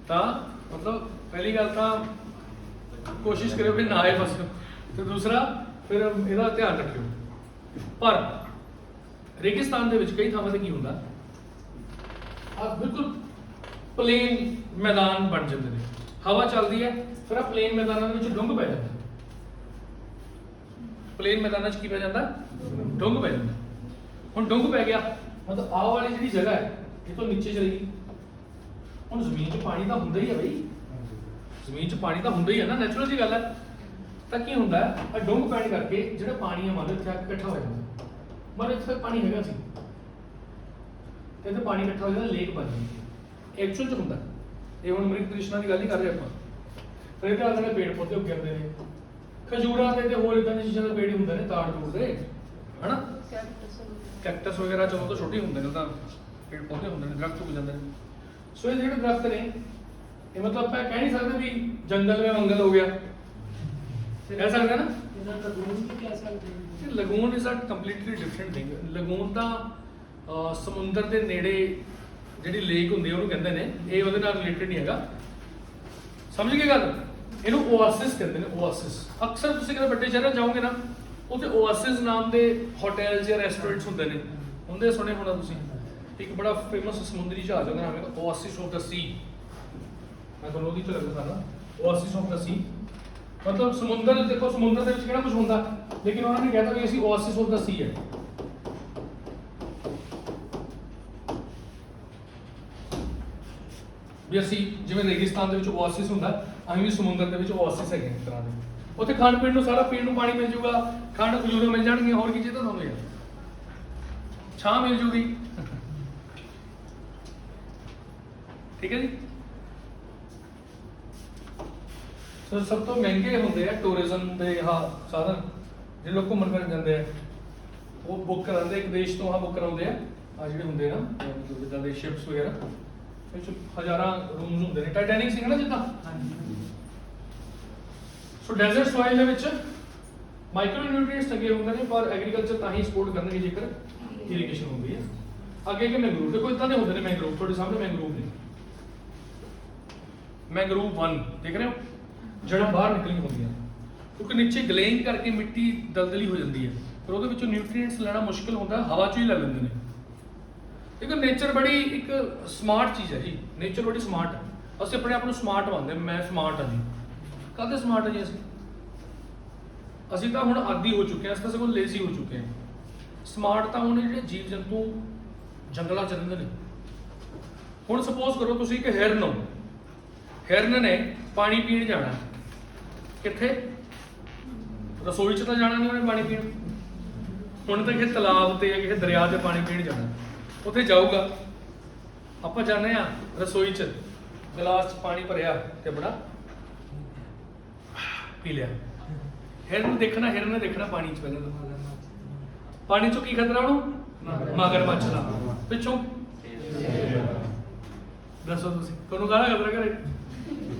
ਤਾਂ ਮਤਲਬ ਪਹਿਲੀ ਗੱਲ ਤਾਂ ਕੋਸ਼ਿਸ਼ ਕਰਿਓ ਕਿ ਨਾ ਆਏ ਫਸਿਓ, ਤੇ ਦੂਸਰਾ ਫਿਰ ਇਹਦਾ ਧਿਆਨ ਰੱਖਿਓ। ਪਰ ਰੇਗਿਸਤਾਨ ਦੇ ਵਿੱਚ ਕਈ ਥਾਵਾਂ ਤੇ ਕੀ ਹੁੰਦਾ, ਆ ਬਿਲਕੁਲ ਪਲੇਨ ਮੈਦਾਨ ਬਣ ਜਾਂਦੇ ਨੇ, ਹਵਾ ਚੱਲਦੀ ਹੈ, ਫਿਰ ਆ ਪਲੇਨ ਮੈਦਾਨਾਂ ਦੇ ਵਿੱਚ ਡੁੰਗ ਪੈ ਜਾਂਦਾ। ਪਲੇਨ ਮੈਦਾਨਾਂ 'ਚ ਕੀ ਪੈ ਜਾਂਦਾ? ਡੁੰਗ ਪੈ ਜਾਂਦਾ। ਹੁਣ ਡੁੰਗ ਪੈ ਗਿਆ, ਮਤਲਬ ਆਹ ਵਾਲੀ ਜਿਹੜੀ ਜਗ੍ਹਾ ਹੈ ਇਹ ਤੋਂ ਨੀਚੇ ਚਲੀ ਗਈ। ਹੁਣ ਜ਼ਮੀਨ 'ਚ ਪਾਣੀ ਤਾਂ ਹੁੰਦਾ ਹੀ ਹੈ ਬਈ, ਜ਼ਮੀਨ 'ਚ ਪਾਣੀ ਤਾਂ ਹੁੰਦਾ ਹੀ ਹੈ ਨਾ, ਨੈਚੁਰਲ ਜੀ ਗੱਲ ਹੈ। ਤਾਂ ਕੀ ਹੁੰਦਾ ਹੈ, ਆ ਡੁੰਗ ਪੈਣ ਕਰਕੇ ਜਿਹੜਾ ਪਾਣੀ ਹੈ ਮੰਨ ਲਓ ਇੱਥੇ ਆ ਕੇ ਇਕੱਠਾ ਹੋ ਜਾਂਦਾ। ਮੰਨ ਲਓ ਇੱਥੇ ਪਾਣੀ ਹੈਗਾ ਸੀ, ਤੇ ਇੱਥੇ ਪਾਣੀ ਇਕੱਠਾ ਹੋ ਜਾਂਦਾ, ਲੇਕ ਬਣ ਜਾਂਦੀ। ਐਕਚੁਅਲ 'ਚ ਹੁੰਦਾ ਇਹ, ਹੁਣ ਮ੍ਰਿਗ ਤ੍ਰਿਸ਼ਨਾ ਦੀ ਗੱਲ ਹੀ ਕਰ ਰਹੇ ਆਪਾਂ। ਫਿਰ ਇਹਦੇ ਨਾਲ ਜਿਹੜੇ ਪੇੜ ਪੌਦੇ ਉੱਗ ਜਾਂਦੇ ਨੇ, ਖਜੂਰਾਂ ਤੇ ਹੋਰ ਇਦਾਂ ਦੀਆਂ ਚੀਜ਼ਾਂ ਦੇ ਪੇੜ ਹੁੰਦੇ ਨੇ, ਤਾੜ ਤੂੜ ਦੇ, ਹਨਾ, ਕੈਕਟਸ ਵਗੈਰਾ ਚਲੋ ਤਾਂ ਛੋਟੇ ਹੁੰਦੇ ਨੇ, ਤਾਂ ਪੇੜ ਪੌਦੇ ਹੁੰਦੇ ਨੇ, ਦਰਖਤ ਉੱਗ ਜਾਂਦੇ ਨੇ। ਸੋ ਇਹ ਜਿਹੜੇ ਦਰਖਤ ਨੇ, ਇਹ ਮਤਲਬ ਆਪਾਂ ਕਹਿ ਨਹੀਂ ਸਕਦੇ ਵੀ ਜੰਗਲ ਵਿੱਚ ਮੰਗਲ ਹੋ ਗਿਆ, ਕਹਿ ਸਕਦੇ ਨਾ। Lagoon is a completely different thing. Lagoon ਤਾਂ ਸਮੁੰਦਰ ਦੇ ਨੇੜੇ ਜਿਹੜੀ ਲੇਕ ਹੁੰਦੀ ਹੈ ਉਹਨੂੰ ਕਹਿੰਦੇ ਨੇ, ਇਹ ਉਹਦੇ ਨਾਲ ਰਿਲੇਟਡ ਨਹੀਂ ਹੈਗਾ, ਸਮਝ ਗਏ ਗੱਲ। ਇਹਨੂੰ ਓਆਸਿਸ ਕਹਿੰਦੇ ਨੇ, ਓਆਸਿਸ। ਅਕਸਰ ਤੁਸੀਂ ਕਿਤੇ ਵੱਡੇ ਸ਼ਹਿਰਾਂ ਜਾਓਗੇ ਨਾ, ਉੱਥੇ ਓਆਸਿਸ ਨਾਮ ਦੇ ਹੋਟਲਸ ਜਾਂ ਰੈਸਟੋਰੈਂਟਸ ਹੁੰਦੇ ਨੇ, ਹੁੰਦੇ ਸੁਣੇ ਹੋਣਾ ਤੁਸੀਂ। ਇੱਕ ਬੜਾ ਫੇਮਸ ਸਮੁੰਦਰੀ ਜਹਾਜ਼ ਉਹਦਾ ਨਾਮ ਹੈ ਓਆਸਿਸ ਆਫ ਦਾ ਸੀ। ਮੈਂ ਤੁਹਾਨੂੰ ਉਹਦੀ ਚ ਲੱਗਦਾ ਸਾਰਾ, ਓਆਸਿਸ ਆਫ ਦਾ ਸੀ। ਮਤਲਬ ਸਮੁੰਦਰ, ਦੇਖੋ ਸਮੁੰਦਰ ਦੇ ਵਿੱਚ ਕਿਹੜਾ ਕੁਝ ਹੁੰਦਾ, ਲੇਕਿਨ ਉਹਨਾਂ ਨੇ ਕਹਿਤਾ ਵੀ ਅਸੀਂ ਓਆਸਿਸ ਆਫ ਦਾ ਸੀ ਹੈ। ਵੀ ਅਸੀਂ ਜਿਵੇਂ ਰੇਗਿਸਤਾਨ ਦੇ ਵਿੱਚ ਓਆਸਿਸ ਹੁੰਦਾ, ਅਸੀਂ ਵੀ ਸਮੁੰਦਰ ਦੇ ਵਿੱਚ ਓਆਸਿਸ ਹੈਗੇ ਇੱਕ ਤਰ੍ਹਾਂ ਦੇ। ਉੱਥੇ ਖਾਣ ਪੀਣ ਨੂੰ ਸਾਰਾ, ਪੀਣ ਨੂੰ ਪਾਣੀ ਮਿਲ ਜੂਗਾ, ਖਾਣ ਖਜੂਰਾਂ ਮਿਲ ਜਾਣਗੀਆਂ, ਹੋਰ ਕੀ ਚਾਹੀਦਾ ਤੁਹਾਨੂੰ ਯਾਰ, ਛਾਂ ਮਿਲ ਜੂਗੀ, ਠੀਕ ਹੈ ਜੀ। ਸੋ ਸਭ ਤੋਂ ਮਹਿੰਗੇ ਹੁੰਦੇ ਆ ਟੂਰਿਜ਼ਮ ਦੇ ਆਹ ਸਾਧਨ, ਜਿਹੜੇ ਲੋਕ ਘੁੰਮਣ ਫਿਰਨ ਜਾਂਦੇ ਆ, ਉਹ ਬੁੱਕ ਕਰਾਉਂਦੇ, ਇੱਕ ਦੇਸ਼ ਤੋਂ ਆਹ ਬੁੱਕ ਕਰਾਉਂਦੇ ਆ ਜਿਹੜੇ ਹੁੰਦੇ ਨਾ ਜਿੱਦਾਂ ਦੇ ਸ਼ਿਪਸ ਵਗੈਰਾ, ਵਿੱਚ ਹਜ਼ਾਰਾਂ ਰੂਮਸ ਹੁੰਦੇ ਨੇ। ਟਾਈਟੈਨਿਕ ਸੀ ਨਾ ਜਿੱਦਾਂ। ਸੋ ਡੈਜ਼ਰਟ ਸੋਇਲ ਦੇ ਵਿੱਚ ਮਾਈਕਰੋ ਨਿਊਟ੍ਰੀਐਂਟਸ ਲੱਗੇ ਹੁੰਦੇ ਨੇ, ਪਰ ਐਗਰੀਕਲਚਰ ਤਾਂ ਹੀ ਸਪੋਰਟ ਕਰਨਗੇ ਜੇਕਰ ਇਰੀਗੇਸ਼ਨ ਹੁੰਦੀ ਹੈ। ਅੱਗੇ ਕਿ ਮੈਂਗਰੂਵ, ਦੇਖੋ ਇਦਾਂ ਦੇ ਹੁੰਦੇ ਨੇ ਮੈਂਗਰੂਵ, ਤੁਹਾਡੇ ਸਾਹਮਣੇ ਮੈਂਗਰੂਵ ਨੇ। ਮੈਂਗਰੂਵ 1 ਦੇਖ ਰਹੇ ਹੋ, ਜਿਹੜਾ ਬਾਹਰ ਨਿਕਲੀ ਹੁੰਦੀਆਂ, ਕਿਉਂਕਿ ਨੀਚੇ ਗਲੇਇੰਗ ਕਰਕੇ ਮਿੱਟੀ ਦਲਦਲੀ ਹੋ ਜਾਂਦੀ ਹੈ, ਫਿਰ ਉਹਦੇ ਵਿੱਚੋਂ ਨਿਊਟ੍ਰੀਐਂਟਸ ਲੈਣਾ ਮੁਸ਼ਕਿਲ ਹੁੰਦਾ, ਹਵਾ 'ਚੋਂ ਹੀ ਲੈ ਲੈਂਦੇ ਨੇ। ਦੇਖੋ ਨੇਚਰ ਬੜੀ ਇੱਕ ਸਮਾਰਟ ਚੀਜ਼ ਹੈ ਜੀ, ਨੇਚਰ ਬੜੀ ਸਮਾਰਟ ਹੈ। ਅਸੀਂ ਆਪਣੇ ਆਪ ਨੂੰ ਸਮਾਰਟ ਮੰਨਦੇ, ਮੈਂ ਸਮਾਰਟ ਹਾਂ ਜੀ। ਕਾਹਦੇ ਸਮਾਰਟ ਹੈ ਜੀ ਅਸੀਂ ਤਾਂ ਹੁਣ ਆਦੀ ਹੋ ਚੁੱਕੇ ਹਾਂ, ਅਸੀਂ ਤਾਂ ਸਗੋਂ ਲੇਜ਼ੀ ਹੋ ਚੁੱਕੇ ਹਾਂ। ਸਮਾਰਟ ਤਾਂ ਉਹਨੇ ਜਿਹੜੇ ਜੀਵ ਜੰਤੂ ਜੰਗਲਾਂ 'ਚ ਰਹਿੰਦੇ ਨੇ। ਹੁਣ ਸਪੋਜ਼ ਕਰੋ ਤੁਸੀਂ ਇੱਕ ਹਿਰਨ ਹੋ, ਹਿਰਨ ਨੇ ਪਾਣੀ ਪੀਣ ਜਾਣਾ, ਕਿੱਥੇ? ਰਸੋਈ 'ਚ ਤਾਂ ਜਾਣਾ ਨਹੀਂ ਉਹਨੇ ਪਾਣੀ ਪੀਣ, ਹੁਣ ਤਾਂ ਕਿਸੇ ਤਲਾਬ ਤੇ ਜਾਂ ਕਿਸੇ ਦਰਿਆ ਤੇ ਪਾਣੀ ਪੀਣ ਜਾਣਾ, ਉੱਥੇ ਜਾਊਗਾ, ਆਪਾਂ ਜਾਂਦੇ ਆ ਰਸੋਈ 'ਚ ਗਲਾਸ 'ਚ ਪਾਣੀ ਭਰਿਆ ਤੇ ਬੜਾ ਪੀ ਲਿਆ। ਹਿਰਨ ਨੇ ਦੇਖਣਾ ਪਾਣੀ 'ਚ ਪਹਿਲਾਂ ਤਾਂ। ਪਾਣੀ 'ਚੋਂ ਕੀ ਖਤਰਾ ਉਹਨੂੰ? ਮਗਰਮੱਛ ਦਾ। ਪਿੱਛੋਂ ਦੱਸੋ ਤੁਸੀਂ, ਤੁਹਾਨੂੰ ਕਾਹਦਾ ਖਤਰਾ ਘਰੇ?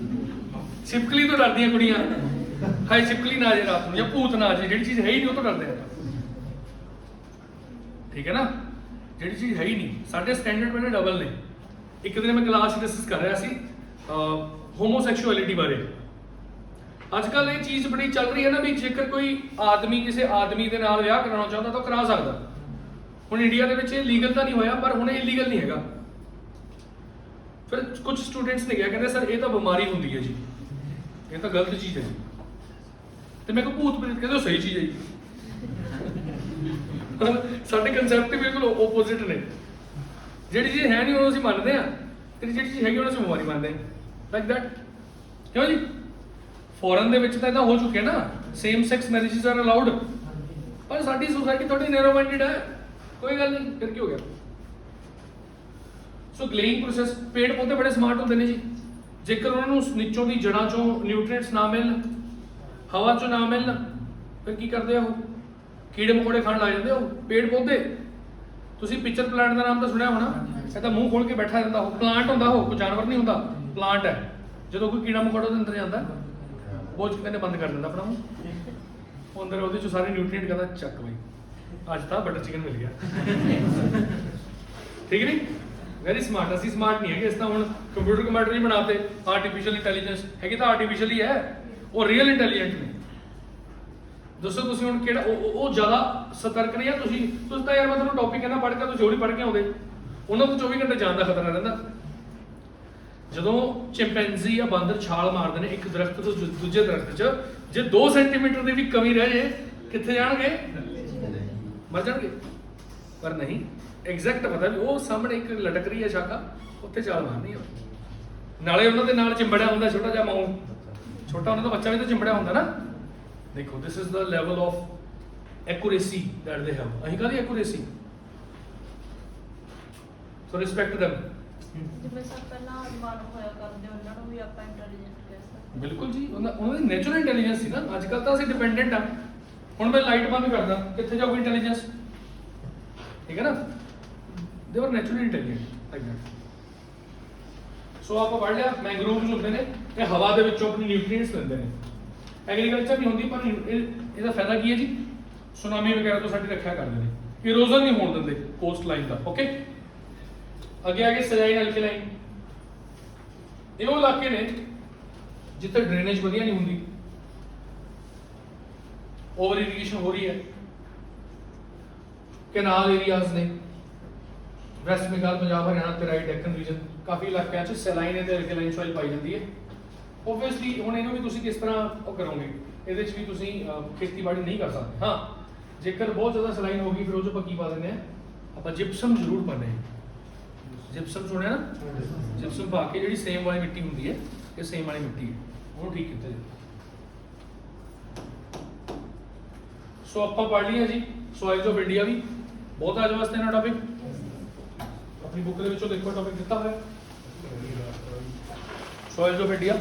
ਛਿਪਕਲੀ ਤੋਂ ਡਰਦੀਆਂ ਕੁੜੀਆਂ, ਹਾਏ ਛਿਪਕਲੀ ਨਾ ਆ ਜਾਏ ਰਾਤ ਨੂੰ, ਜਾਂ ਭੂਤ ਨਾ ਆ ਜਾਏ। ਜਿਹੜੀ ਚੀਜ਼ ਹੈ ਹੀ ਨਹੀਂ ਉਹ ਤੋਂ ਡਰਦੇ ਆ, ਠੀਕ ਹੈ ਨਾ? ਜਿਹੜੀ ਚੀਜ਼ ਹੈ ਹੀ ਨਹੀਂ। ਸਾਡੇ ਸਟੈਂਡਰਡ ਮੇਰੇ ਡਬਲ ਨੇ। ਇੱਕ ਦਿਨ ਮੈਂ ਕਲਾਸ ਡਿਸਕਸ ਕਰ ਰਿਹਾ ਸੀ ਹੋਮੋਸੈਕਸ਼ੁਅਲਿਟੀ ਬਾਰੇ। ਅੱਜ ਕੱਲ੍ਹ ਇਹ ਚੀਜ਼ ਬੜੀ ਚੱਲ ਰਹੀ ਹੈ ਨਾ ਵੀ ਜੇਕਰ ਕੋਈ ਆਦਮੀ ਕਿਸੇ ਆਦਮੀ ਦੇ ਨਾਲ ਵਿਆਹ ਕਰਾਉਣਾ ਚਾਹੁੰਦਾ ਤਾਂ ਉਹ ਕਰਾ ਸਕਦਾ। ਹੁਣ ਇੰਡੀਆ ਦੇ ਵਿੱਚ ਇਹ ਲੀਗਲ ਤਾਂ ਨਹੀਂ ਹੋਇਆ, ਪਰ ਹੁਣ ਇਹ ਇਲੀਗਲ ਨਹੀਂ ਹੈਗਾ। ਫਿਰ ਕੁਝ ਸਟੂਡੈਂਟਸ ਨੇ ਕਿਹਾ, ਕਹਿੰਦੇ ਸਰ ਇਹ ਤਾਂ ਬਿਮਾਰੀ ਹੁੰਦੀ ਹੈ ਜੀ, ਇਹ ਤਾਂ ਗਲਤ ਚੀਜ਼ ਹੈ ਜੀ। ਤੇ ਮੈਂ ਕਿਹਾ ਭੂਤ ਪ੍ਰੇਤ, ਕਹਿੰਦੇ ਉਹ ਸਹੀ ਚੀਜ਼ ਹੈ ਜੀ। ਸਾਡੇ ਕਨਸੈਪਟ ਬਿਲਕੁਲ ਓਪੋਜ਼ਿਟ ਨੇ। ਜਿਹੜੀ ਚੀਜ਼ ਹੈ ਨਹੀਂ ਉਹਨੂੰ ਅਸੀਂ ਮੰਨਦੇ ਆ, ਤੇ ਜਿਹੜੀ ਚੀਜ਼ ਹੈਗੀ ਉਹਨੂੰ ਅਸੀਂ ਬਿਮਾਰੀ ਮੰਨਦੇ ਹਾਂ, ਲਾਈਕ ਦੈਟ। ਕਿਉਂ ਜੀ? ਫੋਰਨ ਦੇ ਵਿੱਚ ਤਾਂ ਇਦਾਂ ਹੋ ਚੁੱਕਿਆ ਨਾ, same sex marriages are allowed, ਪਰ ਸਾਡੀ ਸੋਸਾਇਟੀ ਥੋੜੀ ਨੈਰੋ ਮਾਈਂਡਡ ਹੈ। ਕੋਈ ਗੱਲ ਨਹੀਂ, ਫਿਰ ਕੀ ਹੋ ਗਿਆ? ਸੋ ਗਲੇਇੰਗ ਪ੍ਰੋਸੈਸ, ਪੇੜ ਪੌਦੇ ਬੜੇ ਸਮਾਰਟ ਹੁੰਦੇ ਨੇ ਜੀ। ਜੇਕਰ ਉਹਨਾਂ ਨੂੰ ਨੀਚੋਂ ਦੀ ਜੜ੍ਹਾਂ ਚੋਂ ਨਿਊਟ੍ਰੀਐਂਟਸ ਨਾ ਮਿਲਣ, ਹਵਾ ਚੋਂ ਨਾ ਮਿਲਣ, ਫਿਰ ਕੀ ਕਰਦੇ ਆ ਉਹ? ਕੀੜੇ ਮਕੌੜੇ ਖਾਣ ਲੱਗ ਜਾਂਦੇ ਉਹ ਪੇੜ ਪੌਦੇ। ਤੁਸੀਂ ਪਿਚਰ ਪਲਾਂਟ ਦਾ ਨਾਮ ਤਾਂ ਸੁਣਿਆ ਹੋਣਾ। ਇਹ ਤਾਂ ਮੂੰਹ ਖੋਲ ਕੇ ਬੈਠਾ ਰਹਿੰਦਾ, ਉਹ ਪਲਾਂਟ ਹੁੰਦਾ, ਉਹ ਕੋਈ ਜਾਨਵਰ ਨਹੀਂ ਹੁੰਦਾ, ਪਲਾਂਟ ਹੈ। ਜਦੋਂ ਕੋਈ ਕੀੜਾ ਮਕੌੜਾ ਉਹਦੇ ਅੰਦਰ ਜਾਂਦਾ, ਉਹ ਕਹਿੰਦੇ ਬੰਦ ਕਰ ਦਿੰਦਾ ਆਪਣਾ ਮੂੰਹ, ਉਹ ਅੰਦਰ ਉਹਦੇ ਚੋਂ ਸਾਰੇ ਨਿਊਟ੍ਰੀਐਂਟ ਕਹਿੰਦਾ ਚੱਕ ਬਈ ਅੱਜ ਤਾਂ ਬਟਰ ਚਿਕਨ ਮਿਲ ਗਿਆ। ਠੀਕ ਨਹੀਂ? Very smart. ਅਸੀਂ ਸਮਾਰਟ ਨਹੀਂ ਹੈਗੇ। ਇਸ ਤਾਂ ਹੁਣ ਕੰਪਿਊਟਰ ਕਮਾਂਡਰ ਨਹੀਂ ਬਣਾਤੇ, ਆਰਟੀਫੀਸ਼ੀਅਲ ਇੰਟੈਲੀਜੈਂਸ ਹੈਗੀ ਤਾਂ ਆਰਟੀਫੀਸ਼ੀਅਲ ਹੀ ਹੈ, ਉਹ ਰੀਅਲ ਇੰਟੈਲੀਜੈਂਟ ਨੇ। ਦੱਸੋ ਤੁਸੀਂ ਹੁਣ ਕਿਹੜਾ ਉਹ ਜ਼ਿਆਦਾ ਸਤਰਕ ਨੇ, ਜਾਂ ਤੁਸੀਂ ਤਾਂ ਯਾਰ ਮੈਂ ਤੁਹਾਨੂੰ ਟੌਪਿਕ ਕਹਿੰਦਾ ਪੜ੍ਹ ਕੇ, ਤੁਸੀਂ ਹੋਰ ਹੀ ਪੜ੍ਹ ਕੇ ਆਉਂਦੇ। ਉਹਨਾਂ ਨੂੰ 24 ਘੰਟੇ ਜਾਣ ਦਾ ਖਤਰਾ ਰਹਿੰਦਾ। ਜਦੋਂ ਚਿੰਪੈਂਜ਼ੀ ਜਾਂ ਬਾਂਦਰ ਛਾਲ ਮਾਰਦੇ ਨੇ ਇੱਕ ਦਰਖਤ ਤੋਂ ਦੂਜੇ ਦਰਖਤ 'ਚ, ਜੇ 2 ਸੈਂਟੀਮੀਟਰ ਦੀ ਵੀ ਕਮੀ ਰਹਿ ਜੇ, ਕਿੱਥੇ ਜਾਣਗੇ? ਮਰ ਜਾਣਗੇ। ਪਰ ਨਹੀਂ, ਐਗਜ਼ੈਕਟ ਪਤਾ ਵੀ ਉਹ ਸਾਹਮਣੇ ਇੱਕ ਲਟਕ ਰਹੀ ਹੈ ਸ਼ਾਖਾ, ਉੱਥੇ ਛਾਲ ਮਾਰਨੀ ਹੈ। ਨਾਲੇ ਉਹਨਾਂ ਦੇ ਨਾਲ ਚਿੰਬੜਿਆ ਹੁੰਦਾ ਛੋਟਾ ਜਿਹਾ ਮਾਊ, ਛੋਟਾ ਉਹਨਾਂ ਦਾ ਬੱਚਾ ਵੀ ਤਾਂ ਚਿੰਬੜਿਆ ਹੁੰਦਾ ਨਾ। ਦੇਖੋ, this is the level of accuracy that they have. ਅਸੀਂ ਕਾਹਦੀ ਐਕੂਰੇਸੀ? ਸੋ ਰਿਸਪੈਕਟ them।
ਜਿਵੇਂ ਸਭ ਪਹਿਲਾਂ ਅਨੁਮਾਨ ਹੋਇਆ ਕਰਦੇ ਉਹਨਾਂ ਨੂੰ ਵੀ ਆਪਾਂ ਇੰਟੈਲੀਜੈਂਟ ਕਹਿ ਸਕਦੇ।
ਬਿਲਕੁਲ ਜੀ, ਉਹਨਾਂ ਦੀ ਨੈਚੁਰਲ ਇੰਟੈਲੀਜੈਂਸ ਸੀ ਨਾ। ਅੱਜ ਕੱਲ੍ਹ ਤਾਂ ਅਸੀਂ ਡਿਪੈਂਡੈਂਟ ਆ। ਹੁਣ ਮੈਂ ਲਾਈਟ ਬੰਦ ਕਰਦਾ, ਕਿੱਥੇ ਜਾਊਗੀ ਇੰਟੈਲੀਜੈਂਸ? ਠੀਕ ਹੈ ਨਾ? ਦੇ ਵਰ ਨੈਚੁਰਲੀ ਇੰਟੈਲੀਜੈਂਟ ਲਾਈਕ ਦੈਟ। ਸੋ ਆਪਾਂ ਪੜ੍ਹ ਲਿਆ ਮੈਂਗਰੋਵਸ ਹੁੰਦੇ ਨੇ, ਇਹ ਹਵਾ ਦੇ ਵਿੱਚੋਂ ਆਪਣੀ ਨਿਊਟ੍ਰੀਐਂਟਸ ਲੈਂਦੇ ਨੇ। ਐਗਰੀਕਲਚਰ ਨਹੀਂ ਹੁੰਦੀ, ਪਰ ਇਹਦਾ ਫਾਇਦਾ ਕੀ ਹੈ ਜੀ? ਸੁਨਾਮੀ ਵਗੈਰਾ ਤੋਂ ਸਾਡੀ ਰੱਖਿਆ ਕਰਦੇ ਨੇ, ਇਰੋਜ਼ਨ ਨਹੀਂ ਹੋਣ ਦਿੰਦੇ ਕੋਸਟ ਲਾਈਨ ਦਾ। ਓਕੇ, ਅੱਗੇ ਸਲਾਈਨ ਅਲਕਲਾਈਨ। ਇਹ ਉਹ ਇਲਾਕੇ ਨੇ ਜਿੱਥੇ ਡਰੇਨੇਜ ਵਧੀਆ ਨਹੀਂ ਹੁੰਦੀ, ਓਵਰ ਇਰੀਗੇਸ਼ਨ ਹੋ ਰਹੀ ਹੈ, ਕੈਨਾਲ ਏਰੀਆਜ਼ ਨੇ। ਵੈਸਟ ਬੰਗਾਲ, ਪੰਜਾਬ, ਹਰਿਆਣਾ ਤੇ ਰਾਈਟ ਡੈਕਨ ਰੀਜਨ, ਕਾਫੀ ਇਲਾਕਿਆਂ 'ਚ ਸੈਲਾਈਨ ਤੇ ਅਲਕਲਾਈਨ ਸੋਇਲ ਪਾਈ ਜਾਂਦੀ ਹੈ। ਓਬਵੀਅਸਲੀ ਹੁਣ ਇਹਨੂੰ ਵੀ ਤੁਸੀਂ ਕਿਸ ਤਰ੍ਹਾਂ ਉਹ ਕਰੋਗੇ? ਇਹਦੇ 'ਚ ਵੀ ਤੁਸੀਂ ਖੇਤੀਬਾੜੀ ਨਹੀਂ ਕਰ ਸਕਦੇ। ਹਾਂ, ਜੇਕਰ ਬਹੁਤ ਜ਼ਿਆਦਾ ਸਲਾਈਨ ਹੋ ਗਈ, ਫਿਰ ਉਹ 'ਚ ਆਪਾਂ ਕੀ ਪਾ ਦਿੰਦੇ ਆ? ਆਪਾਂ ਜਿਪਸਮ ਜ਼ਰੂਰ ਪਾਉਂਦੇ ਹਾਂ। ਜਿਪਸਮ ਸੁਣਿਆ ਨਾ? ਜਿਪਸਮ ਪਾ ਕੇ, ਜਿਹੜੀ ਸੇਮ ਵਾਲੀ ਮਿੱਟੀ ਹੁੰਦੀ ਹੈ, ਇਹ ਸੇਮ ਵਾਲੀ ਮਿੱਟੀ ਹੈ, ਉਹ ਠੀਕ ਕੀਤਾ ਜੀ। ਸੋ ਆਪਾਂ ਪੜ੍ਹ ਲਿਆ ਜੀ ਸੋਇਲਸ ਆਫ ਇੰਡੀਆ ਵੀ। ਬਹੁਤ ਅੱਜ ਵਾਸਤੇ ਨਾ ਟੌਪਿਕ ਆਪਣੀ ਬੁੱਕ ਦੇ ਵਿੱਚੋਂ ਦੇਖੋ, ਟੌਪਿਕ ਦਿੱਤਾ ਹੋਇਆ ਸੋਇਲਸ ਆਫ ਇੰਡੀਆ।